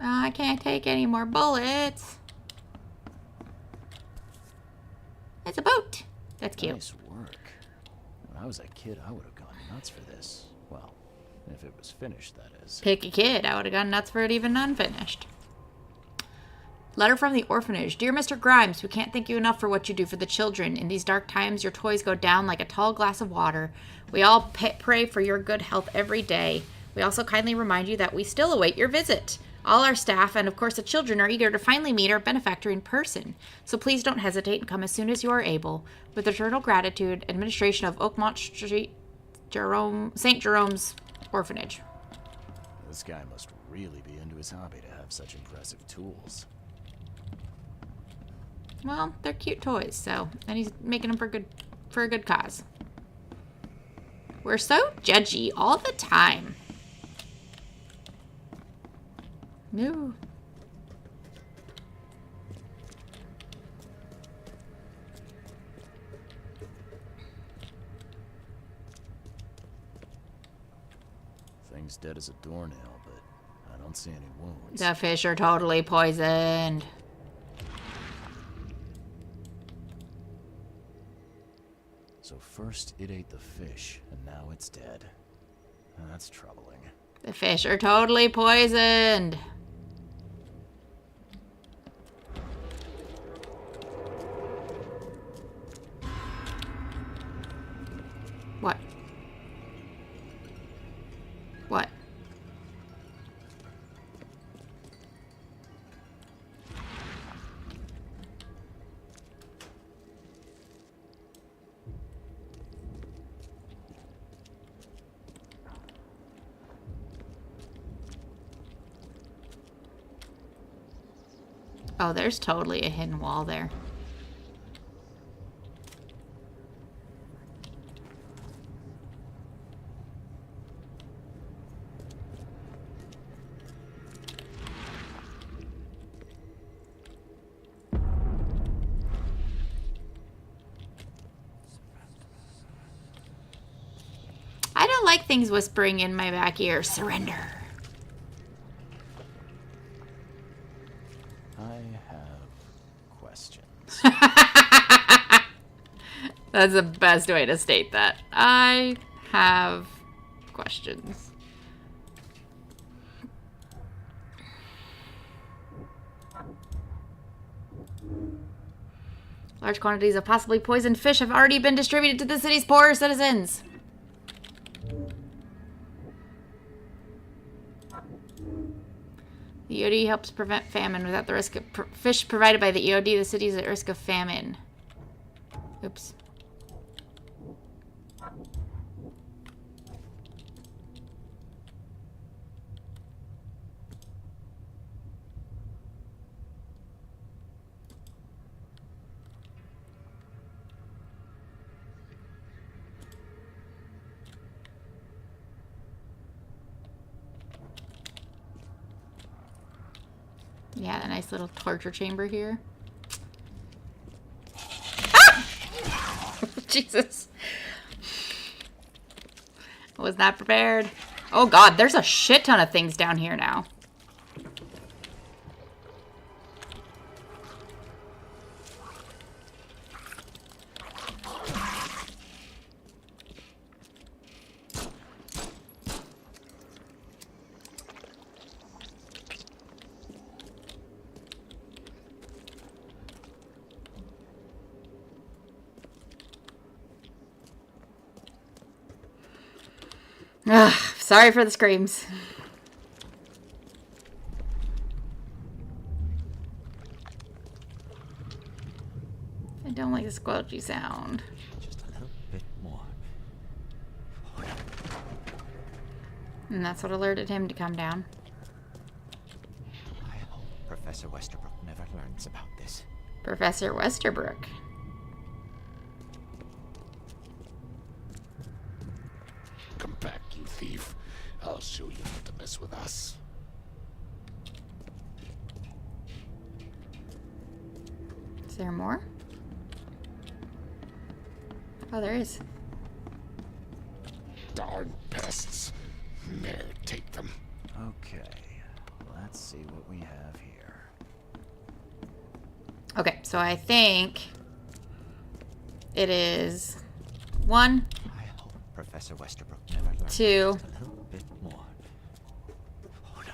I can't take any more bullets. It's a boat. That's cute. Nice work. When I was a kid, I would have gone nuts for this. Well, if it was finished, that is. Pick a kid. I would have gone nuts for it even unfinished. Letter from the orphanage. Dear Mr. Grimes, we can't thank you enough for what you do for the children. In these dark times, your toys go down like a tall glass of water. We all pray for your good health every day. We also kindly remind you that we still await your visit. All our staff and, of course, the children are eager to finally meet our benefactor in person. So please don't hesitate and come as soon as you are able. With eternal gratitude, administration of Oakmont Street, St. Jerome's Orphanage. This guy must really be into his hobby to have such impressive tools. Well, they're cute toys, so, and he's making them for a good cause. We're so judgy all the time. No. Thing's dead as a doornail, but I don't see any wounds. The fish are totally poisoned. So first it ate the fish, and now it's dead. That's troubling. The fish are totally poisoned. What? What? Oh, there's totally a hidden wall there. I don't like things whispering in my back ear. Surrender. I have questions. That's the best way to state that. I have questions. Large quantities of possibly poisoned fish have already been distributed to the city's poorer citizens. The EOD helps prevent famine without the risk of fish provided by the EOD. The city is at risk of famine. Oops. Yeah, a nice little torture chamber here. Ah! Jesus. I was not prepared. Oh god, there's a shit ton of things down here now. Ugh, sorry for the screams. I don't like the squelchy sound. Just a little bit more. And that's what alerted him to come down. I hope Professor Westerbrook never learns about this. Professor Westerbrook. Come back, you thief. I'll show you not to mess with us. Is there more? Oh, there is. Darn pests. There, take them. Okay, let's see what we have here. Okay, so I think it is 1, Professor Westerbrook never learned. 2, Just a little bit more. Oh no.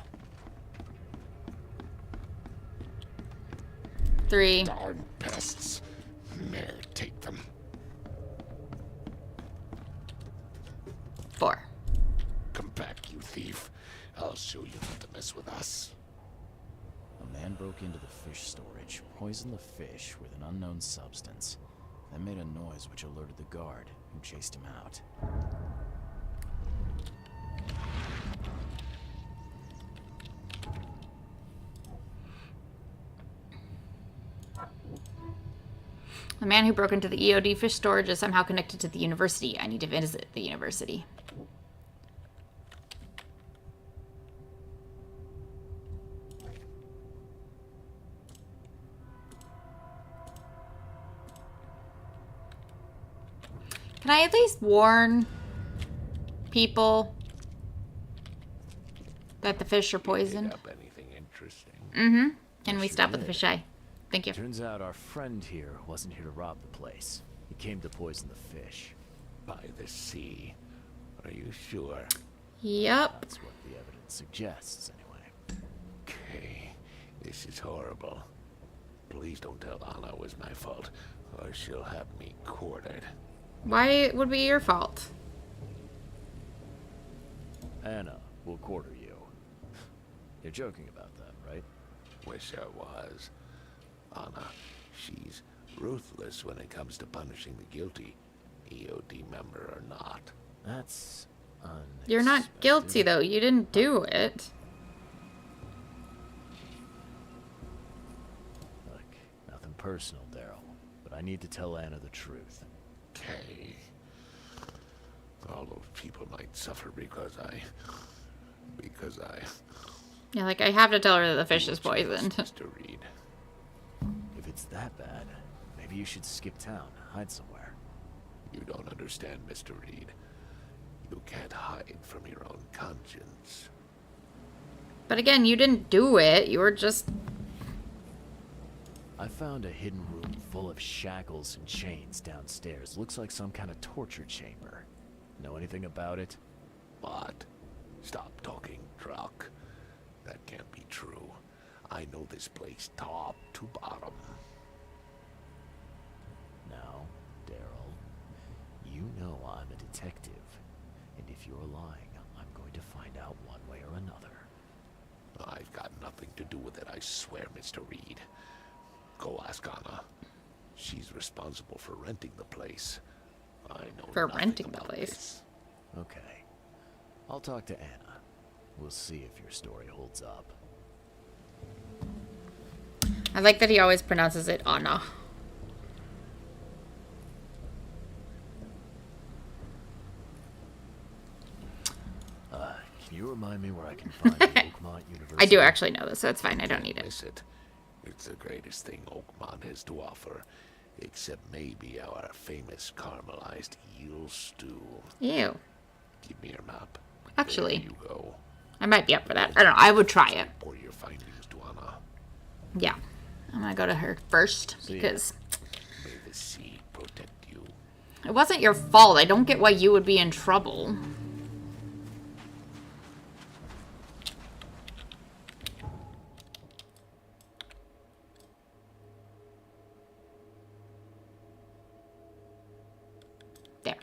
3. Darn pests. There, take them. 4. Come back, you thief. I'll show you not to mess with us. A man broke into the fish storage, poisoned the fish with an unknown substance, then made a noise which alerted the guard, who chased him out. The man who broke into the EOD fish storage is somehow connected to the university. I need to visit the university. Can I at least warn people that the fish are poisoned? Up anything interesting? Mm-hmm. Can we Sure stop at the did. fish eye? Thank you. Turns out our friend here wasn't here to rob the place. He came to poison the fish. By the sea. Are you sure? Yep. That's what the evidence suggests, anyway. Okay. This is horrible. Please don't tell Anna it was my fault, or she'll have me quartered. Why it would be your fault? Anna will quarter you. You're joking about that, right? Wish I was. Anna, she's ruthless when it comes to punishing the guilty, EOD member or not. That's You're not guilty, though. You didn't do it. Look, nothing personal, Daryl, but I need to tell Anna the truth. Okay. All those people might suffer because I... Yeah, like, I have to tell her that the fish is poisoned. Mr. Reed. If it's that bad, maybe you should skip town, hide somewhere. You don't understand, Mr. Reed. You can't hide from your own conscience. But again, you didn't do it. You were just... I found a hidden room full of shackles and chains downstairs. Looks like some kind of torture chamber. Know anything about it? What? Stop talking, Druck. That can't be true. I know this place top to bottom. Now, Daryl, you know I'm a detective. And if you're lying, I'm going to find out one way or another. I've got nothing to do with it, I swear, Mr. Reed. Go ask Anna. She's responsible for renting the place. I know For nothing renting the about place. this. Okay. I'll talk to Anna. We'll see if your story holds up. I like that he always pronounces it Anna. Can you remind me where I can find the Oakmont University? I do actually know this, so it's fine. I don't need it. Miss it. It's the greatest thing Oakmont has to offer. Except maybe our famous caramelized eel stew. Ew. Give me your map. Actually, There you go. I might be up for that. I don't know. I would try it. Or your findings to Anna. Yeah. I'm gonna go to her first because May the sea protect you. it wasn't your fault. I don't get why you would be in trouble. There.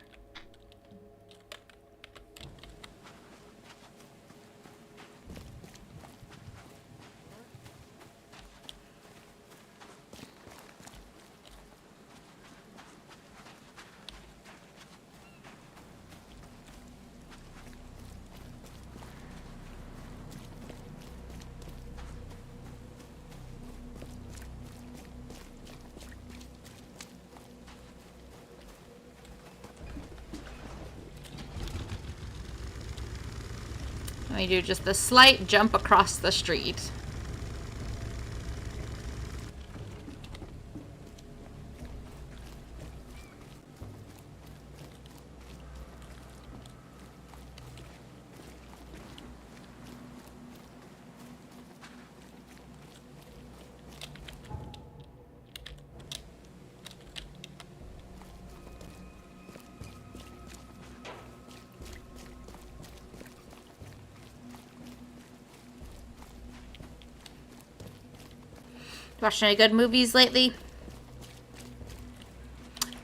Let me do just the slight jump across the street. Watched any good movies lately?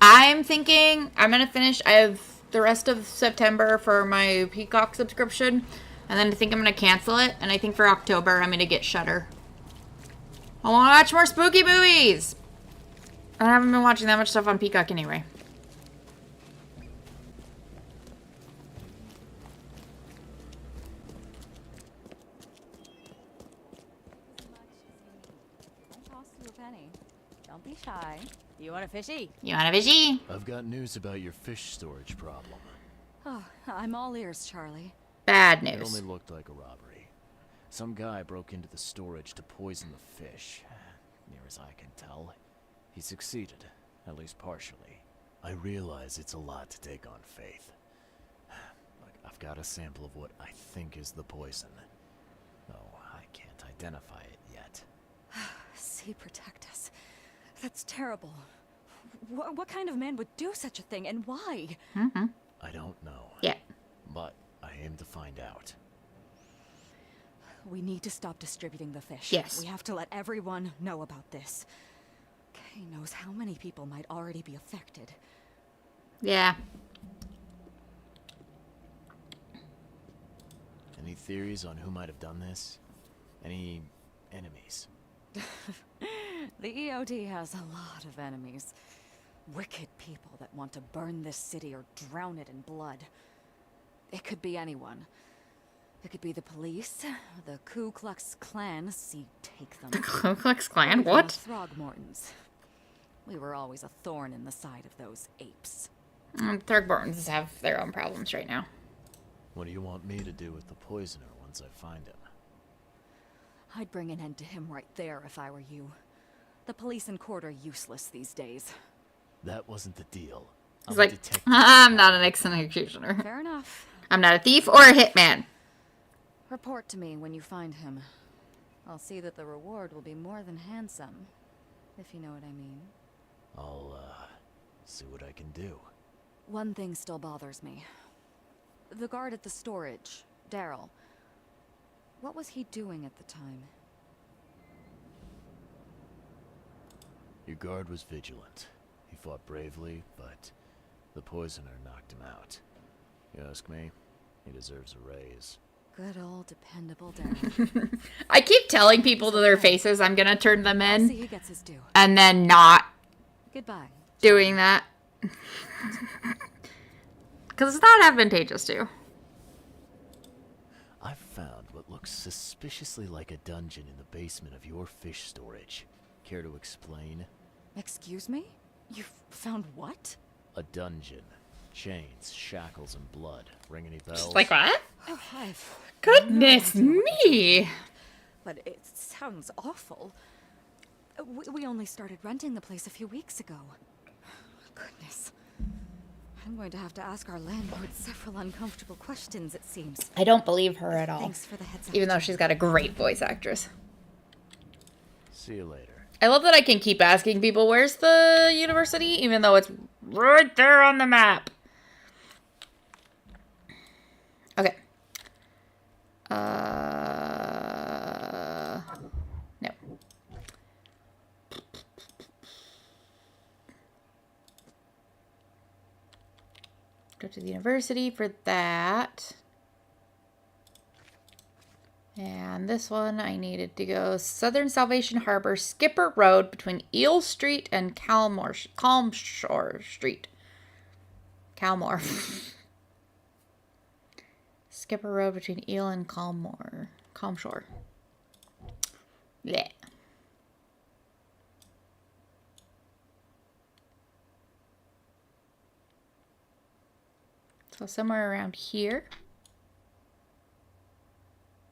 I'm thinking I'm gonna finish. I have the rest of September for my Peacock subscription, and then I think I'm gonna cancel it. And I think for October I'm gonna get Shudder. I want to watch more spooky movies. I haven't been watching that much stuff on Peacock anyway. Toss you a penny. Don't be shy. You want a fishy? You want a fishy? I've got news about your fish storage problem. Oh, I'm all ears, Charlie. Bad It news. only looked like a robbery. Some guy broke into the storage to poison the fish. Near as I can tell, he succeeded, at least partially. I realize it's a lot to take on faith. Look, I've got a sample of what I think is the poison. Though I can't identify it yet. See, protect us. That's terrible. What kind of man would do such a thing, and why? Mm-hmm. I don't know. Yeah. But I aim to find out. We need to stop distributing the fish. Yes. We have to let everyone know about this. Kay knows how many people might already be affected. Yeah. Any theories on who might have done this? Any enemies? The EOD has a lot of enemies. Wicked people that want to burn this city or drown it in blood. It could be anyone. It could be the police, the Ku Klux Klan, see, take them. The Ku Klux Klan? Or even What? the Throgmortons. We were always a thorn in the side of those apes. Throgmortons have their own problems right now. What do you want me to do with the poisoner once I find him? I'd bring an end to him right there if I were you. The police in court are useless these days. That wasn't the deal. He's like, I'm not an executioner. Fair enough. I'm not a thief or a hitman. Report to me when you find him. I'll see that the reward will be more than handsome, if you know what I mean. I'll, see what I can do. One thing still bothers me. The guard at the storage, Daryl. What was he doing at the time? Your guard was vigilant. He fought bravely, but the poisoner knocked him out. You ask me, he deserves a raise. Good old dependable Daryl. I keep telling people to their faces I'm gonna turn them in, See, he gets his due. and then not Goodbye. doing that. Because it's not advantageous to. I've found what looks suspiciously like a dungeon in the basement of your fish storage. Care to explain? Excuse me? You found what? A dungeon. Chains, shackles, and blood. Ring any bells? Like what? Oh, I've Goodness me. But it sounds awful. We only started renting the place a few weeks ago. Goodness. I'm going to have to ask our landlord several uncomfortable questions, it seems. I don't believe her at all. Thanks for the heads up. Even though she's got a great voice actress. See you later. I love that I can keep asking people, where's the university? Even though it's right there on the map. Okay. No. Go to the university for that. And this one, I needed to go Southern Salvation Harbor, Skipper Road between Eel Street and Calmshore Street. Calmore. Skipper Road between Eel and Calmshore. Yeah. So somewhere around here.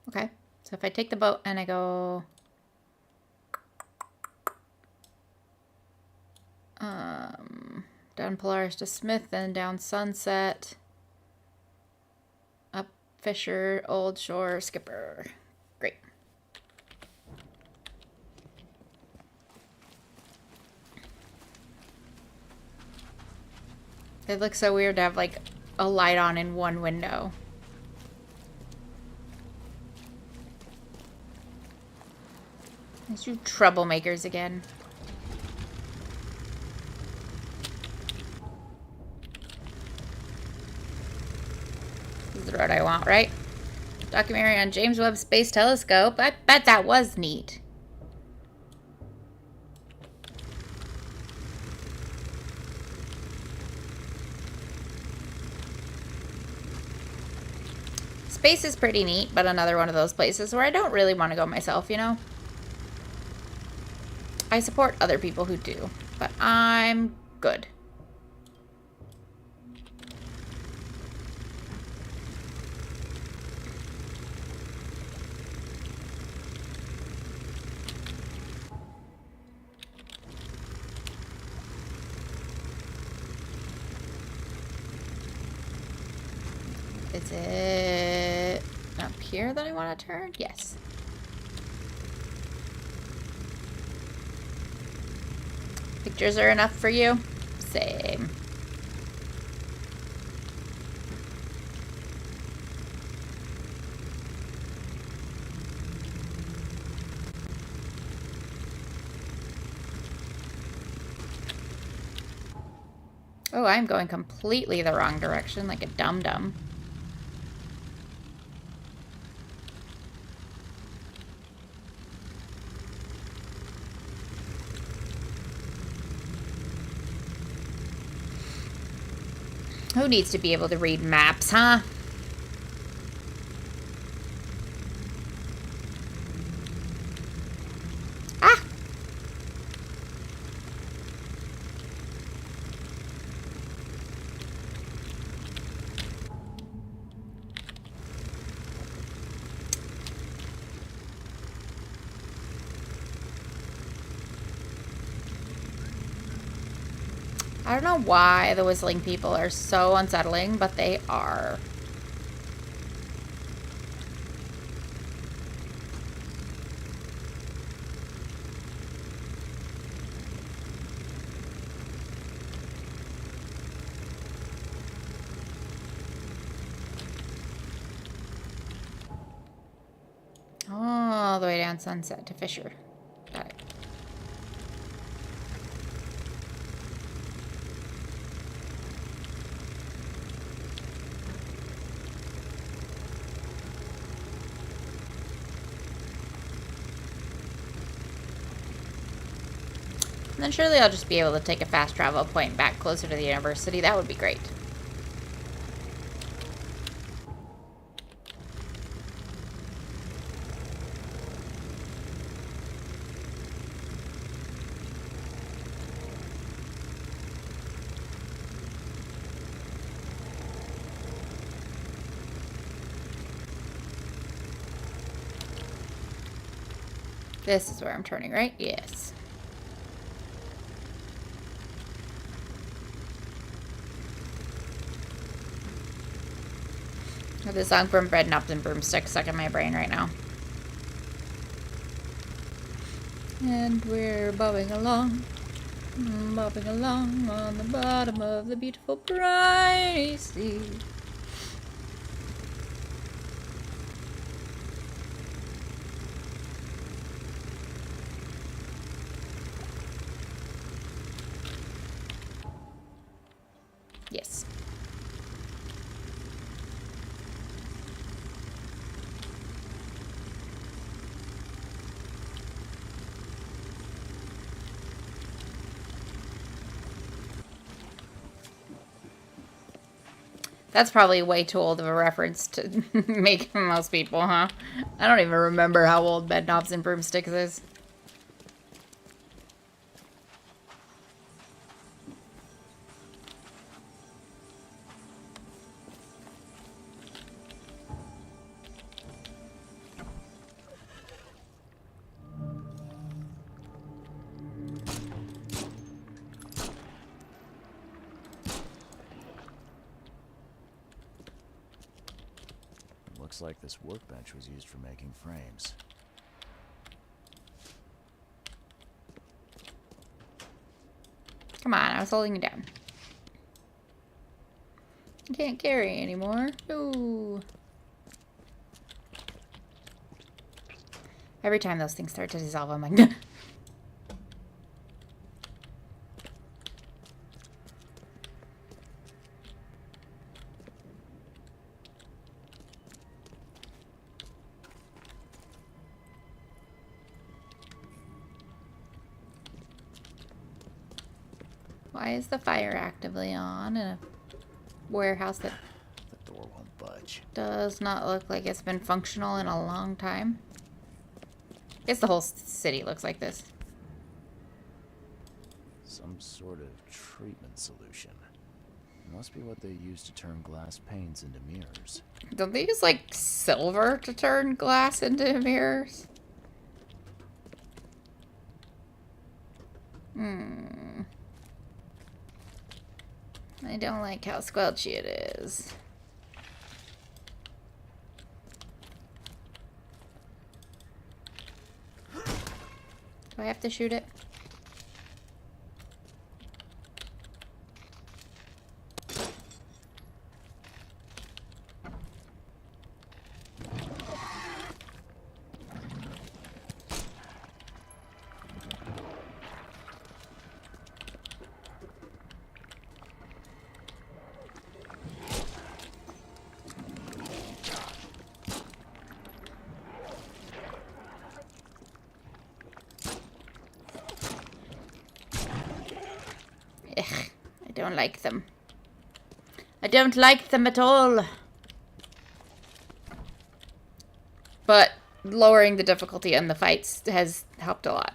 Okay, so if I take the boat and I go down Polaris to Smith, then down Sunset, up Fisher, Old Shore, Skipper. Great. It looks so weird to have like a light on in one window. These two troublemakers again. This is the road I want, right? Documentary on James Webb Space Telescope. I bet that was neat. Space is pretty neat, but another one of those places where I don't really want to go myself, you know? I support other people who do, but I'm good. Is it up here that I want to turn? Yes. Pictures are enough for you? Same. Oh, I'm going completely the wrong direction, like a dum-dum. Who needs to be able to read maps, huh? Ah! I don't know why the whistling people are so unsettling, but they are. All the way down Sunset to Fisher. Got it. And then surely I'll just be able to take a fast travel point back closer to the university. That would be great. This is where I'm turning, right? Yes. I have the song from Bread Knobs and Broomstick stuck in my brain right now. And we're bobbing along on the bottom of the beautiful briny sea. Yes. That's probably way too old of a reference to make for most people, huh? I don't even remember how old Bed Knobs and Broomsticks is. Looks like this workbench was used for making frames. Come on, I was holding you down. I can't carry anymore. No. Every time those things start to dissolve, I'm like, why is the fire actively on in a warehouse that The door won't budge. does not look like it's been functional in a long time? I guess the whole city looks like this. Some sort of treatment solution. Must be what they use to turn glass panes into mirrors. Don't they use like silver to turn glass into mirrors? I don't like how squelchy it is. Do I have to shoot it? Ugh, I don't like them. I don't like them at all. But lowering the difficulty on the fights has helped a lot.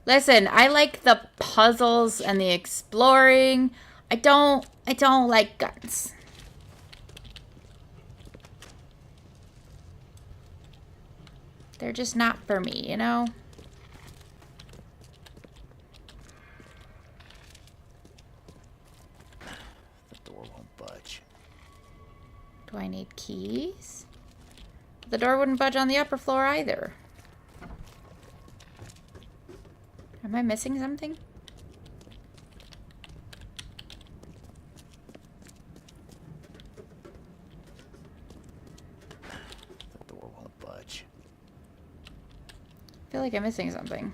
Listen, I like the puzzles and the exploring. I don't like guns. They're just not for me, you know? The door won't budge. Do I need keys? The door wouldn't budge on the upper floor either. Am I missing something? The door won't budge. I feel like I'm missing something.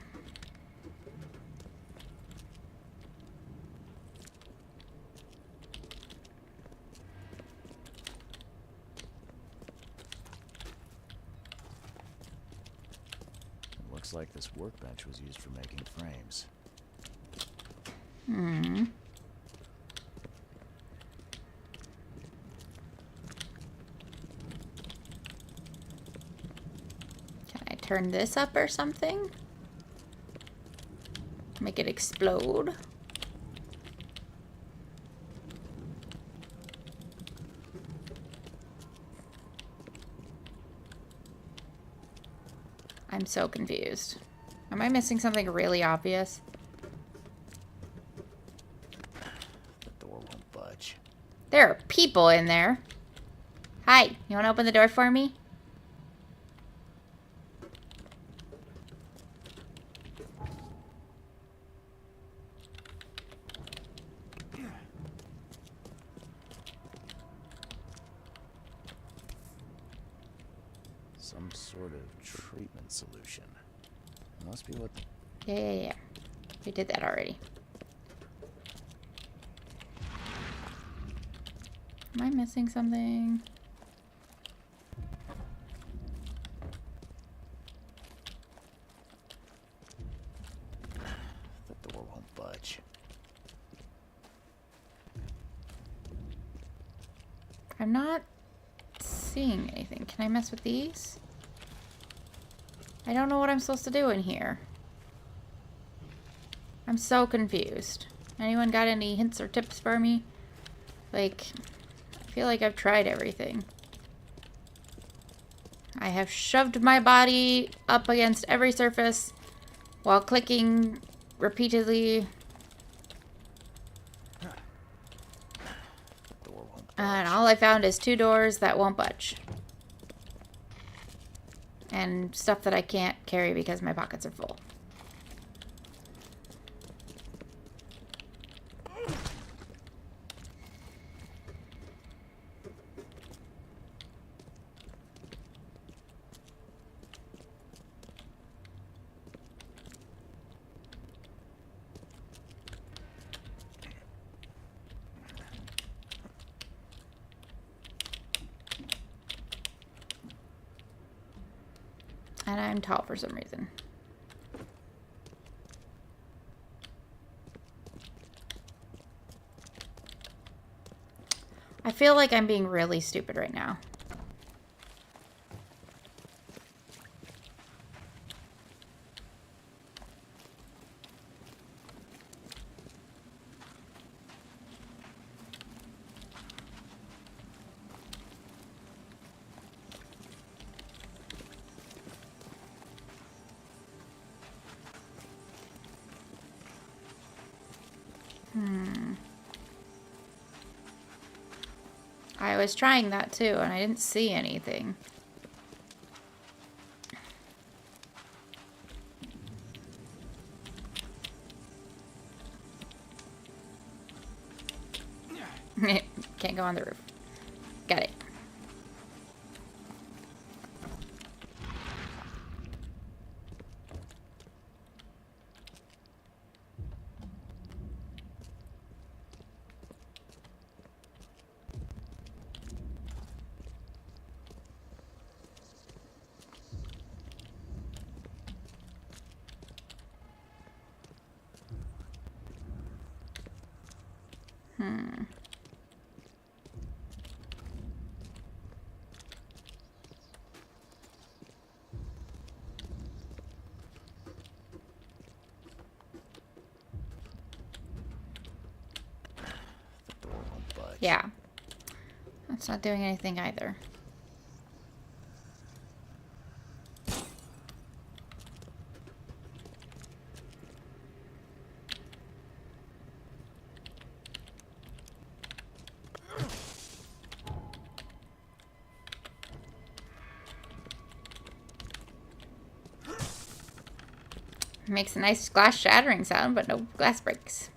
Looks like this workbench was used for making frames. Hmm. Can I turn this up or something? Make it explode? I'm so confused. Am I missing something really obvious? The door won't budge. There are people in there. Hi, you want to open the door for me? Some sort of treatment solution. Must be what... Yeah. We did that already. Am I missing something? The door won't budge. I'm not seeing anything. Can I mess with these? I don't know what I'm supposed to do in here. I'm so confused. Anyone got any hints or tips for me? Like, I feel like I've tried everything. I have shoved my body up against every surface while clicking repeatedly. And all I found is 2 doors that won't budge. And stuff that I can't carry because my pockets are full. And I'm tall for some reason. I feel like I'm being really stupid right now. I was trying that too, and I didn't see anything. Can't go on the roof. Got it. Yeah. That's not doing anything either. Makes a nice glass shattering sound, but no glass breaks.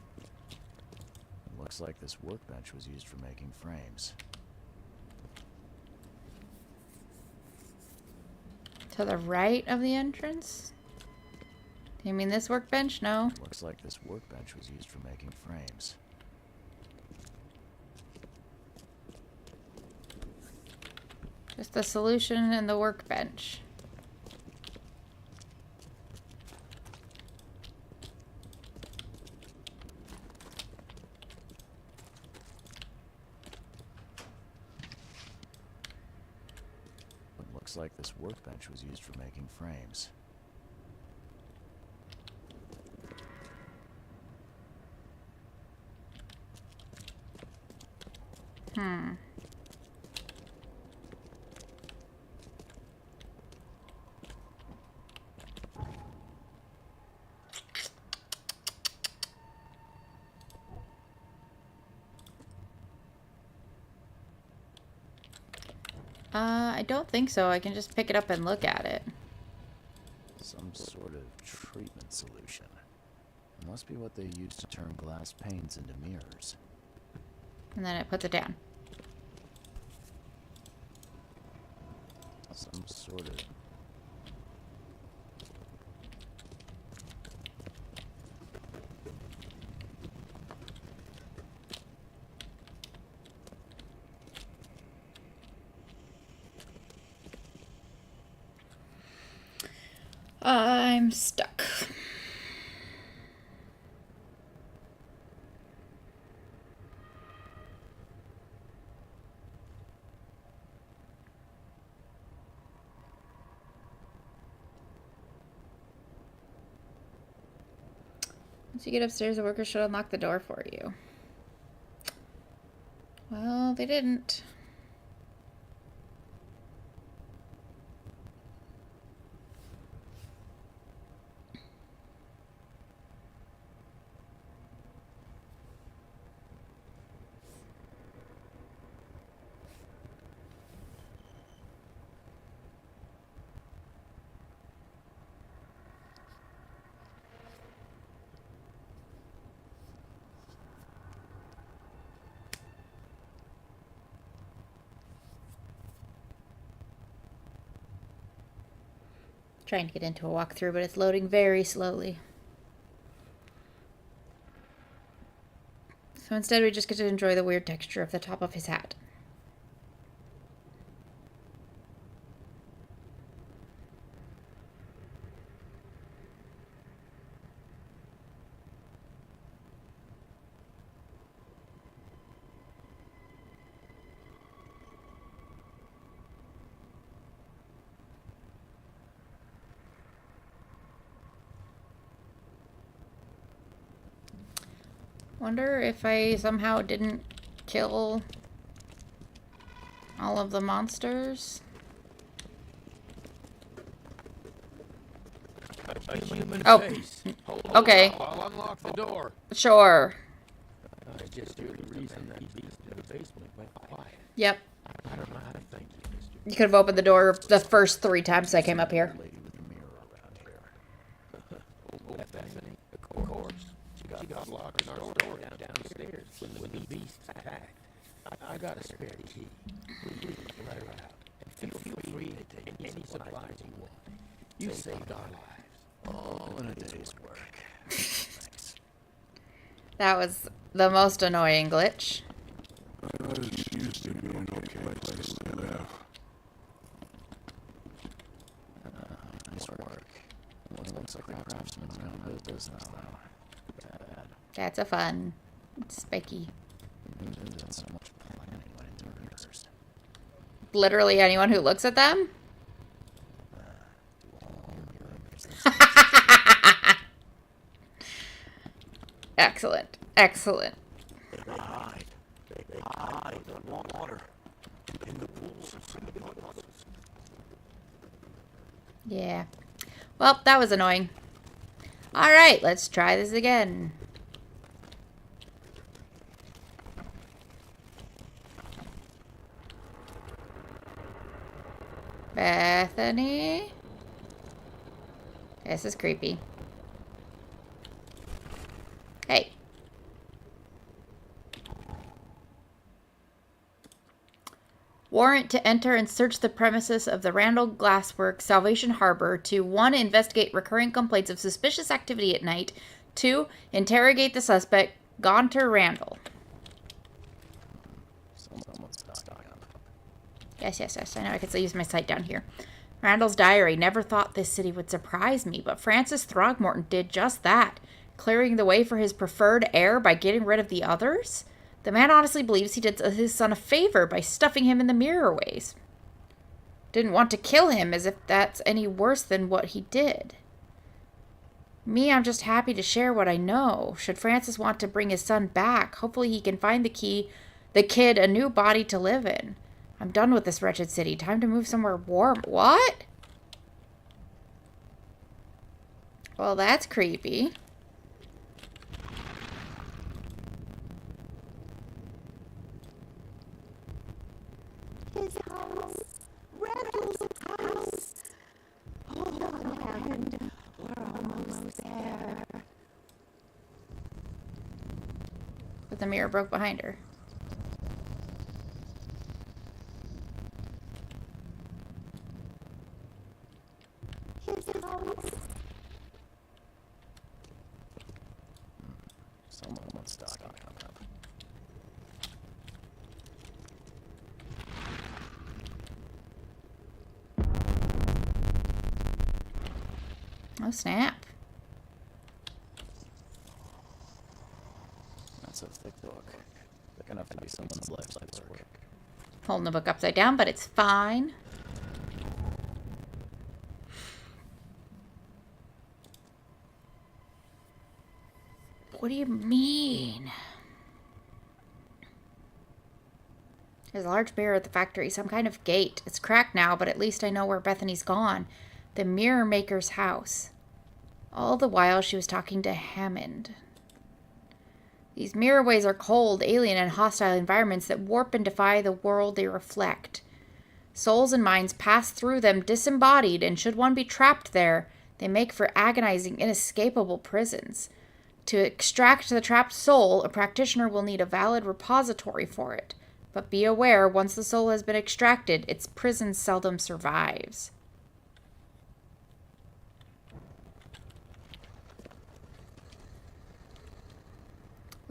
Looks like this workbench was used for making frames. To the right of the entrance? Do you mean this workbench? No. Looks like this workbench was used for making frames. Just the solution and the workbench. Looks like this workbench was used for making frames. I don't think so. I can just pick it up and look at it. Some sort of treatment solution. It must be what they use to turn glass panes into mirrors. And then it puts it down. Some sort of... I'm stuck. Once you get upstairs, the workers should unlock the door for you. Well, they didn't. Trying to get into a walkthrough, but it's loading very slowly. So instead we just get to enjoy the weird texture of the top of his hat. Wonder if I somehow didn't kill all of the monsters. Oh, okay. I'll unlock the door. Sure. I just hear the reason that beast in the basement went quiet. Yep. I don't know how to thank you, Mr. You could have opened the door the first 3 times I came up here. Bethany, of course. She got locked in our store downstairs when the beast attacked. I got a spare key. Please, right around. And feel free to take any supplies you want. You saved our lives. All in a day's work. Thanks. That was the most annoying glitch. It's used to be an okay place to live. Nice work. Looks like the craftsman's around the business now. Bad. That's a fun. It's spiky. There's so much planning went into it first. Literally anyone who looks at them? Excellent. Excellent. They hide. They hide in water. In the pools. Yeah. Well, that was annoying. Alright, let's try this again. Bethany? This is creepy. Hey. Warrant to enter and search the premises of the Randall Glassworks, Salvation Harbor to 1. Investigate recurring complaints of suspicious activity at night. 2. Interrogate the suspect, Gaunter Randall. Someone's stocking up. Yes. I know I could still use my sight down here. Randall's diary. Never thought this city would surprise me, but Francis Throgmorton did just that, clearing the way for his preferred heir by getting rid of the others. The man honestly believes he did his son a favor by stuffing him in the mirrorways. Didn't want to kill him, as if that's any worse than what he did. Me, I'm just happy to share what I know. Should Francis want to bring his son back, hopefully he can find the kid a new body to live in. I'm done with this wretched city. Time to move somewhere warm. What? Well, that's creepy. His house. Randall's house. Hold on, Hammond. We're almost there. But the mirror broke behind her. His house. Someone's stocking up. Oh, snap. That's a thick book. Thick enough to be someone's life's work. Holding the book upside down, but it's fine. What do you mean? There's a large mirror at the factory, some kind of gate. It's cracked now, but at least I know where Bethany's gone. The mirror maker's house. All the while she was talking to Hammond. These mirrorways are cold, alien, and hostile environments that warp and defy the world they reflect. Souls and minds pass through them disembodied, and should one be trapped there, they make for agonizing, inescapable prisons. To extract the trapped soul, a practitioner will need a valid repository for it. But be aware, once the soul has been extracted, its prison seldom survives.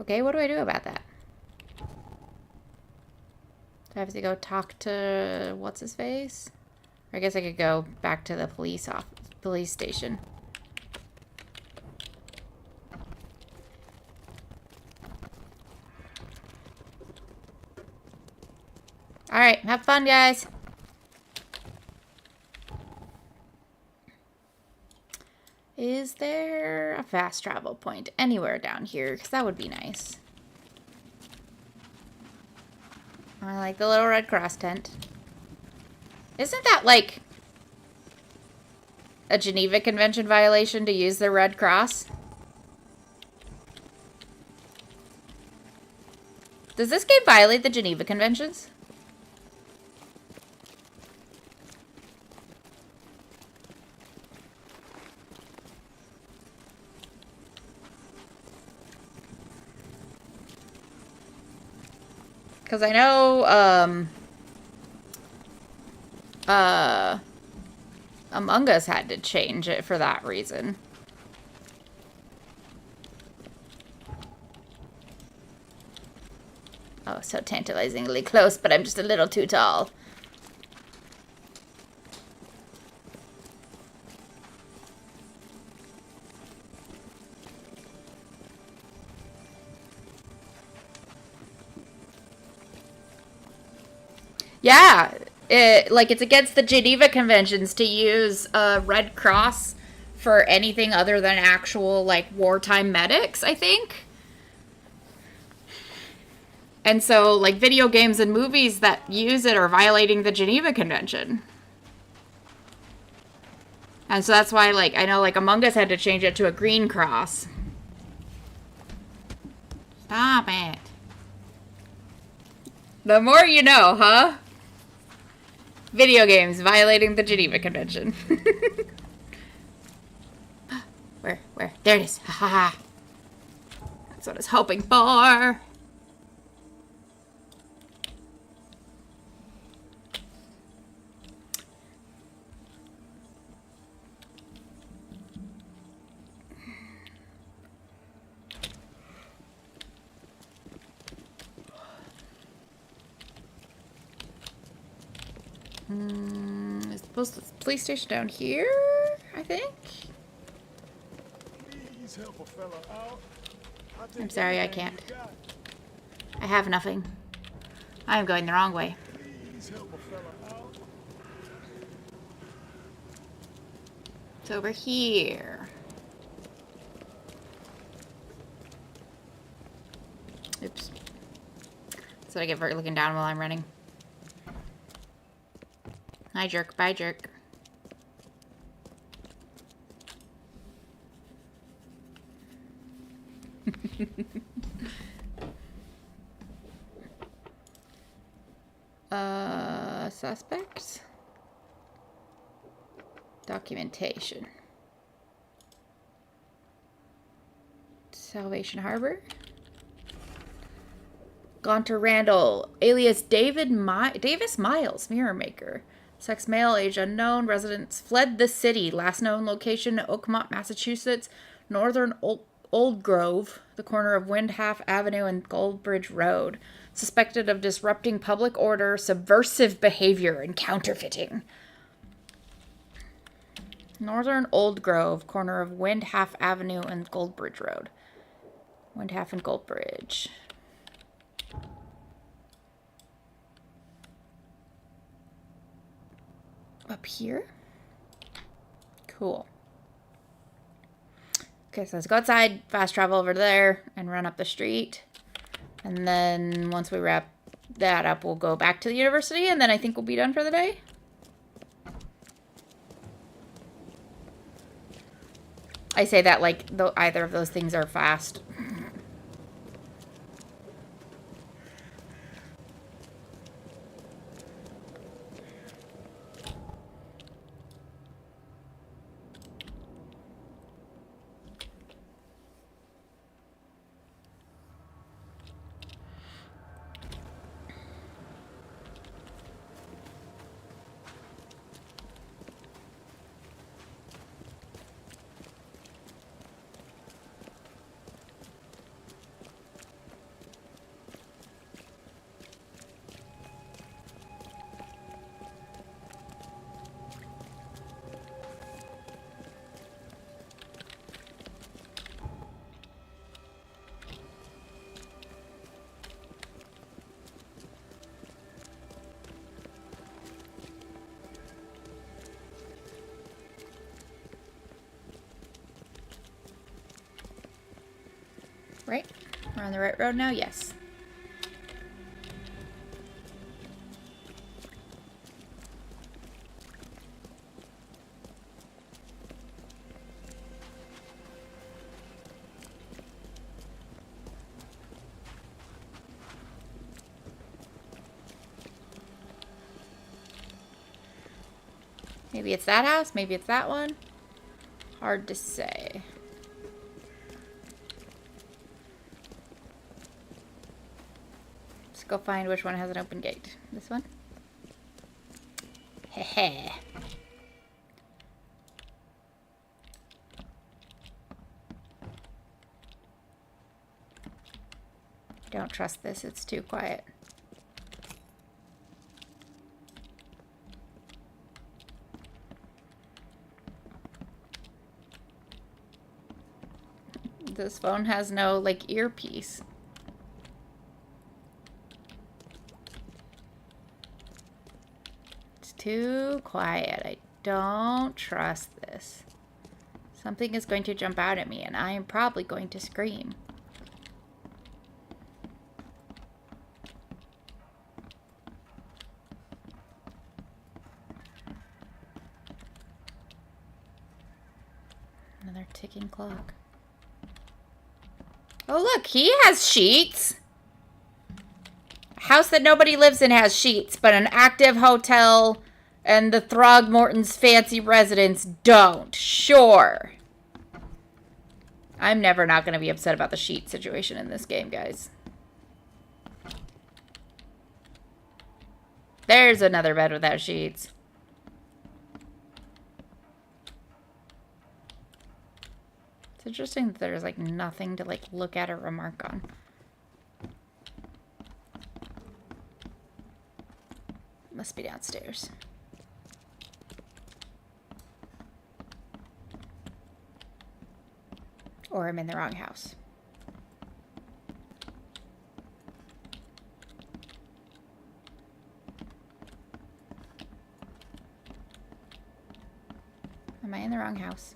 Okay, what do I do about that? Do I have to go talk to what's-his-face? Or I guess I could go back to the police station. Alright, have fun, guys. Is there a fast travel point anywhere down here? Because that would be nice. I like the little Red Cross tent. Isn't that like a Geneva Convention violation to use the Red Cross? Does this game violate the Geneva Conventions? Because I know, Among Us had to change it for that reason. Oh, so tantalizingly close, but I'm just a little too tall. Yeah, it's against the Geneva Conventions to use a Red Cross for anything other than actual, like, wartime medics, I think. And so, like, video games and movies that use it are violating the Geneva Convention. And so that's why, like, I know, like, Among Us had to change it to a green cross. Stop it. The more you know, huh? Video games violating the Geneva Convention. Where? There it is. Ha ha ha. That's what I was hoping for. Is the police station down here? I think. Please help a fella out. I'm sorry, I can't. I have nothing. I am going the wrong way. Please help a fella out. It's over here. Oops. That's what I get for looking down while I'm running. Hi, jerk. Bye, jerk. Suspects? Documentation. Salvation Harbor. Gaunter Randall, alias Davis Miles, Mirror Maker. Sex male, age unknown, residents fled the city. Last known location, Oakmont, Massachusetts, northern Old Grove, the corner of Windhalf Avenue and Goldbridge Road. Suspected of disrupting public order, subversive behavior, and counterfeiting. Northern Old Grove, corner of Windhalf Avenue and Goldbridge Road. Windhalf and Goldbridge. Up here? Cool. Okay, so let's go outside, fast travel over there, and run up the street. And then once we wrap that up, we'll go back to the university, and then I think we'll be done for the day. I say that like either of those things are fast. Right? We're on the right road now? Yes. Maybe it's that house, maybe it's that one. Hard to say. go find which one has an open gate. This one? Heh. Don't trust this, it's too quiet. This phone has no, like, earpiece. It's too quiet. I don't trust this. Something is going to jump out at me, and I am probably going to scream. Another ticking clock. Oh, look, he has sheets. A house that nobody lives in has sheets, but an active hotel and the Throgmorton's fancy residence don't. Sure. I'm never not going to be upset about the sheet situation in this game, guys. There's another bed without sheets. It's interesting that there's like nothing to like look at or remark on. Must be downstairs. Or I'm in the wrong house. Am I in the wrong house?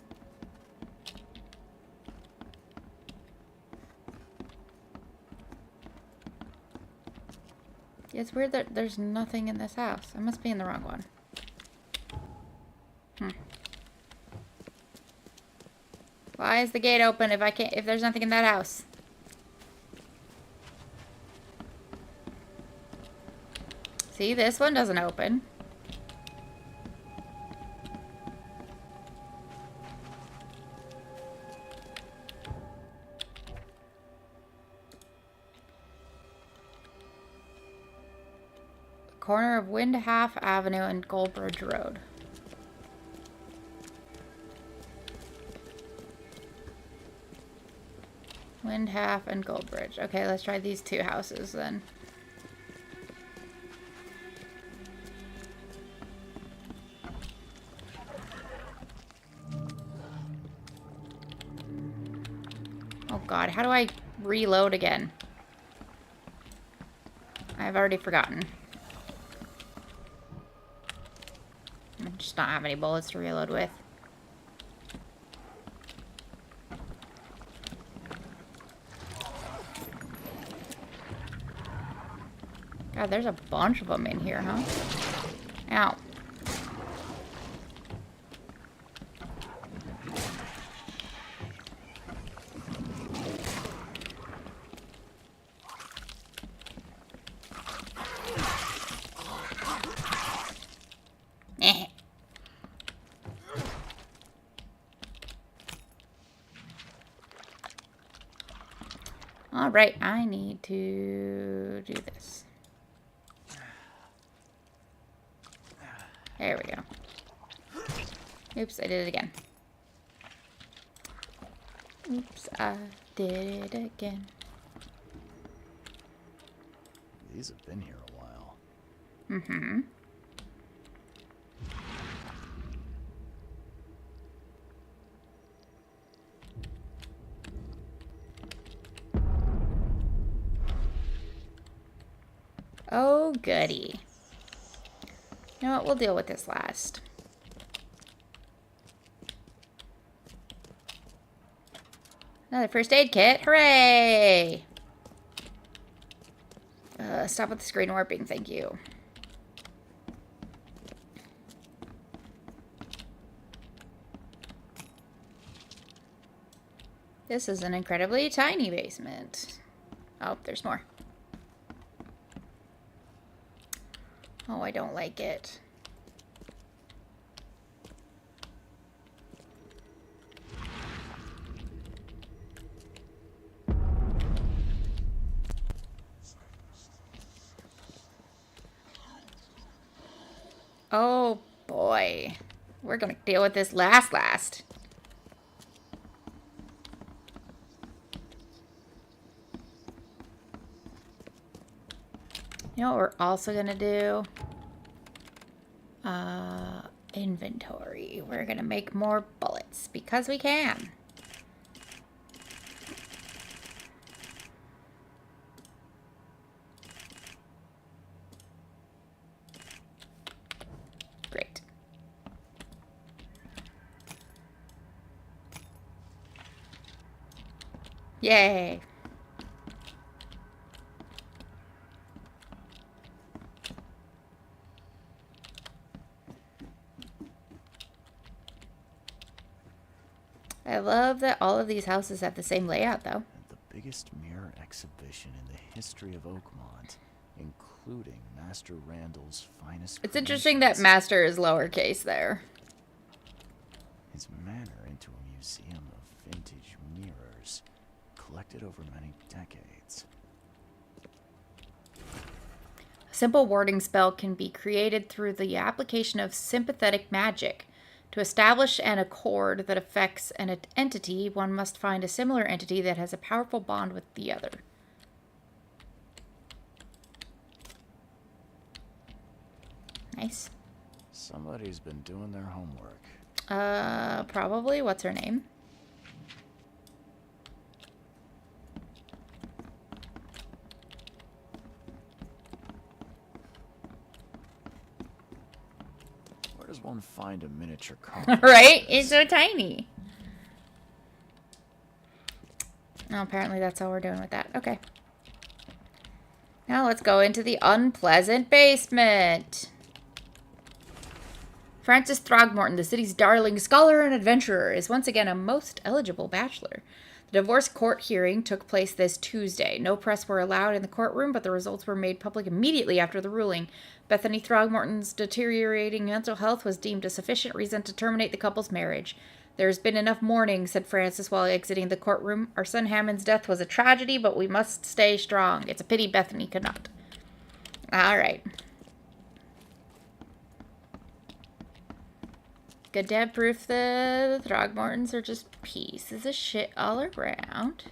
It's weird that there's nothing in this house. I must be in the wrong one. Why is the gate open if there's nothing in that house? See, this one doesn't open. Corner of Windhalf Avenue and Goldbridge Road. Windhalf and Goldbridge. Okay, let's try these two houses then. Oh god, how do I reload again? I've already forgotten. I just don't have any bullets to reload with. God, there's a bunch of them in here, huh? Ow. Alright, I need to do this. There we go. Oops, I did it again. Oops, I did it again. These have been here a while. Mm-hmm. Oh, goody. You know what? We'll deal with this last. Another first aid kit. Hooray! Stop with the screen warping. Thank you. This is an incredibly tiny basement. Oh, there's more. Oh, I don't like it. Oh, boy. We're gonna deal with this last. You know what we're also gonna do? Inventory. We're gonna make more bullets because we can. Great. Yay. I love that all of these houses have the same layout, though. The biggest mirror exhibition in the history of Oakmont, including Master Randall's finest. It's interesting that Master is lowercase there. His manner into a museum of vintage mirrors, collected over many decades. A simple warding spell can be created through the application of sympathetic magic. To establish an accord that affects an entity, one must find a similar entity that has a powerful bond with the other. Nice. Somebody's been doing their homework. Probably. What's her name? Where does one find a miniature coffin? Right? It's so tiny. Oh, apparently that's all we're doing with that. Okay. Now let's go into the unpleasant basement. Francis Throgmorton, the city's darling scholar and adventurer, is once again a most eligible bachelor. The divorce court hearing took place this Tuesday. No press were allowed in the courtroom, but the results were made public immediately after the ruling. Bethany Throgmorton's deteriorating mental health was deemed a sufficient reason to terminate the couple's marriage. There's been enough mourning, said Francis while exiting the courtroom. Our son Hammond's death was a tragedy, but we must stay strong. It's a pity Bethany could not. All right. Good to have proof the Throgmortons are just pieces of shit all around.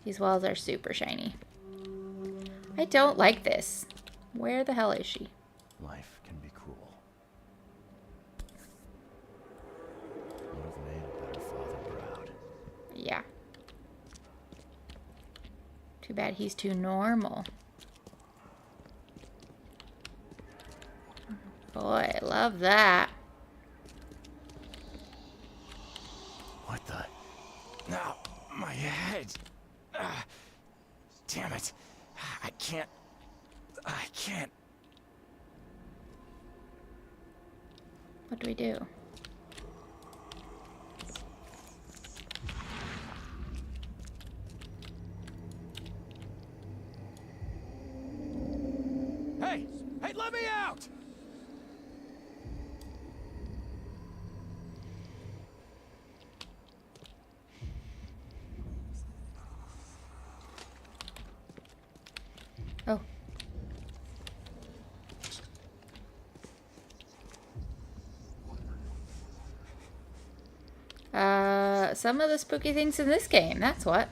These walls are super shiny. I don't like this. Where the hell is she? Life can be cruel. Would have made a better father proud. Yeah. Too bad he's too normal. Boy, I love that. What the? No, my head. Damn it. I can't. What do we do? Hey, let me out! Oh. Some of the spooky things in this game, that's what.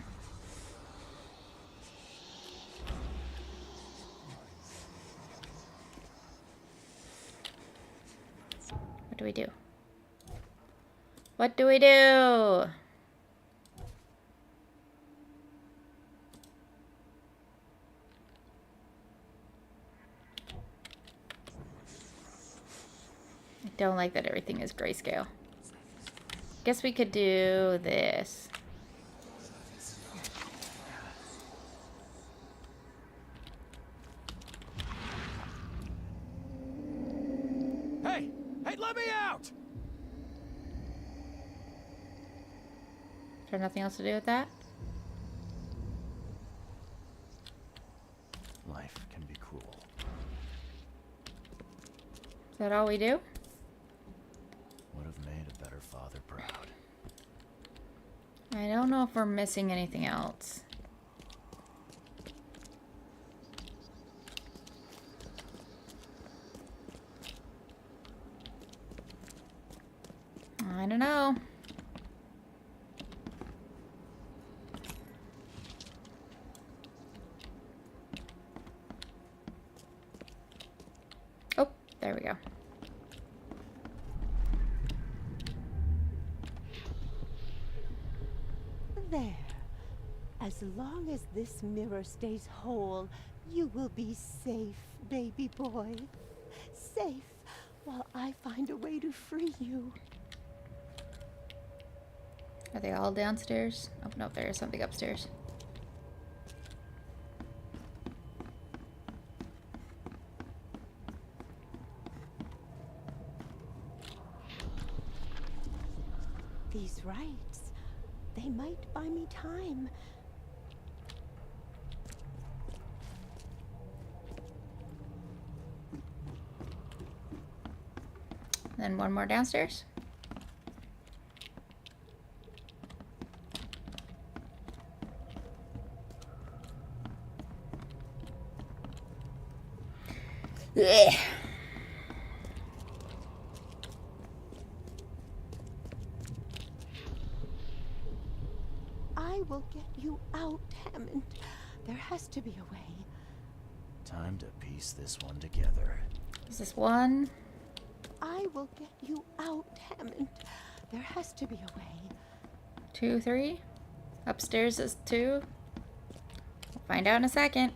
What do we do? What do we do? I don't like that everything is grayscale. Guess we could do this. Hey, let me out! Is there nothing else to do with that? Life can be cruel. Is that all we do? Would have made a better father proud. I don't know if we're missing anything else. There we go. There. As long as this mirror stays whole, you will be safe, baby boy. Safe while I find a way to free you. Are they all downstairs? Oh, no, there is something upstairs. These rites, they might buy me time. Then one more downstairs. Ugh. I will get you out, Hammond. There has to be a way. Time to piece this one together. Is this one? I will get you out, Hammond. There has to be a way. 2, 3. Upstairs is 2. We'll find out in a second.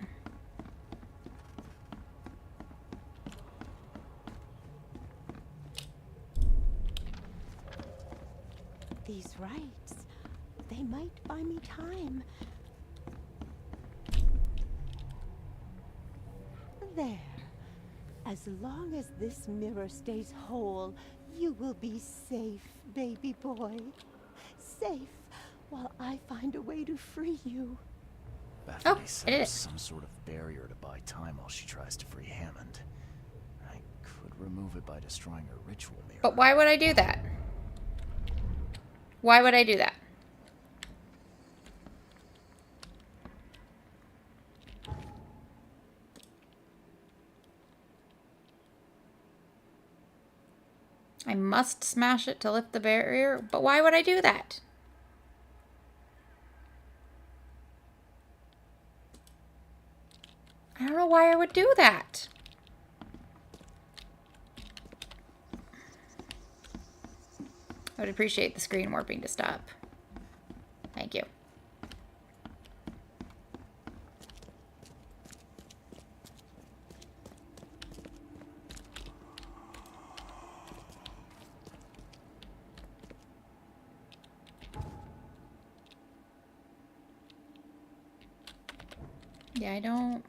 These rites, they might buy me time. There. As long as this mirror stays whole, you will be safe, baby boy. Safe while I find a way to free you. Bethany said there's some sort of barrier to buy time while she tries to free Hammond. I could remove it by destroying her ritual mirror. But why would I do that? Why would I do that? I must smash it to lift the barrier, but why would I do that? I don't know why I would do that. I would appreciate the screen warping to stop. Thank you. Yeah, I don't...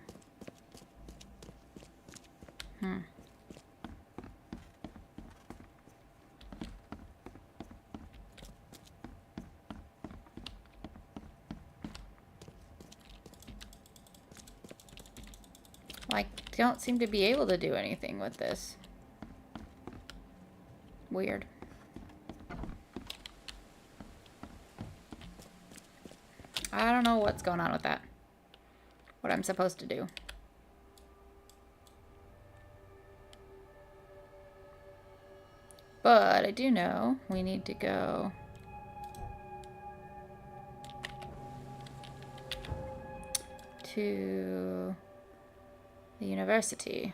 Well, I don't seem to be able to do anything with this. Weird. I don't know what's going on with that. What I'm supposed to do. But I do know we need to go to the university.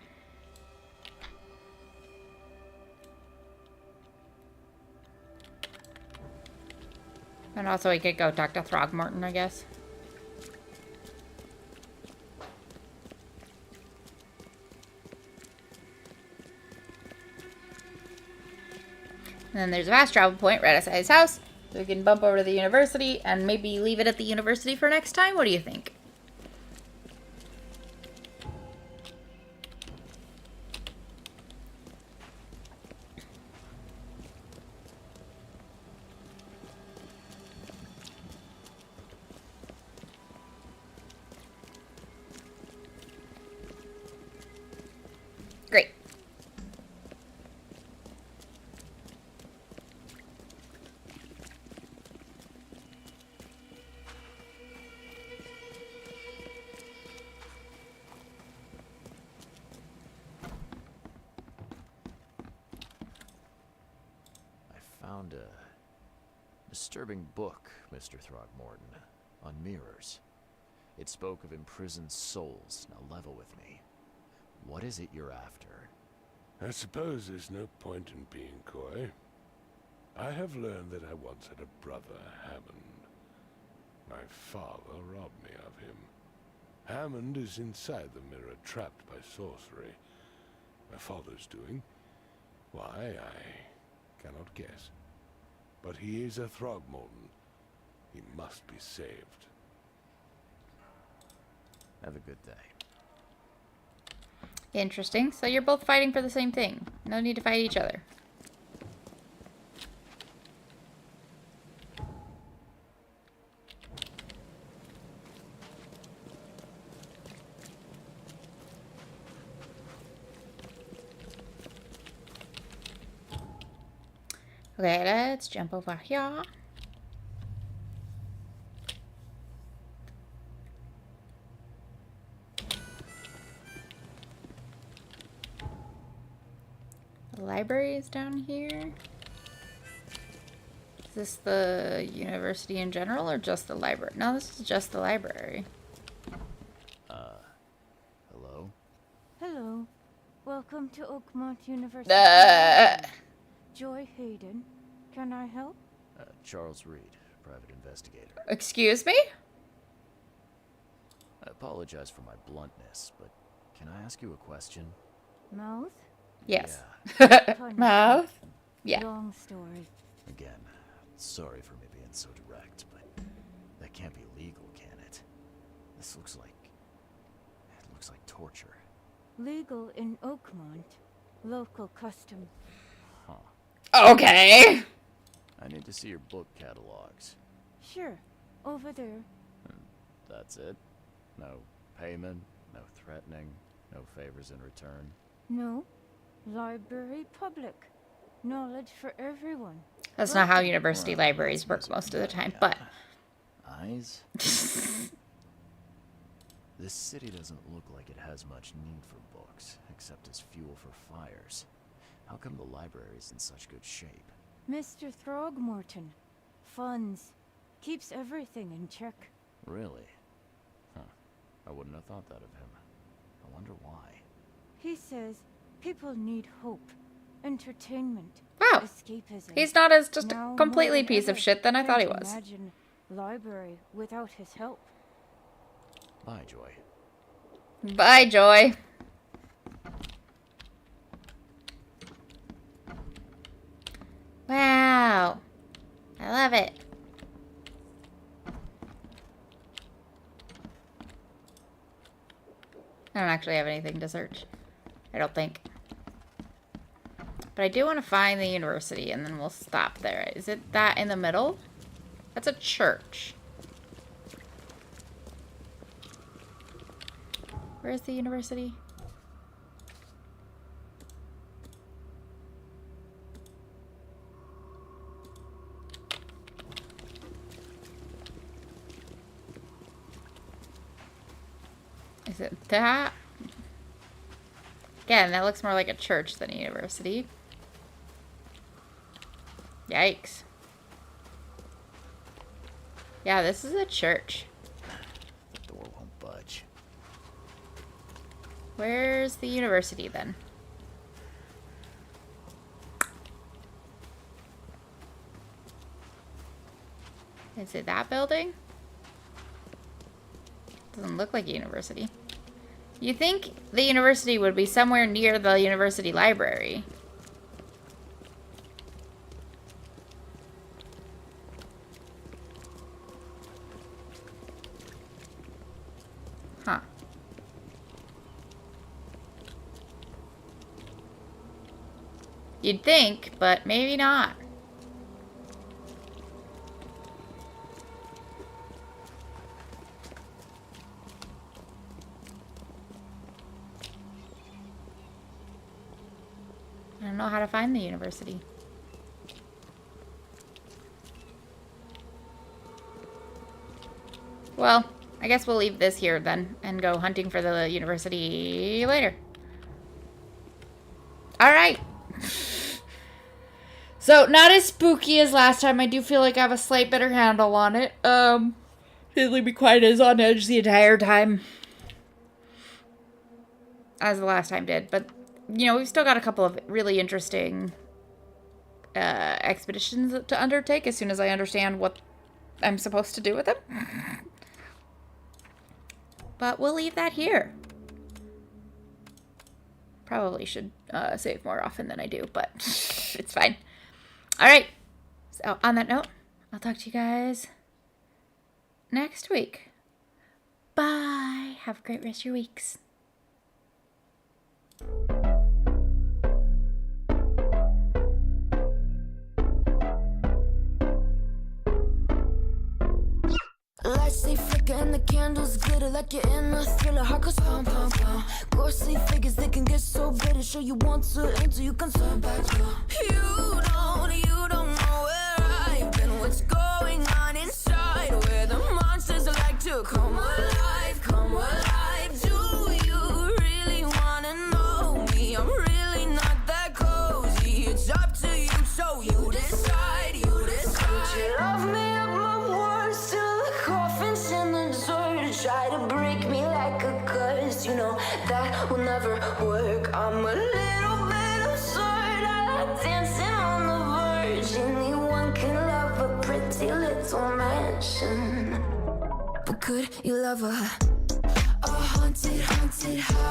And also we could go talk to Throgmorton, I guess. And then there's a fast travel point right outside his house. So we can bump over to the university and maybe leave it at the university for next time. What do you think? Great. Found a disturbing book, Mr. Throgmorton, on mirrors. It spoke of imprisoned souls. Now level with me. What is it you're after? I suppose there's no point in being coy. I have learned that I once had a brother, Hammond. My father robbed me of him. Hammond is inside the mirror, trapped by sorcery. My father's doing? Why, I cannot guess. But he is a Throgmorton. He must be saved. Have a good day. Interesting. So you're both fighting for the same thing. No need to fight each other. Okay, let's jump over here. The library is down here. Is this the university in general or just the library? No, this is just the library. Hello? Hello. Welcome to Oakmont University. Joy Hayden. Can I help? Charles Reed, private investigator. Excuse me? I apologize for my bluntness, but can I ask you a question? Mouth? Yes. Yeah. Mouth? Yeah. Long story. Again, sorry for me being so direct, but that can't be legal, can it? This looks like... it looks like torture. Legal in Oakmont. Local custom. Huh. Okay. I need to see your book catalogs. Sure. Over there. That's it? No payment, no threatening, no favors in return? No. Library public. Knowledge for everyone. That's not how university libraries work most of the time, but... Eyes? This city doesn't look like it has much need for books, except as fuel for fires. How come the library is in such good shape? Mr. Throgmorton. Funds. Keeps everything in check. Really? Huh. I wouldn't have thought that of him. I wonder why. He says people need hope, entertainment, Wow. escapism. He's not as just Now a completely more than piece of ever, shit than I thought he can't was. Imagine library without his help. Bye, Joy. Bye, Joy. Wow. I love it. I don't actually have anything to search. I don't think. But I do want to find the university, and then we'll stop there. Is it that in the middle? That's a church. Where's the university? Is it that? Again, that looks more like a church than a university. Yikes. Yeah, this is a church. The door won't budge. Where's the university then? Is it that building? Doesn't look like a university. You think the university would be somewhere near the university library? Huh. You'd think, but maybe not. I don't know how to find the university. Well, I guess we'll leave this here then and go hunting for the university later. Alright. So, not as spooky as last time. I do feel like I have a slight better handle on it. Didn't leave me quite as on edge the entire time as the last time did, but you know, we've still got a couple of really interesting expeditions to undertake as soon as I understand what I'm supposed to do with them. But we'll leave that here. Probably should save more often than I do, but it's fine. All right. So on that note, I'll talk to you guys next week. Bye. Have a great rest of your weeks. Lights they flicker and the candles glitter like you're in a thriller. Heart goes pum pum pum. Ghostly figures they can get so bitter. Show you want to until you can turn back. You don't know where I've been. What's going on inside? Where the monsters like to come alive, come alive. Do you really wanna know me? I'm really not that cozy. It's up to you, so you decide, you decide. Would you love me up my words till the coffin's in the dirt? Try to break me like a curse, you know that will never work. I'm a little bit absurd. I like dancing on the verge. Anyone can love a pretty little mansion, but could you love a haunted, haunted house?